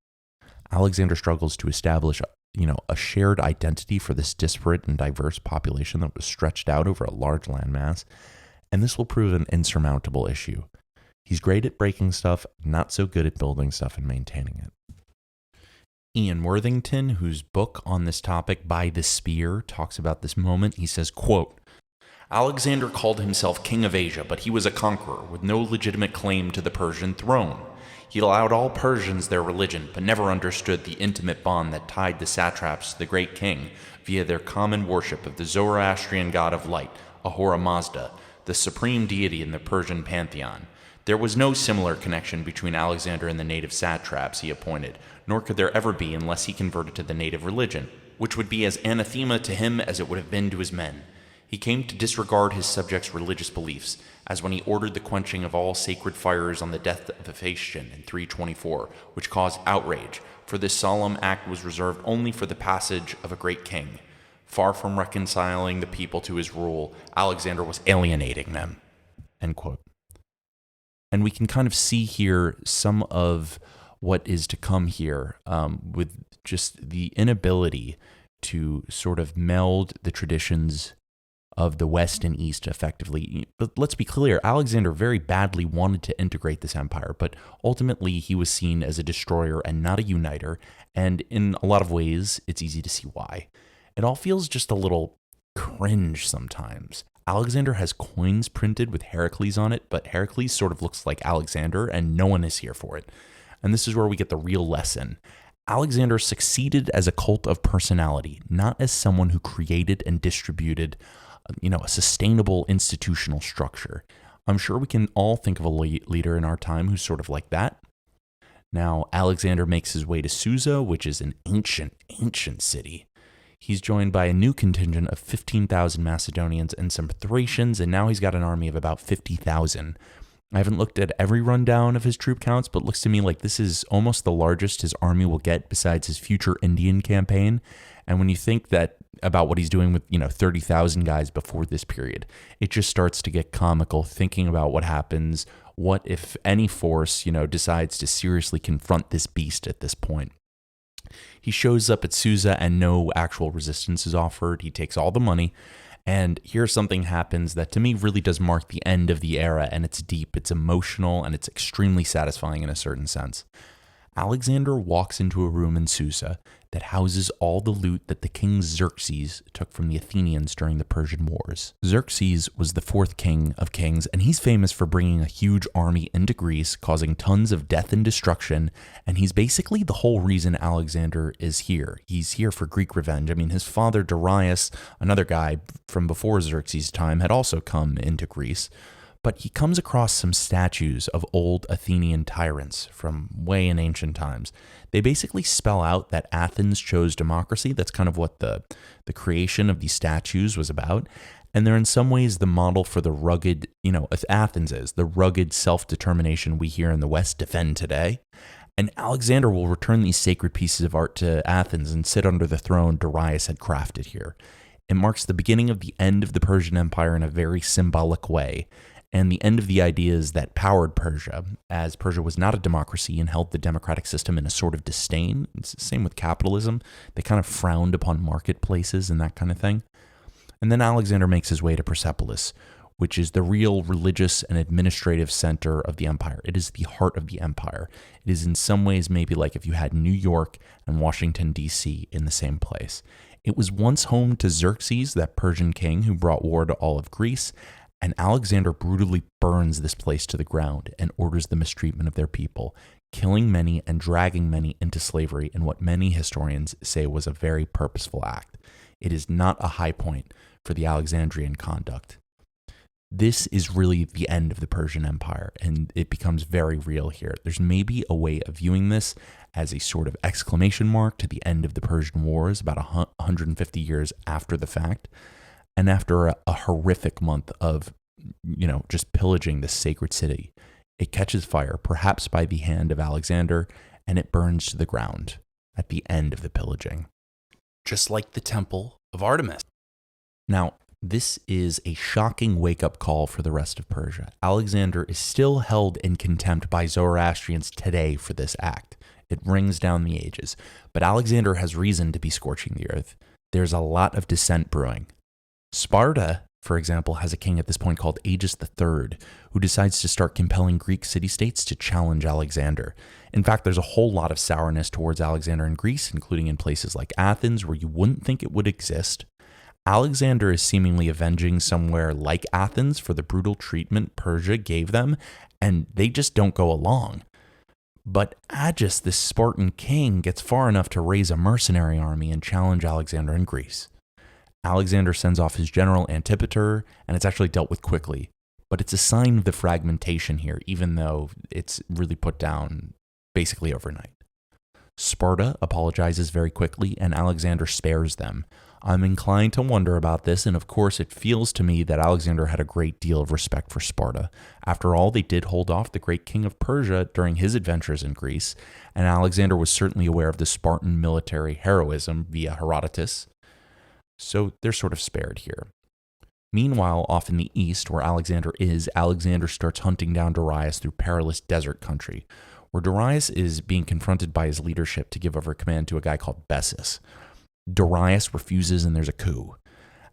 Alexander struggles to establish a shared identity for this disparate and diverse population that was stretched out over a large landmass, and this will prove an insurmountable issue. He's great at breaking stuff, not so good at building stuff and maintaining it. Ian Worthington, whose book on this topic, By the Spear, talks about this moment. He says, quote, Alexander called himself king of Asia, but he was a conqueror with no legitimate claim to the Persian throne. He allowed all Persians their religion, but never understood the intimate bond that tied the satraps to the great king via their common worship of the Zoroastrian god of light, Ahura Mazda, the supreme deity in the Persian pantheon. There was no similar connection between Alexander and the native satraps he appointed, nor could there ever be unless he converted to the native religion, which would be as anathema to him as it would have been to his men. He came to disregard his subjects' religious beliefs, as when he ordered the quenching of all sacred fires on the death of Hephaestion in 324, which caused outrage, for this solemn act was reserved only for the passage of a great king. Far from reconciling the people to his rule, Alexander was alienating them. End quote. And we can kind of see here some of what is to come here with just the inability to sort of meld the traditions of the West and East effectively. But let's be clear, Alexander very badly wanted to integrate this empire, but ultimately he was seen as a destroyer and not a uniter, and in a lot of ways, it's easy to see why. It all feels just a little cringe sometimes. Alexander has coins printed with Heracles on it, but Heracles sort of looks like Alexander, and no one is here for it. And this is where we get the real lesson. Alexander succeeded as a cult of personality, not as someone who created and distributed a sustainable institutional structure. I'm sure we can all think of a leader in our time who's sort of like that. Now, Alexander makes his way to Susa, which is an ancient city. He's joined by a new contingent of 15,000 Macedonians and some Thracians, and now he's got an army of about 50,000. I haven't looked at every rundown of his troop counts, but it looks to me like this is almost the largest his army will get besides his future Indian campaign. And when you think that about what he's doing with, 30,000 guys before this period, it just starts to get comical thinking about what happens. What if any force, decides to seriously confront this beast at this point? He shows up at Susa and no actual resistance is offered. He takes all the money. And here something happens that to me really does mark the end of the era, and it's deep, it's emotional, and it's extremely satisfying in a certain sense. Alexander walks into a room in Susa that houses all the loot that the king Xerxes took from the Athenians during the Persian Wars. Xerxes was the fourth king of kings, and he's famous for bringing a huge army into Greece, causing tons of death and destruction, and he's basically the whole reason Alexander is here. He's here for Greek revenge. I mean, his father Darius, another guy from before Xerxes' time, had also come into Greece. But he comes across some statues of old Athenian tyrants from way in ancient times. They basically spell out that Athens chose democracy. That's kind of what the creation of these statues was about. And they're in some ways the model for the rugged, as Athens is, the rugged self-determination we here in the West defend today. And Alexander will return these sacred pieces of art to Athens and sit under the throne Darius had crafted here. It marks the beginning of the end of the Persian Empire in a very symbolic way, and the end of the ideas that powered Persia, as Persia was not a democracy and held the democratic system in a sort of disdain. It's the same with capitalism. They kind of frowned upon marketplaces and that kind of thing. And then Alexander makes his way to Persepolis, which is the real religious and administrative center of the empire. It is the heart of the empire. It is in some ways maybe like if you had New York and Washington, D.C. in the same place. It was once home to Xerxes, that Persian king who brought war to all of Greece, and Alexander brutally burns this place to the ground and orders the mistreatment of their people, killing many and dragging many into slavery in what many historians say was a very purposeful act. It is not a high point for the Alexandrian conduct. This is really the end of the Persian Empire, and it becomes very real here. There's maybe a way of viewing this as a sort of exclamation mark to the end of the Persian Wars, about 150 years after the fact. And after a horrific month of just pillaging this sacred city. It catches fire, perhaps by the hand of Alexander, and it burns to the ground at the end of the pillaging. Just like the temple of Artemis. Now, this is a shocking wake-up call for the rest of Persia. Alexander is still held in contempt by Zoroastrians today for this act. It rings down the ages. But Alexander has reason to be scorching the earth. There's a lot of dissent brewing. Sparta, for example, has a king at this point called Agis III, who decides to start compelling Greek city-states to challenge Alexander. In fact, there's a whole lot of sourness towards Alexander in Greece, including in places like Athens, where you wouldn't think it would exist. Alexander is seemingly avenging somewhere like Athens for the brutal treatment Persia gave them, and they just don't go along. But Agis, this Spartan king, gets far enough to raise a mercenary army and challenge Alexander in Greece. Alexander sends off his general Antipater, and it's actually dealt with quickly. But it's a sign of the fragmentation here, even though it's really put down basically overnight. Sparta apologizes very quickly, and Alexander spares them. I'm inclined to wonder about this, and of course it feels to me that Alexander had a great deal of respect for Sparta. After all, they did hold off the great king of Persia during his adventures in Greece, and Alexander was certainly aware of the Spartan military heroism via Herodotus, so they're sort of spared here. Meanwhile, off in the east, where Alexander is, Alexander starts hunting down Darius through perilous desert country, where Darius is being confronted by his leadership to give over command to a guy called Bessus. Darius refuses and there's a coup.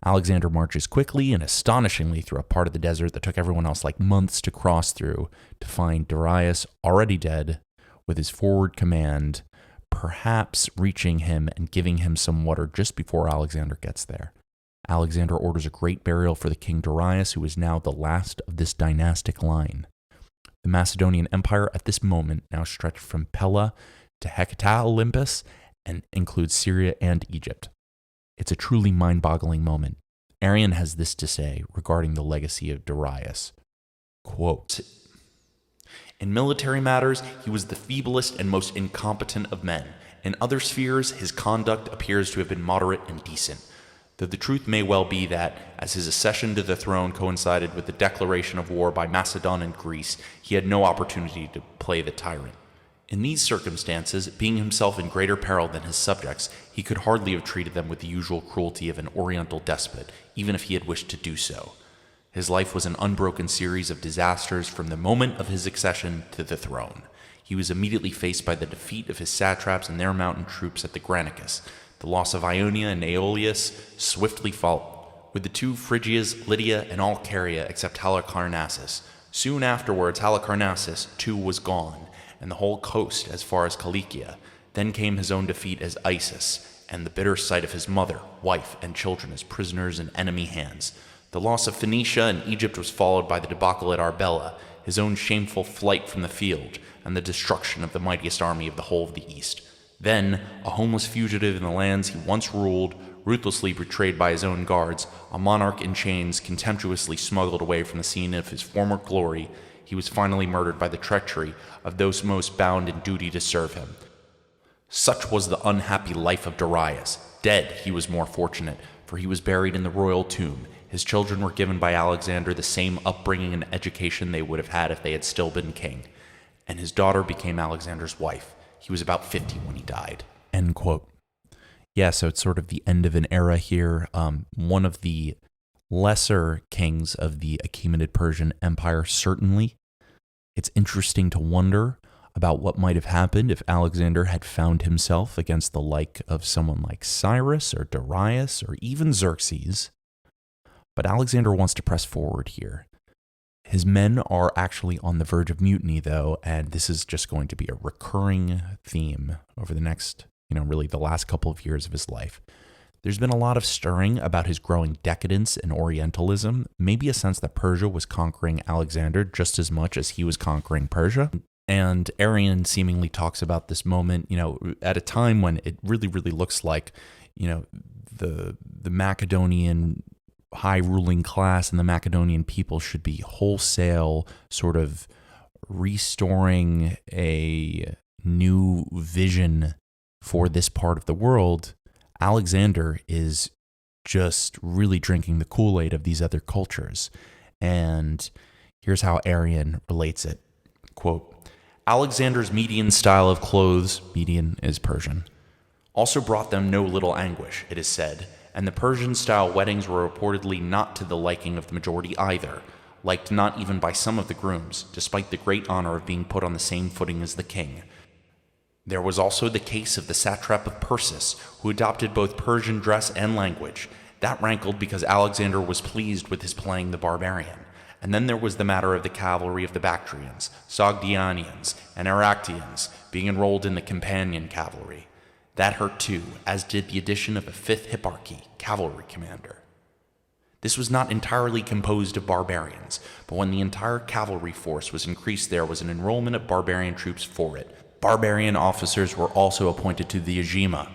Alexander marches quickly and astonishingly through a part of the desert that took everyone else like months to cross through to find Darius already dead with his forward command, perhaps reaching him and giving him some water just before Alexander gets there. Alexander orders a great burial for the king Darius, who is now the last of this dynastic line. The Macedonian Empire at this moment now stretched from Pella to Hecata Olympus and includes Syria and Egypt. It's a truly mind-boggling moment. Arrian has this to say regarding the legacy of Darius. Quote, "In military matters, he was the feeblest and most incompetent of men. In other spheres, his conduct appears to have been moderate and decent, though the truth may well be that, as his accession to the throne coincided with the declaration of war by Macedon and Greece, he had no opportunity to play the tyrant. In these circumstances, being himself in greater peril than his subjects, he could hardly have treated them with the usual cruelty of an oriental despot, even if he had wished to do so. His life was an unbroken series of disasters from the moment of his accession to the throne. He was immediately faced by the defeat of his satraps and their mountain troops at the Granicus, the loss of Ionia and Aeolus swiftly followed, with the two Phrygias, Lydia, and all Caria except Halicarnassus. Soon afterwards, Halicarnassus too was gone, and the whole coast as far as Cilicia. Then came his own defeat as Isis, and the bitter sight of his mother, wife, and children as prisoners in enemy hands. The loss of Phoenicia and Egypt was followed by the debacle at Arbela, his own shameful flight from the field, and the destruction of the mightiest army of the whole of the East. Then, a homeless fugitive in the lands he once ruled, ruthlessly betrayed by his own guards, a monarch in chains contemptuously smuggled away from the scene of his former glory, he was finally murdered by the treachery of those most bound in duty to serve him. Such was the unhappy life of Darius. Dead, he was more fortunate, for he was buried in the royal tomb. His children were given by Alexander the same upbringing and education they would have had if they had still been king. And his daughter became Alexander's wife. He was about 50 when he died." End quote. Yeah, so it's sort of the end of an era here. One of the lesser kings of the Achaemenid Persian Empire, certainly. It's interesting to wonder about what might have happened if Alexander had found himself against the like of someone like Cyrus or Darius or even Xerxes. But Alexander wants to press forward here. His men are actually on the verge of mutiny, though, and this is just going to be a recurring theme over the next, really the last couple of years of his life. There's been a lot of stirring about his growing decadence and Orientalism, maybe a sense that Persia was conquering Alexander just as much as he was conquering Persia. And Arrian seemingly talks about this moment, at a time when it really, really looks like, the Macedonian high ruling class and the Macedonian people should be wholesale sort of restoring a new vision for this part of the world. Alexander is just really drinking the Kool-Aid of these other cultures. And here's how Arrian relates it. Quote, Alexander's Median style of clothes, Median is Persian, also brought them no little anguish, it is said, and the Persian-style weddings were reportedly not to the liking of the majority either, liked not even by some of the grooms, despite the great honor of being put on the same footing as the king. There was also the case of the satrap of Persis, who adopted both Persian dress and language. That rankled because Alexander was pleased with his playing the barbarian. And then there was the matter of the cavalry of the Bactrians, Sogdianians, and Aractians being enrolled in the companion cavalry. That hurt too, as did the addition of a fifth hipparchy, cavalry commander. This was not entirely composed of barbarians, but when the entire cavalry force was increased, there was an enrollment of barbarian troops for it. Barbarian officers were also appointed to the Agema,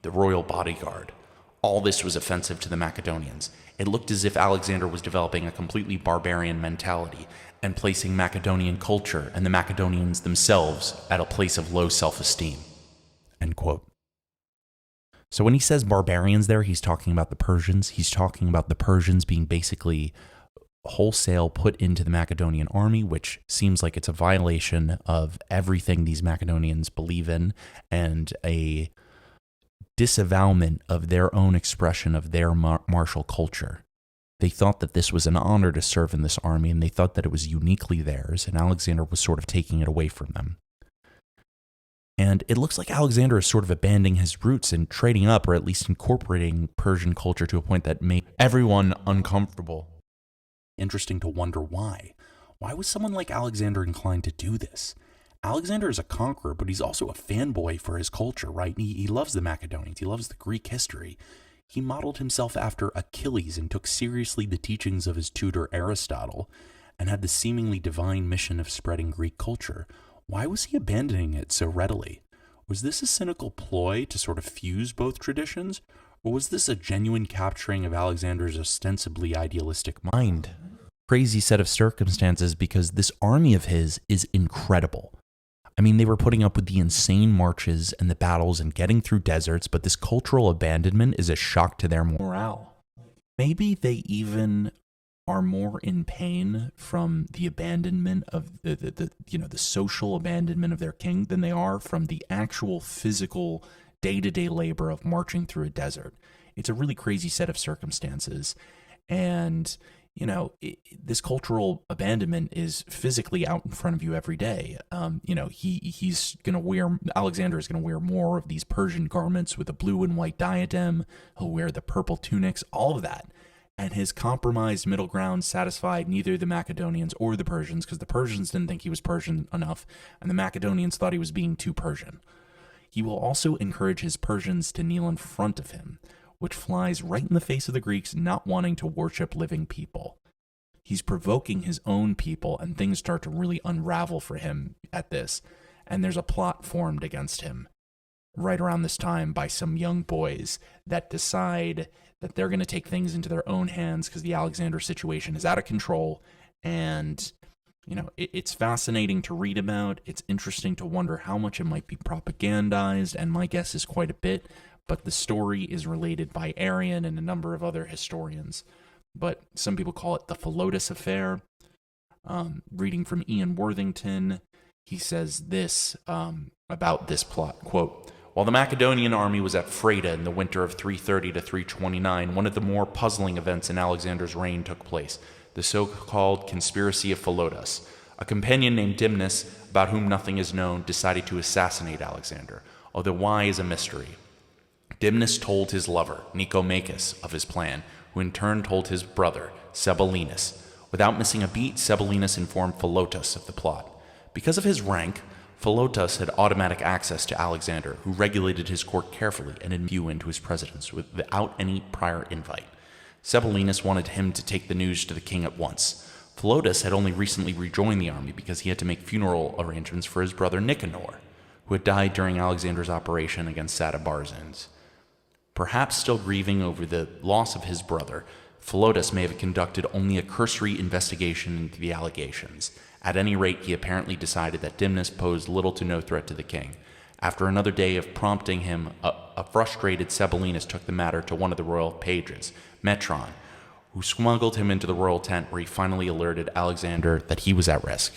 the royal bodyguard. All this was offensive to the Macedonians. It looked as if Alexander was developing a completely barbarian mentality and placing Macedonian culture and the Macedonians themselves at a place of low self-esteem. End quote. So when he says barbarians there, he's talking about the Persians. He's talking about the Persians being basically wholesale put into the Macedonian army, which seems like it's a violation of everything these Macedonians believe in and a disavowment of their own expression of their martial culture. They thought that this was an honor to serve in this army, and they thought that it was uniquely theirs, and Alexander was sort of taking it away from them. And it looks like Alexander is sort of abandoning his roots and trading up, or at least incorporating Persian culture to a point that made everyone uncomfortable. Interesting to wonder why. Why was someone like Alexander inclined to do this? Alexander is a conqueror, but he's also a fanboy for his culture, right? He loves the Macedonians. He loves the Greek history. He modeled himself after Achilles and took seriously the teachings of his tutor Aristotle and had the seemingly divine mission of spreading Greek culture. Why was he abandoning it so readily? Was this a cynical ploy to sort of fuse both traditions? Or was this a genuine capturing of Alexander's ostensibly idealistic mind? Crazy set of circumstances, because this army of his is incredible. I mean, they were putting up with the insane marches and the battles and getting through deserts, but this cultural abandonment is a shock to their morale. Maybe they even are more in pain from the abandonment of the social abandonment of their king than they are from the actual physical day-to-day labor of marching through a desert. It's a really crazy set of circumstances. And, this cultural abandonment is physically out in front of you every day. Alexander is going to wear more of these Persian garments with a blue and white diadem. He'll wear the purple tunics, all of that. And his compromised middle ground satisfied neither the Macedonians or the Persians, because the Persians didn't think he was Persian enough, and the Macedonians thought he was being too Persian. He will also encourage his Persians to kneel in front of him, which flies right in the face of the Greeks not wanting to worship living people. He's provoking his own people, and things start to really unravel for him at this, and there's a plot formed against him right around this time by some young boys that decide that they're going to take things into their own hands because the Alexander situation is out of control. And, it's fascinating to read about. It's interesting to wonder how much it might be propagandized, and my guess is quite a bit, but the story is related by Arrian and a number of other historians. But some people call it the Philotas affair. Reading from Ian Worthington, he says this about this plot, quote, while the Macedonian army was at Freda in the winter of 330 to 329, one of the more puzzling events in Alexander's reign took place, the so-called conspiracy of Philotas. A companion named Dimnus, about whom nothing is known, decided to assassinate Alexander, although why is a mystery. Dimnus told his lover, Nicomachus, of his plan, who in turn told his brother, Sabellinus. Without missing a beat, Sabellinus informed Philotas of the plot. Because of his rank, Philotas had automatic access to Alexander, who regulated his court carefully and didn't view into his presence without any prior invite. Sabellinus wanted him to take the news to the king at once. Philotas had only recently rejoined the army because he had to make funeral arrangements for his brother Nicanor, who had died during Alexander's operation against Satabarzans. Perhaps still grieving over the loss of his brother, Philotas may have conducted only a cursory investigation into the allegations. At any rate, he apparently decided that Dimnus posed little to no threat to the king. After another day of prompting him, a frustrated Sabellinus took the matter to one of the royal pages, Metron, who smuggled him into the royal tent where he finally alerted Alexander that he was at risk.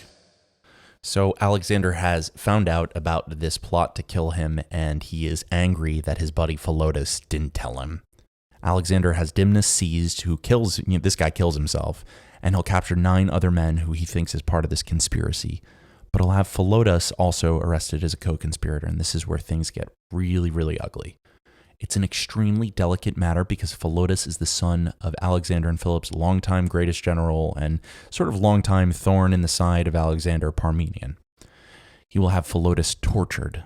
So Alexander has found out about this plot to kill him, and he is angry that his buddy Philotas didn't tell him. Alexander has Dimnus seized, who kills, this guy kills himself, and he'll capture 9 other men who he thinks is part of this conspiracy. But he'll have Philotas also arrested as a co-conspirator, and this is where things get really, really ugly. It's an extremely delicate matter because Philotas is the son of Alexander and Philip's longtime greatest general and sort of longtime thorn in the side of Alexander, Parmenion. He will have Philotas tortured,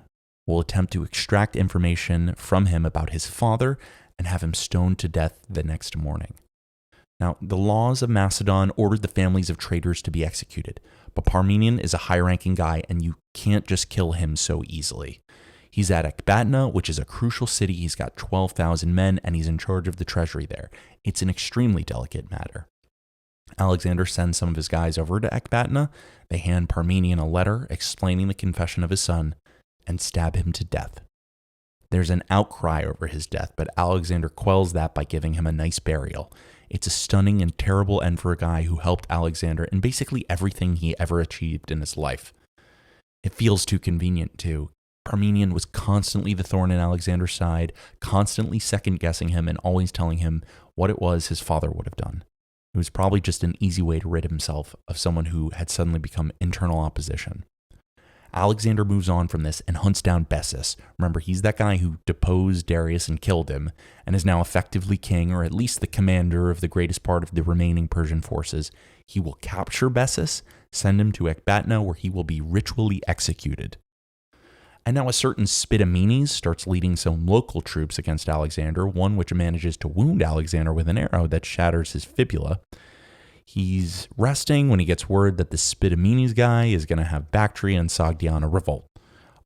will attempt to extract information from him about his father, and have him stoned to death the next morning. Now, the laws of Macedon ordered the families of traitors to be executed, but Parmenion is a high-ranking guy, and you can't just kill him so easily. He's at Ecbatana, which is a crucial city. He's got 12,000 men, and he's in charge of the treasury there. It's an extremely delicate matter. Alexander sends some of his guys over to Ecbatana. They hand Parmenion a letter explaining the confession of his son and stab him to death. There's an outcry over his death, but Alexander quells that by giving him a nice burial. It's a stunning and terrible end for a guy who helped Alexander in basically everything he ever achieved in his life. It feels too convenient, too. Parmenion was constantly the thorn in Alexander's side, constantly second-guessing him and always telling him what it was his father would have done. It was probably just an easy way to rid himself of someone who had suddenly become internal opposition. Alexander moves on from this and hunts down Bessus. Remember, he's that guy who deposed Darius and killed him, and is now effectively king, or at least the commander of the greatest part of the remaining Persian forces. He will capture Bessus, send him to Ecbatana, where he will be ritually executed. And now a certain Spidamenes starts leading some local troops against Alexander, one which manages to wound Alexander with an arrow that shatters his fibula. He's resting when he gets word that the Spidamenes guy is going to have Bactria and Sogdiana revolt.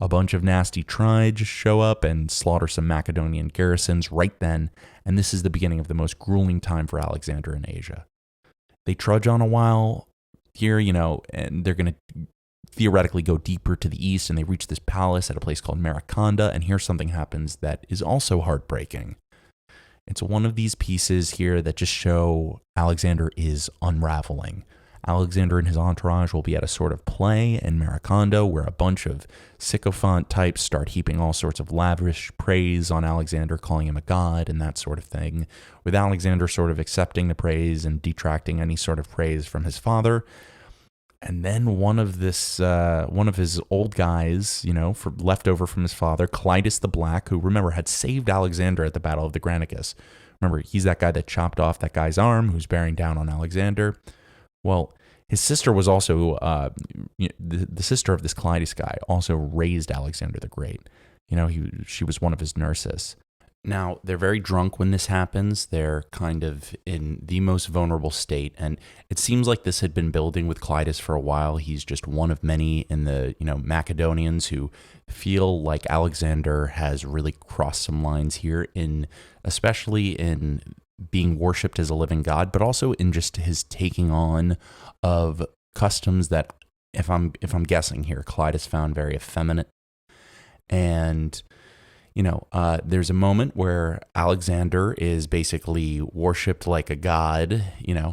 A bunch of nasty trides show up and slaughter some Macedonian garrisons right then, and this is the beginning of the most grueling time for Alexander in Asia. They trudge on a while here, and they're going to theoretically go deeper to the east, and they reach this palace at a place called Mariconda, and here something happens that is also heartbreaking. It's one of these pieces here that just show Alexander is unraveling. Alexander and his entourage will be at a sort of play in Mariconda where a bunch of sycophant types start heaping all sorts of lavish praise on Alexander, calling him a god and that sort of thing, with Alexander sort of accepting the praise and detracting any sort of praise from his father. And then one of his old guys, left over from his father, Clitus the Black, who, remember, had saved Alexander at the Battle of the Granicus. Remember, he's that guy that chopped off that guy's arm, who's bearing down on Alexander. Well, his sister was also, the sister of this Clitus guy also raised Alexander the Great. She was one of his nurses. Now, they're very drunk when this happens. They're kind of in the most vulnerable state, and it seems like this had been building with Clitus for a while. He's just one of many in the, Macedonians who feel like Alexander has really crossed some lines here, especially in being worshipped as a living god, but also in just his taking on of customs that, if I'm guessing here, Clitus found very effeminate. And there's a moment where Alexander is basically worshipped like a god,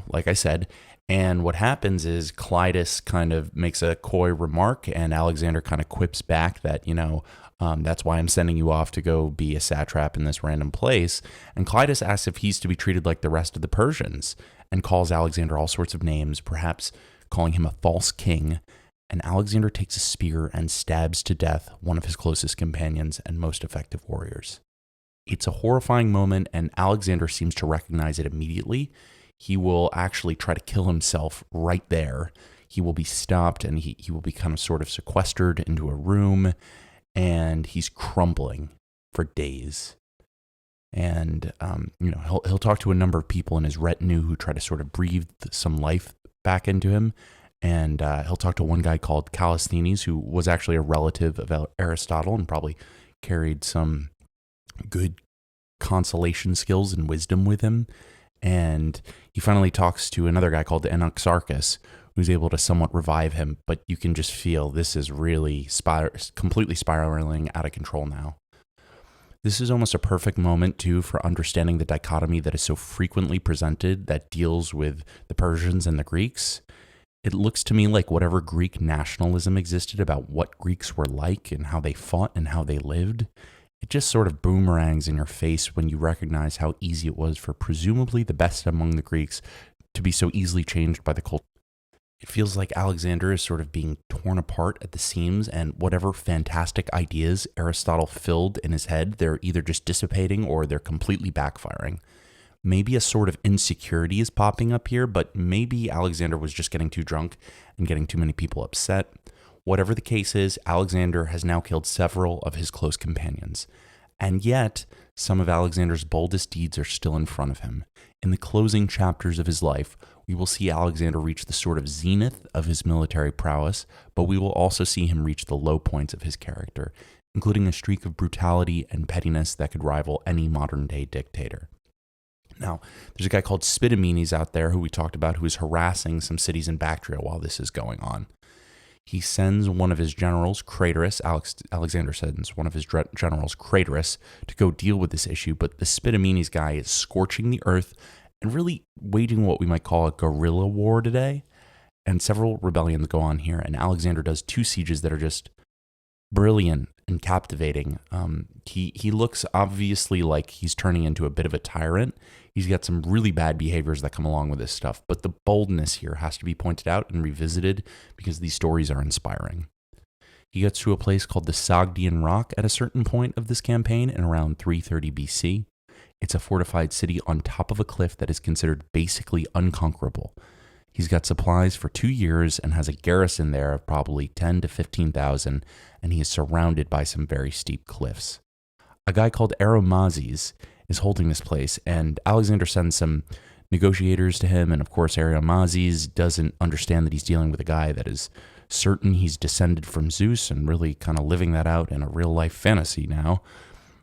like I said. And what happens is Clitus kind of makes a coy remark, and Alexander kind of quips back that, that's why I'm sending you off to go be a satrap in this random place. And Clitus asks if he's to be treated like the rest of the Persians, and calls Alexander all sorts of names, perhaps calling him a false king. And Alexander takes a spear and stabs to death one of his closest companions and most effective warriors. It's a horrifying moment, and Alexander seems to recognize it immediately. He will actually try to kill himself right there. He will be stopped, and he will be kind of sort of sequestered into a room, and he's crumbling for days. And, he'll talk to a number of people in his retinue who try to sort of breathe some life back into him. And he'll talk to one guy called Callisthenes, who was actually a relative of Aristotle and probably carried some good consolation skills and wisdom with him. And he finally talks to another guy called Anaxarchus, who's able to somewhat revive him. But you can just feel this is really completely spiraling out of control now. This is almost a perfect moment, too, for understanding the dichotomy that is so frequently presented that deals with the Persians and the Greeks. It looks to me like whatever Greek nationalism existed about what Greeks were like and how they fought and how they lived, it just sort of boomerangs in your face when you recognize how easy it was for presumably the best among the Greeks to be so easily changed by the culture. It feels like Alexander is sort of being torn apart at the seams, and whatever fantastic ideas Aristotle filled in his head, they're either just dissipating or they're completely backfiring. Maybe a sort of insecurity is popping up here, but maybe Alexander was just getting too drunk and getting too many people upset. Whatever the case is, Alexander has now killed several of his close companions. And yet, some of Alexander's boldest deeds are still in front of him. In the closing chapters of his life, we will see Alexander reach the sort of zenith of his military prowess, but we will also see him reach the low points of his character, including a streak of brutality and pettiness that could rival any modern-day dictator. Now, there's a guy called Spidomenes out there who we talked about who is harassing some cities in Bactria while this is going on. He sends one of his generals, Craterus, Alexander sends one of his generals, Craterus, to go deal with this issue, but the Spidomenes guy is scorching the earth and really waging what we might call a guerrilla war today. And several rebellions go on here, and Alexander does 2 sieges that are just brilliant and captivating. He looks obviously like he's turning into a bit of a tyrant. He's got some really bad behaviors that come along with this stuff, but the boldness here has to be pointed out and revisited because these stories are inspiring. He gets to a place called the Sogdian Rock at a certain point of this campaign in around 330 BC. It's a fortified city on top of a cliff that is considered basically unconquerable. He's got supplies for 2 years and has a garrison there of probably 10 to 15,000, and he is surrounded by some very steep cliffs. A guy called Aromazes is holding this place, and Alexander sends some negotiators to him, and of course Aromazes doesn't understand that he's dealing with a guy that is certain he's descended from Zeus and really kind of living that out in a real-life fantasy now.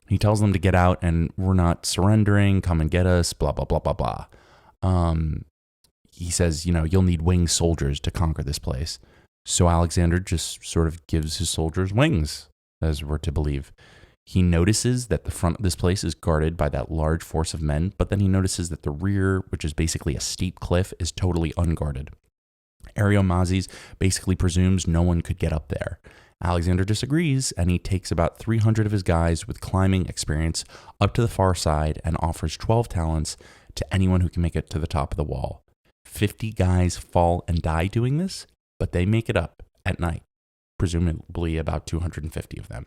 He tells them to get out, and we're not surrendering, come and get us, blah, blah, blah, blah, blah. He says, you'll need winged soldiers to conquer this place. So Alexander just sort of gives his soldiers wings, as we're to believe. He notices that the front of this place is guarded by that large force of men, but then he notices that the rear, which is basically a steep cliff, is totally unguarded. Ariomazes basically presumes no one could get up there. Alexander disagrees, and he takes about 300 of his guys with climbing experience up to the far side and offers 12 talents to anyone who can make it to the top of the wall. 50 guys fall and die doing this, but they make it up at night, presumably about 250 of them.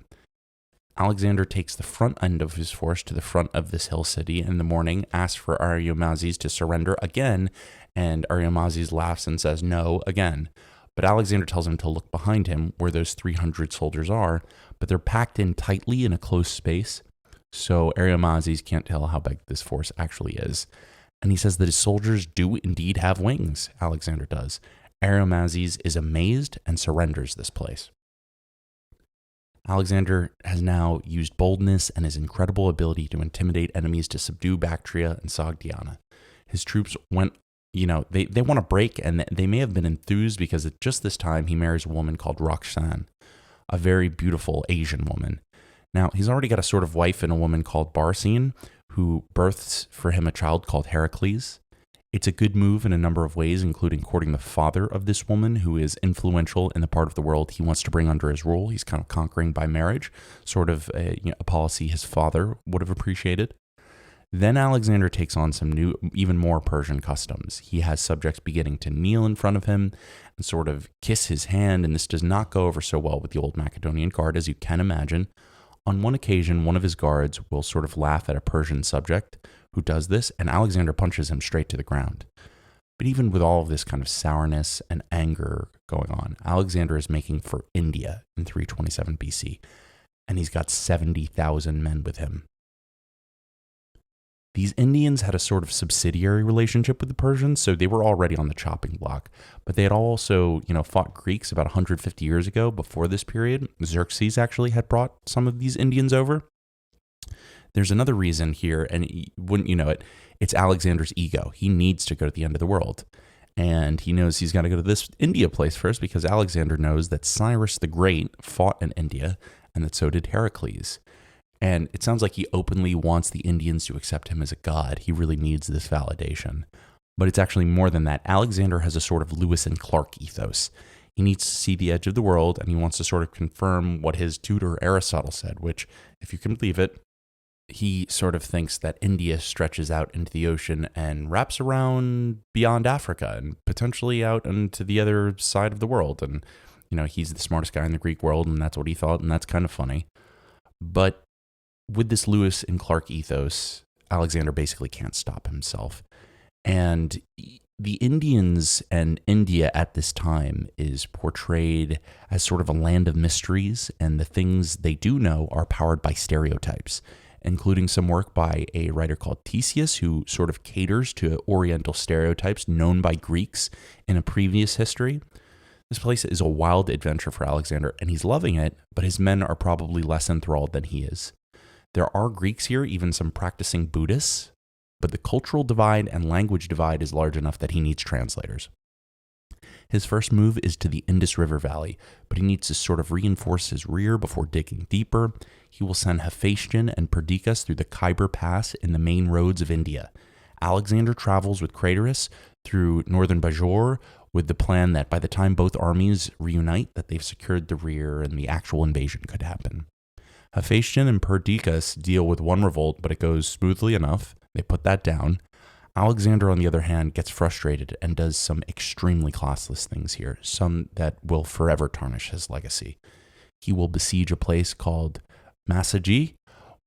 Alexander takes the front end of his force to the front of this hill city in the morning, asks for Ariomazes to surrender again, and Ariomazes laughs and says no again. But Alexander tells him to look behind him where those 300 soldiers are, but they're packed in tightly in a close space, so Ariomazes can't tell how big this force actually is. And he says that his soldiers do indeed have wings, Alexander does. Ariomazes is amazed and surrenders this place. Alexander has now used boldness and his incredible ability to intimidate enemies to subdue Bactria and Sogdiana. His troops went, they want to break, and they may have been enthused because at just this time he marries a woman called Roxanne, a very beautiful Asian woman. Now, he's already got a sort of wife in a woman called Barsine, who births for him a child called Heracles. It's a good move in a number of ways, including courting the father of this woman, who is influential in the part of the world he wants to bring under his rule. He's kind of conquering by marriage, sort of a policy his father would have appreciated. Then Alexander takes on some new, even more Persian customs. He has subjects beginning to kneel in front of him and sort of kiss his hand, and this does not go over so well with the old Macedonian guard, as you can imagine. On one occasion, one of his guards will sort of laugh at a Persian subject who does this, and Alexander punches him straight to the ground. But even with all of this kind of sourness and anger going on, Alexander is making for India in 327 BC, and he's got 70,000 men with him. These Indians had a sort of subsidiary relationship with the Persians, so they were already on the chopping block. But they had also, fought Greeks about 150 years ago before this period. Xerxes actually had brought some of these Indians over. There's another reason here, and wouldn't you know it, it's Alexander's ego. He needs to go to the end of the world. And he knows he's got to go to this India place first because Alexander knows that Cyrus the Great fought in India, and that so did Heracles. And it sounds like he openly wants the Indians to accept him as a god. He really needs this validation. But it's actually more than that. Alexander has a sort of Lewis and Clark ethos. He needs to see the edge of the world, and he wants to sort of confirm what his tutor Aristotle said, which, if you can believe it, he sort of thinks that India stretches out into the ocean and wraps around beyond Africa and potentially out into the other side of the world. And, he's the smartest guy in the Greek world, and that's what he thought, and that's kind of funny. But with this Lewis and Clark ethos, Alexander basically can't stop himself. And the Indians and India at this time is portrayed as sort of a land of mysteries, and the things they do know are powered by stereotypes, including some work by a writer called Theseus, who sort of caters to Oriental stereotypes known by Greeks in a previous history. This place is a wild adventure for Alexander, and he's loving it, but his men are probably less enthralled than he is. There are Greeks here, even some practicing Buddhists, but the cultural divide and language divide is large enough that he needs translators. His first move is to the Indus River Valley, but he needs to sort of reinforce his rear before digging deeper. He will send Hephaestion and Perdiccas through the Khyber Pass in the main roads of India. Alexander travels with Craterus through northern Bajor with the plan that by the time both armies reunite, that they've secured the rear and the actual invasion could happen. Hephaestion and Perdiccas deal with one revolt, but it goes smoothly enough. They put that down. Alexander, on the other hand, gets frustrated and does some extremely classless things here, some that will forever tarnish his legacy. He will besiege a place called Massagee,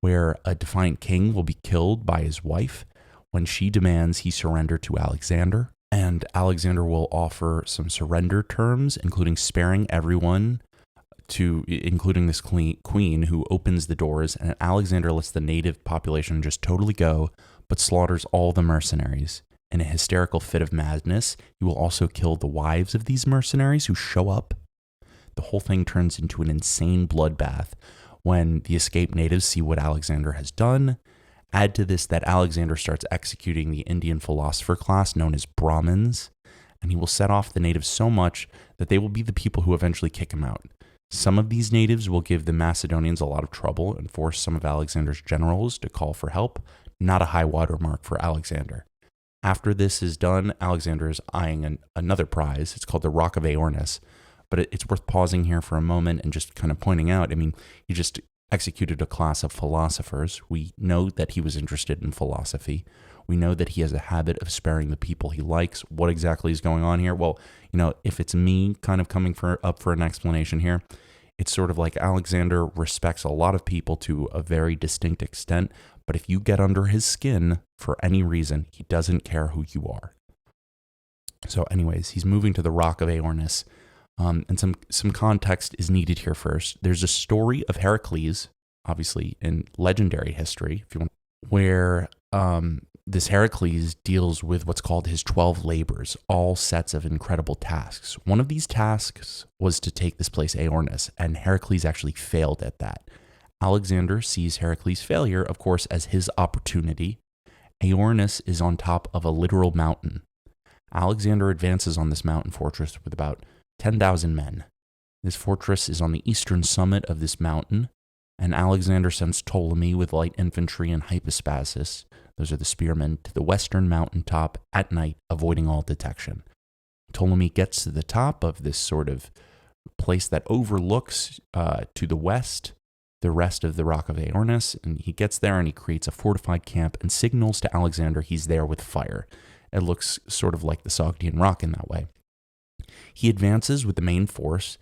where a defiant king will be killed by his wife when she demands he surrender to Alexander. And Alexander will offer some surrender terms, including sparing everyone, including this queen who opens the doors, and Alexander lets the native population just totally go, but slaughters all the mercenaries. In a hysterical fit of madness, he will also kill the wives of these mercenaries who show up. The whole thing turns into an insane bloodbath when the escaped natives see what Alexander has done. Add to this that Alexander starts executing the Indian philosopher class known as Brahmins, and he will set off the natives so much that they will be the people who eventually kick him out. Some of these natives will give the Macedonians a lot of trouble and force some of Alexander's generals to call for help, not a high watermark for Alexander. After this is done, Alexander is eyeing another prize. It's called the Rock of Aornus, but it's worth pausing here for a moment and just kind of pointing out, he just executed a class of philosophers. We know that he was interested in philosophy. We know that he has a habit of sparing the people he likes. What exactly is going on here? Well, if it's me kind of coming up for an explanation here, it's sort of like Alexander respects a lot of people to a very distinct extent, but if you get under his skin for any reason, he doesn't care who you are. So anyways, he's moving to the Rock of Aornus, and some context is needed here first. There's a story of Heracles, obviously in legendary history, if you want, where this Heracles deals with what's called his 12 labors, all sets of incredible tasks. One of these tasks was to take this place Aornus, and Heracles actually failed at that. Alexander sees Heracles' failure, of course, as his opportunity. Aornus is on top of a literal mountain. Alexander advances on this mountain fortress with about 10,000 men. This fortress is on the eastern summit of this mountain, and Alexander sends Ptolemy with light infantry and Hypaspastus, those are the spearmen, to the western mountaintop at night, avoiding all detection. Ptolemy gets to the top of this sort of place that overlooks to the west the rest of the Rock of Aornus, and he gets there and he creates a fortified camp and signals to Alexander he's there with fire. It looks sort of like the Sogdian Rock in that way. He advances with the main force,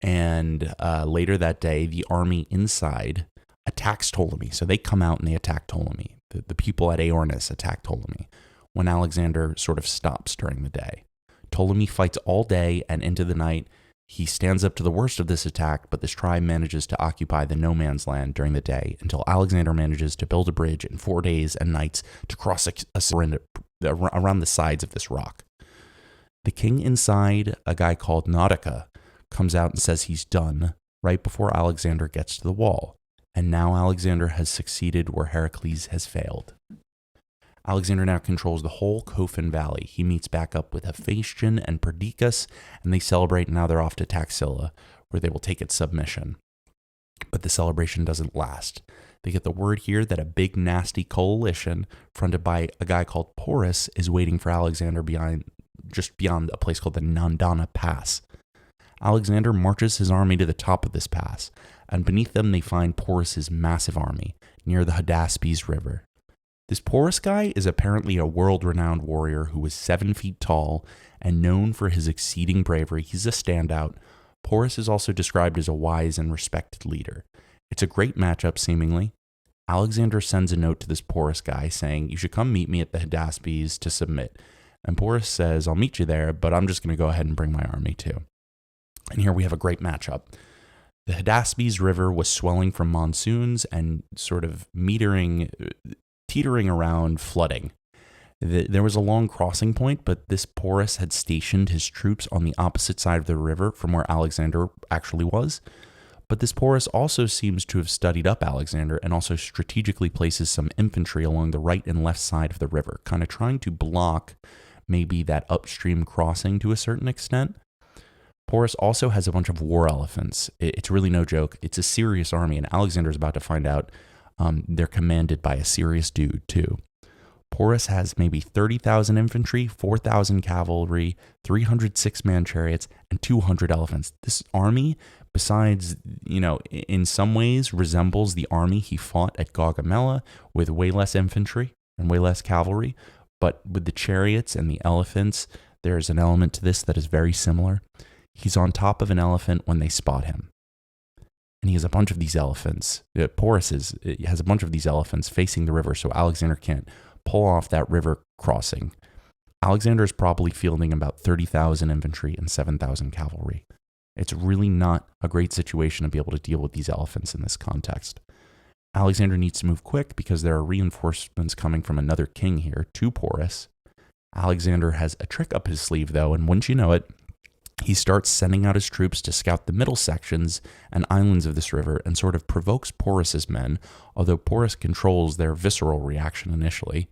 and later that day, the army inside attacks Ptolemy. So they come out and they attack Ptolemy. The people at Aornus attack Ptolemy when Alexander sort of stops during the day. Ptolemy fights all day and into the night. He stands up to the worst of this attack, but this tribe manages to occupy the no man's land during the day until Alexander manages to build a bridge in 4 days and nights to cross around the sides of this rock. The king inside, a guy called Nautica, comes out and says he's done right before Alexander gets to the wall. And now Alexander has succeeded where Heracles has failed. Alexander now controls the whole Kofan Valley. He meets back up with Hephaestion and Perdiccas, and they celebrate, and now they're off to Taxila, where they will take its submission. But the celebration doesn't last. They get the word here that a big, nasty coalition fronted by a guy called Porus is waiting for Alexander just beyond a place called the Nandana Pass. Alexander marches his army to the top of this pass, and beneath them they find Porus's massive army near the Hydaspes River. This Porus guy is apparently a world-renowned warrior who was 7 feet tall and known for his exceeding bravery. He's a standout. Porus is also described as a wise and respected leader. It's a great matchup, seemingly. Alexander sends a note to this Porus guy saying, "You should come meet me at the Hydaspes to submit." And Porus says, "I'll meet you there, but I'm just going to go ahead and bring my army too." And here we have a great matchup. The Hydaspes River was swelling from monsoons and sort of teetering around flooding. There was a long crossing point, but this Porus had stationed his troops on the opposite side of the river from where Alexander actually was. But this Porus also seems to have studied up Alexander and also strategically places some infantry along the right and left side of the river, kind of trying to block maybe that upstream crossing to a certain extent. Porus also has a bunch of war elephants. It's really no joke. It's a serious army, and Alexander's about to find out they're commanded by a serious dude, too. Porus has maybe 30,000 infantry, 4,000 cavalry, 300 six-man chariots, and 200 elephants. This army, besides, in some ways resembles the army he fought at Gaugamela with way less infantry and way less cavalry, but with the chariots and the elephants, there's an element to this that is very similar. He's on top of an elephant when they spot him. And he has a bunch of these elephants. Porus has a bunch of these elephants facing the river, so Alexander can't pull off that river crossing. Alexander is probably fielding about 30,000 infantry and 7,000 cavalry. It's really not a great situation to be able to deal with these elephants in this context. Alexander needs to move quick because there are reinforcements coming from another king here to Porus. Alexander has a trick up his sleeve, though, and wouldn't you know it, he starts sending out his troops to scout the middle sections and islands of this river and sort of provokes Porus's men, although Porus controls their visceral reaction initially.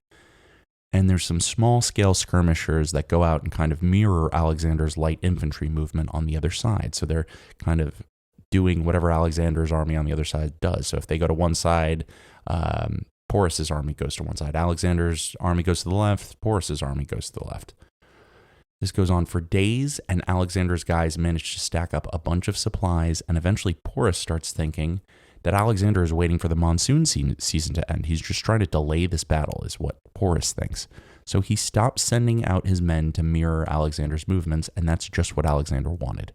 And there's some small-scale skirmishers that go out and kind of mirror Alexander's light infantry movement on the other side. So they're kind of doing whatever Alexander's army on the other side does. So if they go to one side, Porus's army goes to one side. Alexander's army goes to the left. Porus's army goes to the left. This goes on for days, and Alexander's guys manage to stack up a bunch of supplies, and eventually Porus starts thinking that Alexander is waiting for the monsoon season to end. He's just trying to delay this battle, is what Porus thinks. So he stops sending out his men to mirror Alexander's movements, and that's just what Alexander wanted.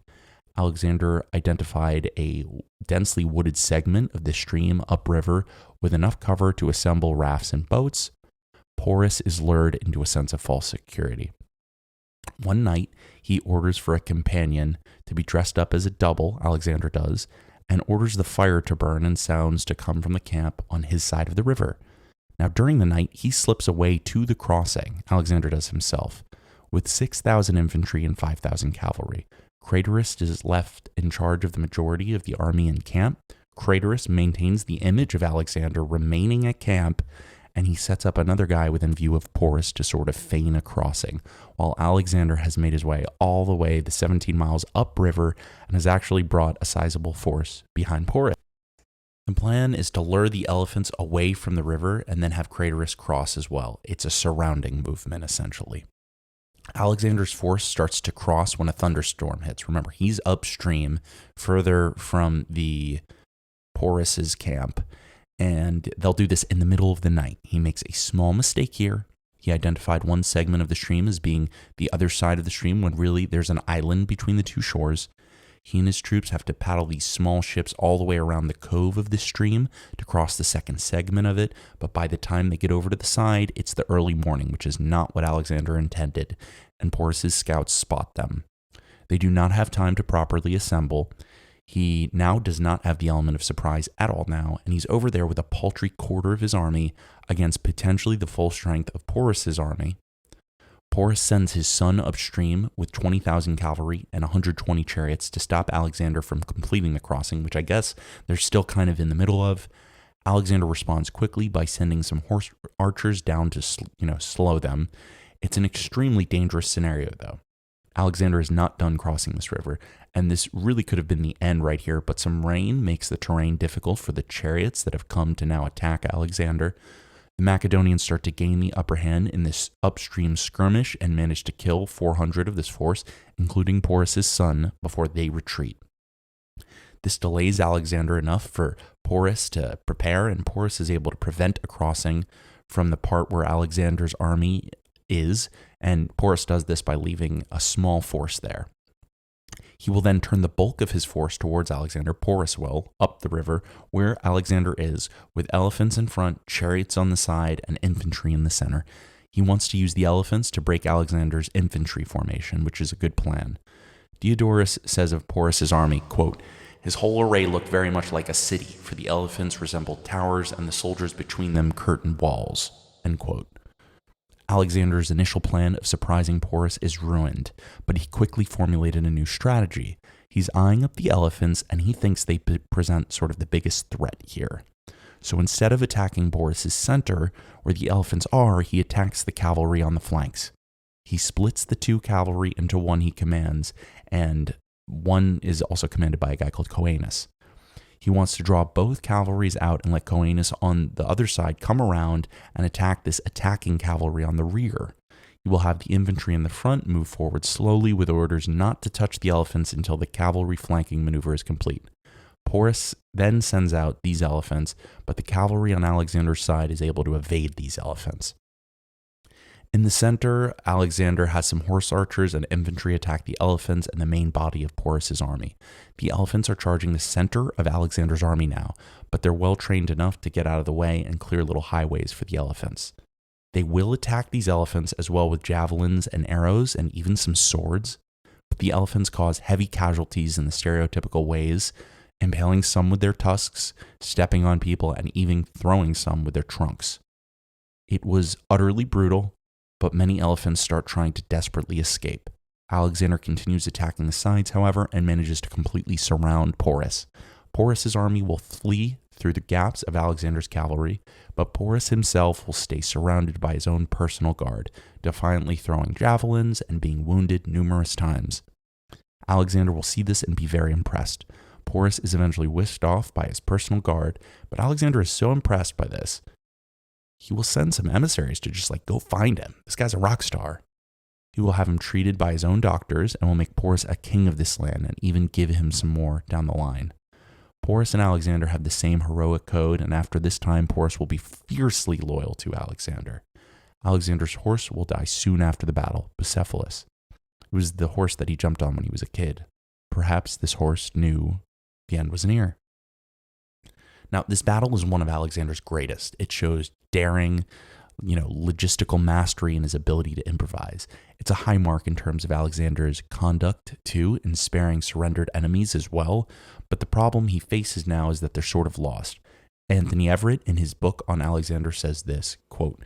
Alexander identified a densely wooded segment of the stream upriver with enough cover to assemble rafts and boats. Porus is lured into a sense of false security. One night, he orders for a companion to be dressed up as a double, Alexander does, and orders the fire to burn and sounds to come from the camp on his side of the river. Now, during the night, he slips away to the crossing, Alexander does himself, with 6,000 infantry and 5,000 cavalry. Craterus is left in charge of the majority of the army in camp. Craterus maintains the image of Alexander remaining at camp, and he sets up another guy within view of Porus to sort of feign a crossing, while Alexander has made his way all the way the 17 miles upriver and has actually brought a sizable force behind Porus. The plan is to lure the elephants away from the river and then have Craterus cross as well. It's a surrounding movement, essentially. Alexander's force starts to cross when a thunderstorm hits. Remember, he's upstream, further from the Porus's camp, and they'll do this in the middle of the night. He makes a small mistake here. He identified one segment of the stream as being the other side of the stream when really there's an island between the two shores. He and his troops have to paddle these small ships all the way around the cove of the stream to cross the second segment of it, but by the time they get over to the side, it's the early morning, which is not what Alexander intended, and Porus's scouts spot them. They do not have time to properly assemble. He now does not have the element of surprise at all now, and he's over there with a paltry quarter of his army against potentially the full strength of Porus's army. Porus sends his son upstream with 20,000 cavalry and 120 chariots to stop Alexander from completing the crossing, which I guess they're still kind of in the middle of. Alexander responds quickly by sending some horse archers down to slow them. It's an extremely dangerous scenario, though. Alexander is not done crossing this river, and this really could have been the end right here, but some rain makes the terrain difficult for the chariots that have come to now attack Alexander. The Macedonians start to gain the upper hand in this upstream skirmish and manage to kill 400 of this force, including Porus's son, before they retreat. This delays Alexander enough for Porus to prepare, and Porus is able to prevent a crossing from the part where Alexander's army is, and Porus does this by leaving a small force there. He will then turn the bulk of his force towards Alexander. Porus will, up the river, where Alexander is, with elephants in front, chariots on the side, and infantry in the center. He wants to use the elephants to break Alexander's infantry formation, which is a good plan. Diodorus says of Porus's army, quote, "His whole array looked very much like a city, for the elephants resembled towers and the soldiers between them curtained walls." End quote. Alexander's initial plan of surprising Porus is ruined, but he quickly formulated a new strategy. He's eyeing up the elephants, and he thinks they present sort of the biggest threat here. So instead of attacking Porus's center, where the elephants are, he attacks the cavalry on the flanks. He splits the two cavalry into one he commands, and one is also commanded by a guy called Coenus. He wants to draw both cavalries out and let Coenus on the other side come around and attack this attacking cavalry on the rear. He will have the infantry in the front move forward slowly with orders not to touch the elephants until the cavalry flanking maneuver is complete. Porus then sends out these elephants, but the cavalry on Alexander's side is able to evade these elephants. In the center, Alexander has some horse archers and infantry attack the elephants and the main body of Porus's army. The elephants are charging the center of Alexander's army now, but they're well trained enough to get out of the way and clear little highways for the elephants. They will attack these elephants as well with javelins and arrows and even some swords, but the elephants cause heavy casualties in the stereotypical ways, impaling some with their tusks, stepping on people, and even throwing some with their trunks. It was utterly brutal, but many elephants start trying to desperately escape. Alexander continues attacking the sides, however, and manages to completely surround Porus. Porus's army will flee through the gaps of Alexander's cavalry, but Porus himself will stay surrounded by his own personal guard, defiantly throwing javelins and being wounded numerous times. Alexander will see this and be very impressed. Porus is eventually whisked off by his personal guard, but Alexander is so impressed by this, he will send some emissaries to just go find him. This guy's a rock star. He will have him treated by his own doctors and will make Porus a king of this land and even give him some more down the line. Porus and Alexander have the same heroic code, and after this time, Porus will be fiercely loyal to Alexander. Alexander's horse will die soon after the battle, Bucephalus. It was the horse that he jumped on when he was a kid. Perhaps this horse knew the end was near. Now, this battle is one of Alexander's greatest. It shows daring, logistical mastery and his ability to improvise. It's a high mark in terms of Alexander's conduct, too, in sparing surrendered enemies as well. But the problem he faces now is that they're sort of lost. Anthony Everett, in his book on Alexander, says this, quote,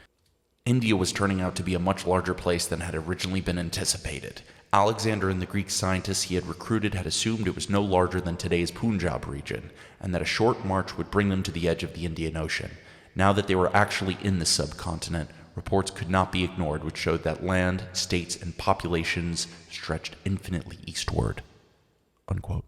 "India was turning out to be a much larger place than had originally been anticipated. Alexander and the Greek scientists he had recruited had assumed it was no larger than today's Punjab region, and that a short march would bring them to the edge of the Indian Ocean. Now that they were actually in the subcontinent, reports could not be ignored which showed that land, states, and populations stretched infinitely eastward." Unquote.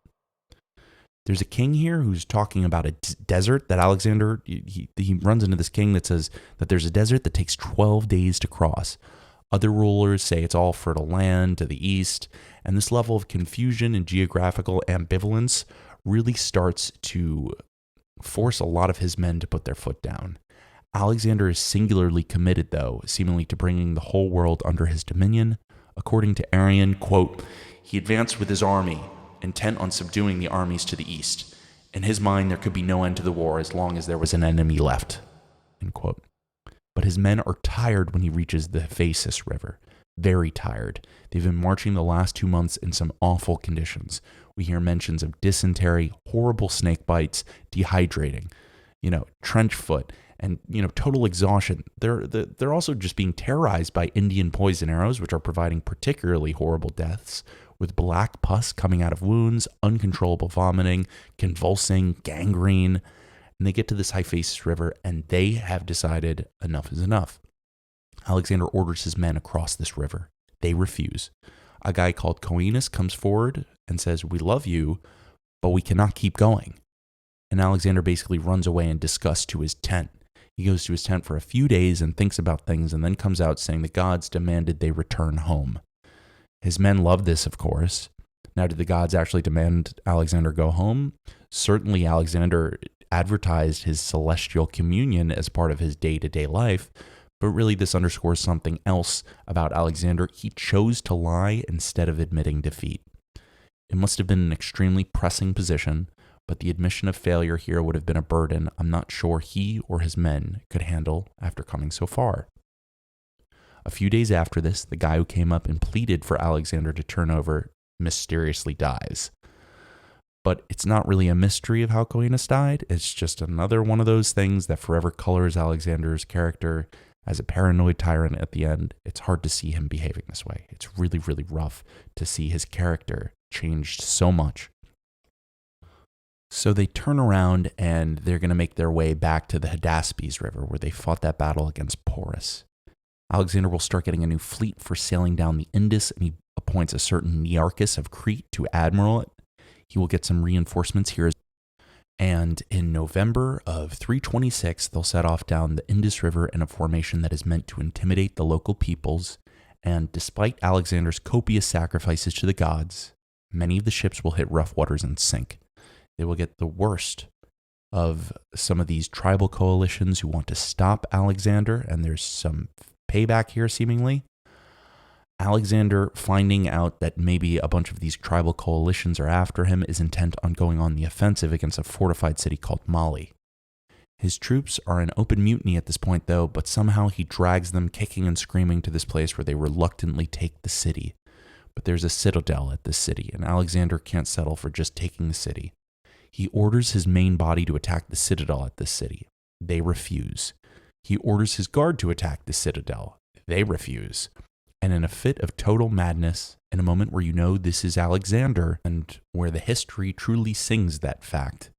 There's a king here who's talking about a desert that Alexander, he runs into this king that says that there's a desert that takes 12 days to cross. Other rulers say it's all fertile land to the east, and this level of confusion and geographical ambivalence really starts to force a lot of his men to put their foot down. Alexander is singularly committed, though, seemingly to bringing the whole world under his dominion. According to Arrian, quote, "He advanced with his army, intent on subduing the armies to the east. In his mind, there could be no end to the war as long as there was an enemy left." End quote. But his men are tired when he reaches the Phasis River. Very tired. They've been marching the last 2 months in some awful conditions. We hear mentions of dysentery, horrible snake bites, dehydrating, trench foot, and total exhaustion. They're also just being terrorized by Indian poison arrows, which are providing particularly horrible deaths, with black pus coming out of wounds, uncontrollable vomiting, convulsing, gangrene. And they get to this Hyphasis River, and they have decided enough is enough. Alexander orders his men across this river. They refuse. a guy called Coenus comes forward and says, "We love you, but we cannot keep going." And Alexander basically runs away in disgust to his tent. He goes to his tent for a few days and thinks about things, and then comes out saying the gods demanded they return home. His men loved this, of course. Now, did the gods actually demand Alexander go home? Certainly, Alexander advertised his celestial communion as part of his day-to-day life, but really this underscores something else about Alexander. He chose to lie instead of admitting defeat. It must have been an extremely pressing position, but the admission of failure here would have been a burden I'm not sure he or his men could handle after coming so far. A few days after this, the guy who came up and pleaded for Alexander to turn over mysteriously dies. But it's not really a mystery of how Coenus died. It's just another one of those things that forever colors Alexander's character as a paranoid tyrant at the end. It's hard to see him behaving this way. It's really, really rough to see his character changed so much. So they turn around and they're going to make their way back to the Hydaspes River where they fought that battle against Porus. Alexander will start getting a new fleet for sailing down the Indus, and he appoints a certain Nearchus of Crete to admiral it. He will get some reinforcements here. And in November of 326, they'll set off down the Indus River in a formation that is meant to intimidate the local peoples. And despite Alexander's copious sacrifices to the gods, many of the ships will hit rough waters and sink. They will get the worst of some of these tribal coalitions who want to stop Alexander, and there's some payback here seemingly. Alexander, finding out that maybe a bunch of these tribal coalitions are after him, is intent on going on the offensive against a fortified city called Mali. His troops are in open mutiny at this point, though, but somehow he drags them kicking and screaming to this place where they reluctantly take the city. But there's a citadel at this city, and Alexander can't settle for just taking the city. He orders his main body to attack the citadel at this city. They refuse. He orders his guard to attack the citadel. They refuse. And in a fit of total madness, in a moment where you know this is Alexander, and where the history truly sings that fact,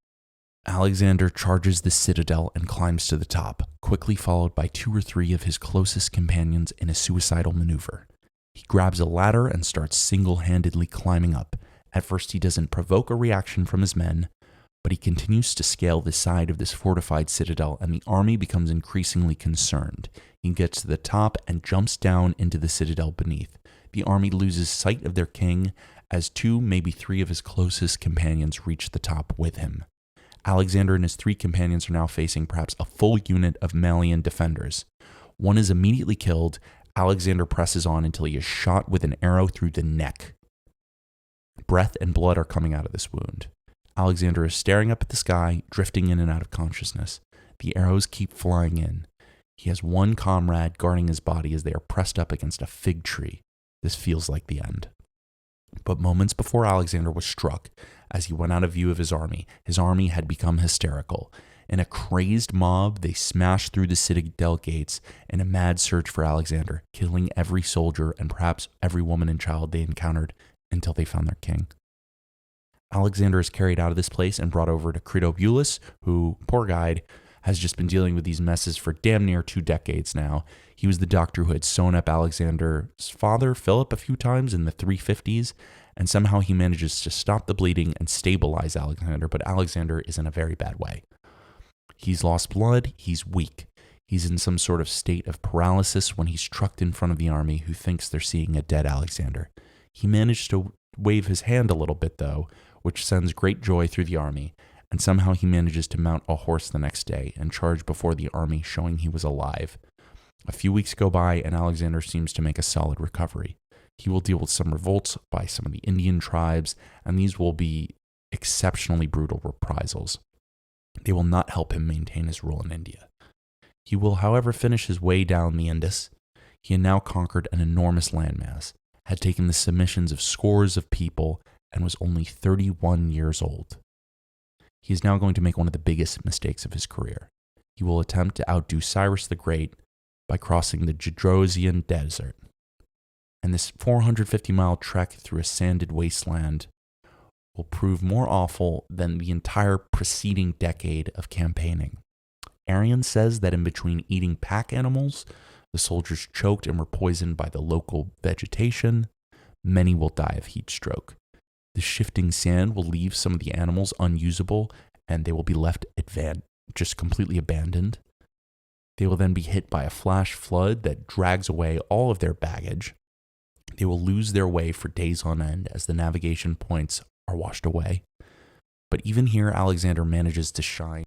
Alexander charges the citadel and climbs to the top, quickly followed by 2 or 3 of his closest companions in a suicidal maneuver. He grabs a ladder and starts single-handedly climbing up. At first, he doesn't provoke a reaction from his men, but he continues to scale the side of this fortified citadel, and the army becomes increasingly concerned. He gets to the top and jumps down into the citadel beneath. The army loses sight of their king as 2, maybe 3 of his closest companions reach the top with him. Alexander and his 3 companions are now facing perhaps a full unit of Malian defenders. One is immediately killed. Alexander presses on until he is shot with an arrow through the neck. Breath and blood are coming out of this wound. Alexander is staring up at the sky, drifting in and out of consciousness. The arrows keep flying in. He has one comrade guarding his body as they are pressed up against a fig tree. This feels like the end. But moments before Alexander was struck, as he went out of view of his army had become hysterical. In a crazed mob, they smashed through the citadel gates in a mad search for Alexander, killing every soldier and perhaps every woman and child they encountered until they found their king. Alexander is carried out of this place and brought over to Critobulus, who, poor guy, has just been dealing with these messes for damn near 2 decades now. He was the doctor who had sewn up Alexander's father, Philip, a few times in the 350s, and somehow he manages to stop the bleeding and stabilize Alexander, but Alexander is in a very bad way. He's lost blood, he's weak. He's in some sort of state of paralysis when he's trucked in front of the army who thinks they're seeing a dead Alexander. He managed to wave his hand a little bit, though, which sends great joy through the army, and somehow he manages to mount a horse the next day and charge before the army, showing he was alive. A few weeks go by, and Alexander seems to make a solid recovery. He will deal with some revolts by some of the Indian tribes, and these will be exceptionally brutal reprisals. They will not help him maintain his rule in India. He will, however, finish his way down the Indus. He had now conquered an enormous landmass, had taken the submissions of scores of people, and was only 31 years old. He is now going to make one of the biggest mistakes of his career. He will attempt to outdo Cyrus the Great by crossing the Gedrosian Desert. And this 450-mile trek through a sanded wasteland will prove more awful than the entire preceding decade of campaigning. Arrian says that in between eating pack animals, the soldiers choked and were poisoned by the local vegetation. Many will die of heat stroke. The shifting sand will leave some of the animals unusable, and they will be left just completely abandoned. They will then be hit by a flash flood that drags away all of their baggage. They will lose their way for days on end as the navigation points are washed away. But even here, Alexander manages to shine.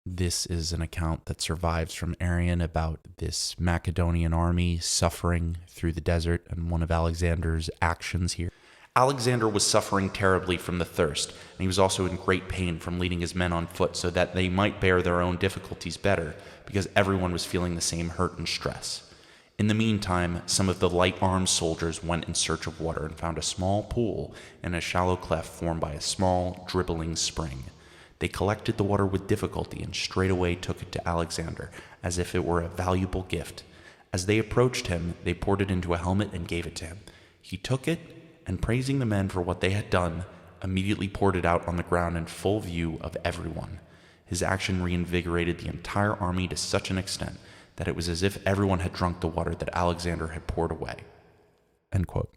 This is an account that survives from Arrian about this Macedonian army suffering through the desert, and one of Alexander's actions here. Alexander was suffering terribly from the thirst, and he was also in great pain from leading his men on foot so that they might bear their own difficulties better, because everyone was feeling the same hurt and stress. In the meantime, some of the light-armed soldiers went in search of water and found a small pool in a shallow cleft formed by a small, dribbling spring. They collected the water with difficulty and straightway took it to Alexander, as if it were a valuable gift. As they approached him, they poured it into a helmet and gave it to him. He took it, and praising the men for what they had done, immediately poured it out on the ground in full view of everyone. His action reinvigorated the entire army to such an extent that it was as if everyone had drunk the water that Alexander had poured away. End quote.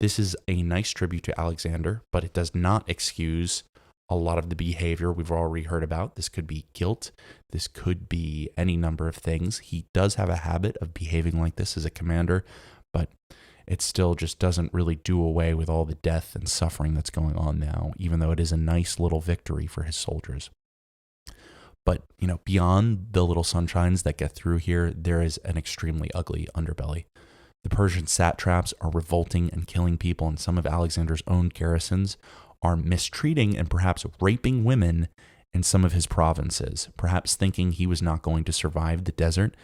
This is a nice tribute to Alexander, but it does not excuse a lot of the behavior we've already heard about. This could be guilt. This could be any number of things. He does have a habit of behaving like this as a commander, but it still just doesn't really do away with all the death and suffering that's going on now, even though it is a nice little victory for his soldiers. But, beyond the little sunshines that get through here, there is an extremely ugly underbelly. The Persian satraps are revolting and killing people, and some of Alexander's own garrisons are mistreating and perhaps raping women in some of his provinces, perhaps thinking he was not going to survive the desert.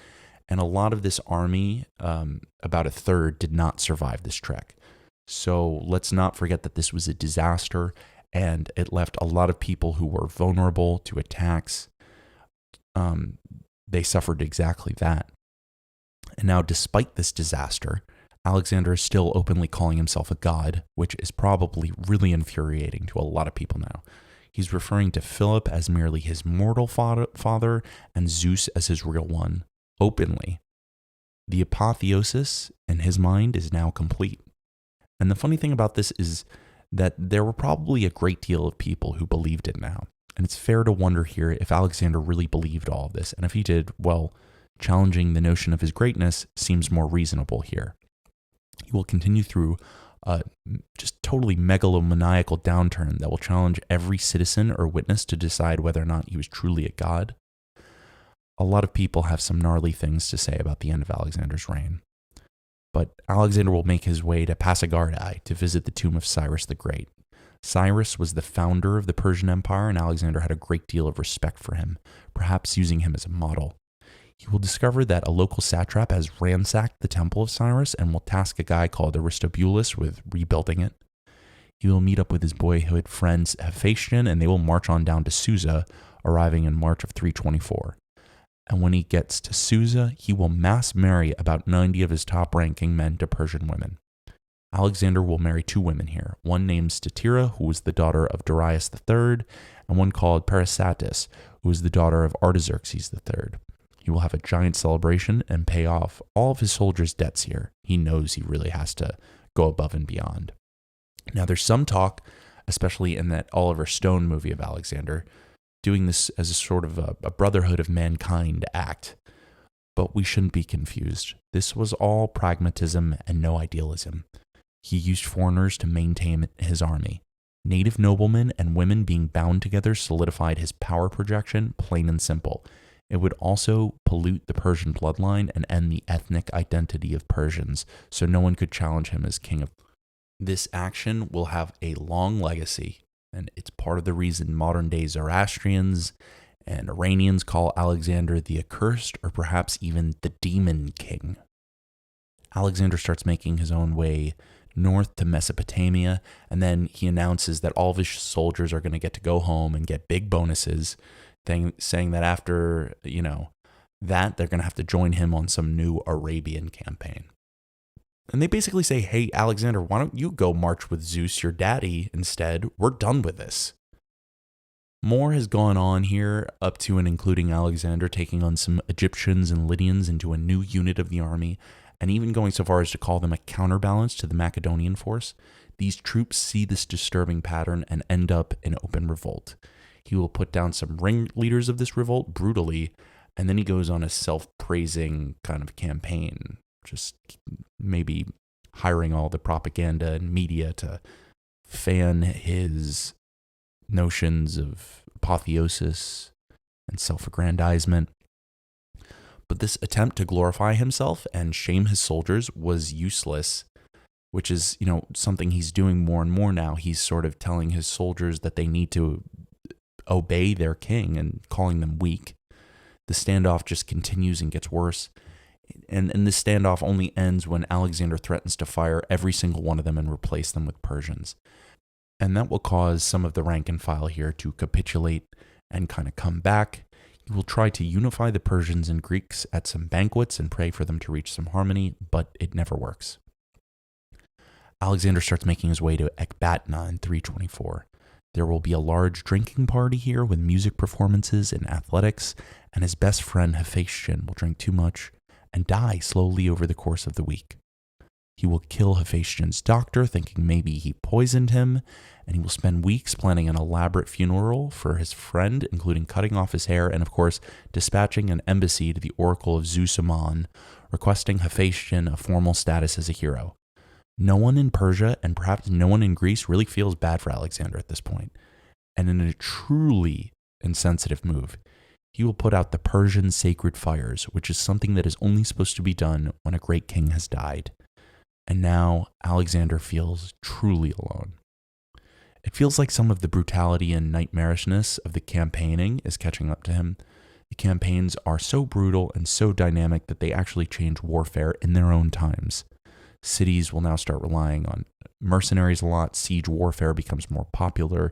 And a lot of this army, about a third, did not survive this trek. So let's not forget that this was a disaster, and it left a lot of people who were vulnerable to attacks. They suffered exactly that. And now, despite this disaster, Alexander is still openly calling himself a god, which is probably really infuriating to a lot of people now. He's referring to Philip as merely his mortal father and Zeus as his real one, openly. The apotheosis in his mind is now complete. And the funny thing about this is that there were probably a great deal of people who believed it now. And it's fair to wonder here if Alexander really believed all of this. And if he did, well, challenging the notion of his greatness seems more reasonable here. He will continue through a just totally megalomaniacal downturn that will challenge every citizen or witness to decide whether or not he was truly a god. A lot of people have some gnarly things to say about the end of Alexander's reign. But Alexander will make his way to Pasargadae to visit the tomb of Cyrus the Great. Cyrus was the founder of the Persian Empire, and Alexander had a great deal of respect for him, perhaps using him as a model. He will discover that a local satrap has ransacked the temple of Cyrus and will task a guy called Aristobulus with rebuilding it. He will meet up with his boyhood friends Hephaestion, and they will march on down to Susa, arriving in March of 324. And when he gets to Susa, he will mass marry about 90 of his top-ranking men to Persian women. Alexander will marry two women here, one named Statira, who was the daughter of Darius III, and one called Parasatis, who was the daughter of Artaxerxes III. He will have a giant celebration and pay off all of his soldiers' debts here. He knows he really has to go above and beyond. Now, there's some talk, especially in that Oliver Stone movie of Alexander, doing this as a sort of a brotherhood of mankind act. But we shouldn't be confused. This was all pragmatism and no idealism. He used foreigners to maintain his army. Native noblemen and women being bound together solidified his power projection, plain and simple. It would also pollute the Persian bloodline and end the ethnic identity of Persians, so no one could challenge him as king of. This action will have a long legacy, and it's part of the reason modern-day Zoroastrians and Iranians call Alexander the accursed, or perhaps even the demon king. Alexander starts making his own way north to Mesopotamia, and then he announces that all of his soldiers are going to get to go home and get big bonuses, saying that after, that they're going to have to join him on some new Arabian campaign. And they basically say, hey, Alexander, why don't you go march with Zeus, your daddy, instead? We're done with this. More has gone on here, up to and including Alexander taking on some Egyptians and Lydians into a new unit of the army, and even going so far as to call them a counterbalance to the Macedonian force, these troops see this disturbing pattern and end up in open revolt. He will put down some ringleaders of this revolt brutally, and then he goes on a self-praising kind of campaign, just maybe hiring all the propaganda and media to fan his notions of apotheosis and self-aggrandizement. But this attempt to glorify himself and shame his soldiers was useless, which is, something he's doing more and more now. He's sort of telling his soldiers that they need to obey their king and calling them weak. The standoff just continues and gets worse. And this standoff only ends when Alexander threatens to fire every single one of them and replace them with Persians. And that will cause some of the rank and file here to capitulate and kind of come back. He will try to unify the Persians and Greeks at some banquets and pray for them to reach some harmony, but it never works. Alexander starts making his way to Ecbatana in 324. There will be a large drinking party here with music performances and athletics, and his best friend Hephaestion will drink too much and die slowly over the course of the week. He will kill Hephaestion's doctor, thinking maybe he poisoned him, and he will spend weeks planning an elaborate funeral for his friend, including cutting off his hair and, of course, dispatching an embassy to the oracle of Zeus Ammon, requesting Hephaestion a formal status as a hero. No one in Persia, and perhaps no one in Greece, really feels bad for Alexander at this point. And in a truly insensitive move, he will put out the Persian sacred fires, which is something that is only supposed to be done when a great king has died. And now Alexander feels truly alone. It feels like some of the brutality and nightmarishness of the campaigning is catching up to him. The campaigns are so brutal and so dynamic that they actually change warfare in their own times. Cities will now start relying on mercenaries a lot. Siege warfare becomes more popular.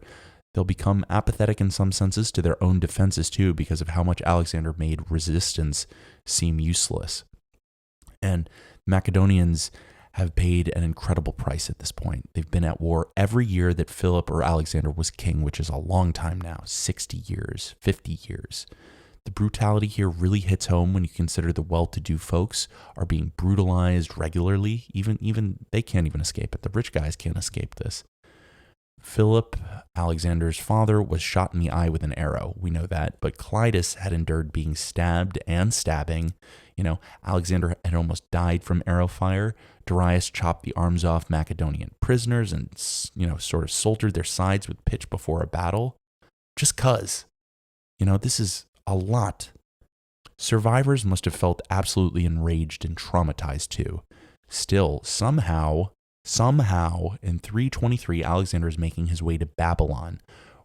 They'll become apathetic in some senses to their own defenses too, because of how much Alexander made resistance seem useless. And Macedonians have paid an incredible price at this point. They've been at war every year that Philip or Alexander was king, which is a long time now, 60 years, 50 years. The brutality here really hits home when you consider the well-to-do folks are being brutalized regularly. Even they can't even escape it. The rich guys can't escape this. Philip, Alexander's father, was shot in the eye with an arrow. We know that. But Clitus had endured being stabbed and stabbing. Alexander had almost died from arrow fire. Darius chopped the arms off Macedonian prisoners and, sort of soldered their sides with pitch before a battle. Just 'cause. This is a lot. Survivors must have felt absolutely enraged and traumatized too. Still, somehow, in 323, Alexander is making his way to Babylon,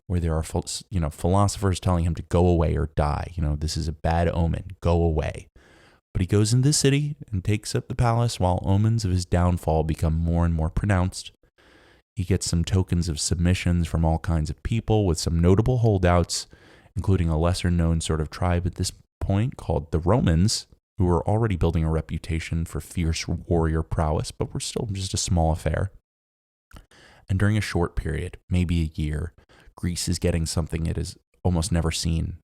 where there are, philosophers telling him to go away or die. This is a bad omen. Go away. But he goes into the city and takes up the palace while omens of his downfall become more and more pronounced. He gets some tokens of submissions from all kinds of people, with some notable holdouts, including a lesser-known sort of tribe at this point called the Romans, who were already building a reputation for fierce warrior prowess, but were still just a small affair. And during a short period, maybe a year, Greece is getting something it has almost never seen: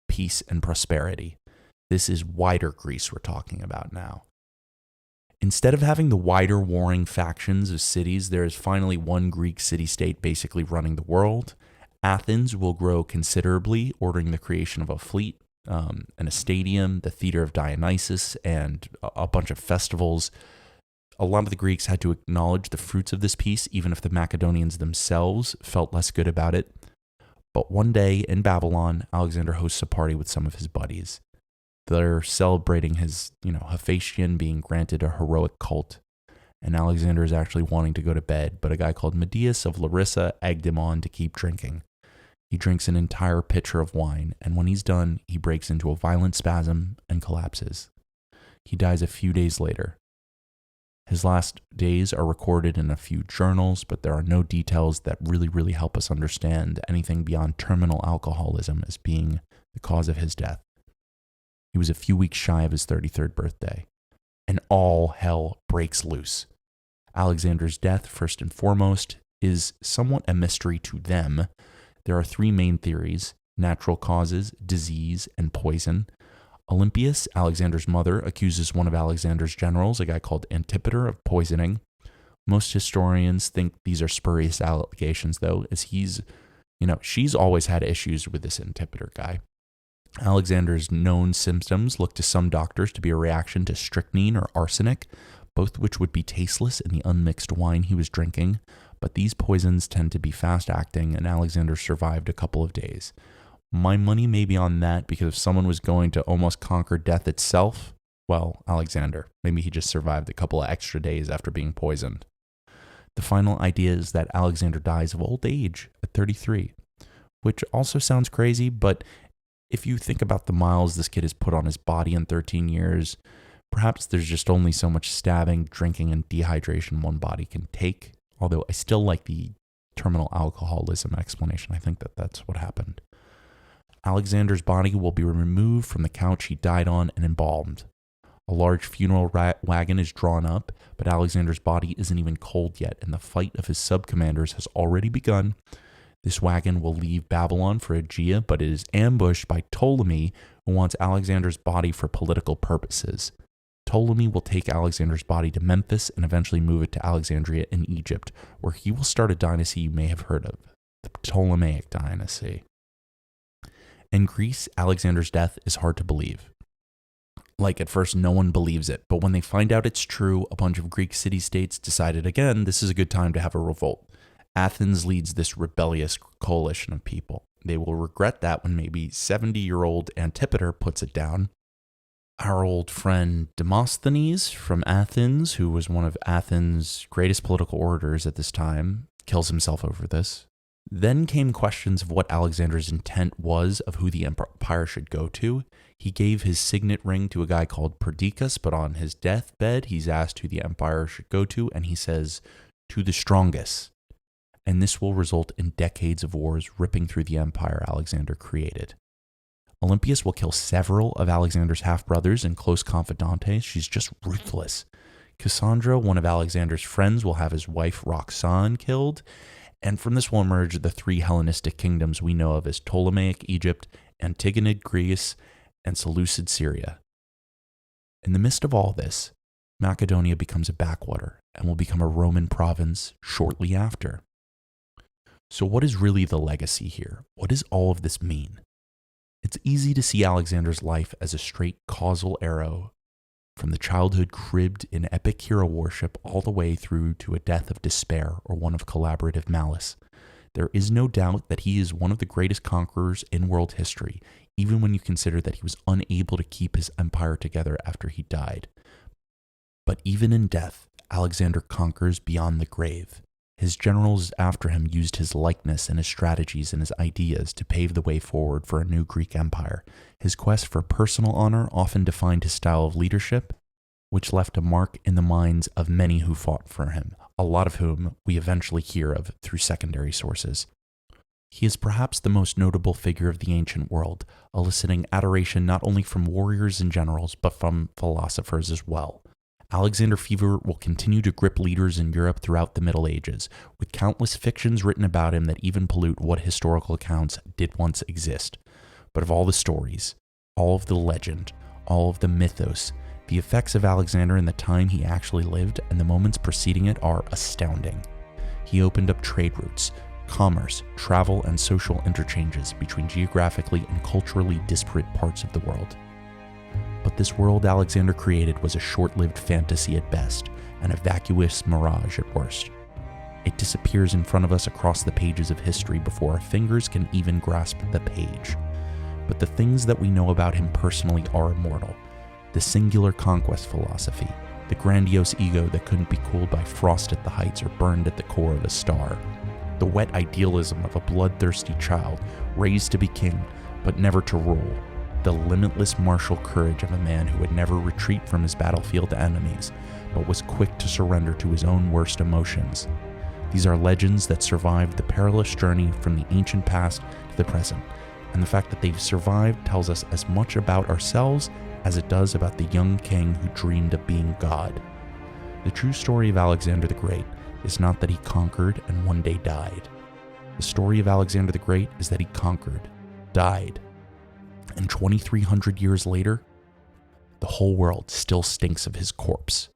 peace and prosperity. This is wider Greece we're talking about now. Instead of having the wider warring factions of cities, there is finally one Greek city-state basically running the world. Athens will grow considerably, ordering the creation of a fleet, and a stadium, the theater of Dionysus, and a bunch of festivals. A lot of the Greeks had to acknowledge the fruits of this peace, even if the Macedonians themselves felt less good about it. But one day in Babylon, Alexander hosts a party with some of his buddies. They're celebrating his, Hephaestion being granted a heroic cult. And Alexander is actually wanting to go to bed, but a guy called Medius of Larissa egged him on to keep drinking. He drinks an entire pitcher of wine, and when he's done, he breaks into a violent spasm and collapses. He dies a few days later. His last days are recorded in a few journals, but there are no details that really help us understand anything beyond terminal alcoholism as being the cause of his death. He was a few weeks shy of his 33rd birthday, and all hell breaks loose. Alexander's death, first and foremost, is somewhat a mystery to them. There are three main theories: natural causes, disease, and poison. Olympias, Alexander's mother, accuses one of Alexander's generals, a guy called Antipater, of poisoning. Most historians think these are spurious allegations, though, as she's always had issues with this Antipater guy. Alexander's known symptoms look to some doctors to be a reaction to strychnine or arsenic, both which would be tasteless in the unmixed wine he was drinking, but these poisons tend to be fast-acting, and Alexander survived a couple of days. My money may be on that, because if someone was going to almost conquer death itself, well, Alexander. Maybe he just survived a couple of extra days after being poisoned. The final idea is that Alexander dies of old age at 33, which also sounds crazy, but if you think about the miles this kid has put on his body in 13 years, perhaps there's just only so much stabbing, drinking, and dehydration one body can take, although I still like the terminal alcoholism explanation. I think that's what happened. Alexander's body will be removed from the couch he died on and embalmed. A large funeral wagon is drawn up, but Alexander's body isn't even cold yet, and the fight of his sub-commanders has already begun. This wagon will leave Babylon for Aegea, but it is ambushed by Ptolemy, who wants Alexander's body for political purposes. Ptolemy will take Alexander's body to Memphis and eventually move it to Alexandria in Egypt, where he will start a dynasty you may have heard of, the Ptolemaic dynasty. In Greece, Alexander's death is hard to believe. Like, at first, no one believes it, but when they find out it's true, a bunch of Greek city-states decided again this is a good time to have a revolt. Athens leads this rebellious coalition of people. They will regret that when maybe 70-year-old Antipater puts it down. Our old friend Demosthenes from Athens, who was one of Athens' greatest political orators at this time, kills himself over this. Then came questions of what Alexander's intent was of who the empire should go to. He gave his signet ring to a guy called Perdiccas, but on his deathbed, he's asked who the empire should go to, and he says, "To the strongest." And this will result in decades of wars ripping through the empire Alexander created. Olympias will kill several of Alexander's half-brothers and close confidantes. She's just ruthless. Cassandra, one of Alexander's friends, will have his wife Roxanne killed, and from this will emerge the three Hellenistic kingdoms we know of as Ptolemaic Egypt, Antigonid Greece, and Seleucid Syria. In the midst of all this, Macedonia becomes a backwater and will become a Roman province shortly after. So what is really the legacy here? What does all of this mean? It's easy to see Alexander's life as a straight causal arrow from the childhood cribbed in epic hero worship all the way through to a death of despair or one of collaborative malice. There is no doubt that he is one of the greatest conquerors in world history, even when you consider that he was unable to keep his empire together after he died. But even in death, Alexander conquers beyond the grave. His generals after him used his likeness and his strategies and his ideas to pave the way forward for a new Greek empire. His quest for personal honor often defined his style of leadership, which left a mark in the minds of many who fought for him, a lot of whom we eventually hear of through secondary sources. He is perhaps the most notable figure of the ancient world, eliciting adoration not only from warriors and generals, but from philosophers as well. Alexander fever will continue to grip leaders in Europe throughout the Middle Ages, with countless fictions written about him that even pollute what historical accounts did once exist. But of all the stories, all of the legend, all of the mythos, the effects of Alexander in the time he actually lived and the moments preceding it are astounding. He opened up trade routes, commerce, travel, and social interchanges between geographically and culturally disparate parts of the world. But this world Alexander created was a short-lived fantasy at best, and a vacuous mirage at worst. It disappears in front of us across the pages of history before our fingers can even grasp the page. But the things that we know about him personally are immortal. The singular conquest philosophy, the grandiose ego that couldn't be cooled by frost at the heights or burned at the core of a star, the wet idealism of a bloodthirsty child raised to be king, but never to rule, the limitless martial courage of a man who would never retreat from his battlefield enemies, but was quick to surrender to his own worst emotions. These are legends that survived the perilous journey from the ancient past to the present, and the fact that they've survived tells us as much about ourselves as it does about the young king who dreamed of being God. The true story of Alexander the Great is not that he conquered and one day died. The story of Alexander the Great is that he conquered, died, and 2,300 years later the whole world still stinks of his corpse.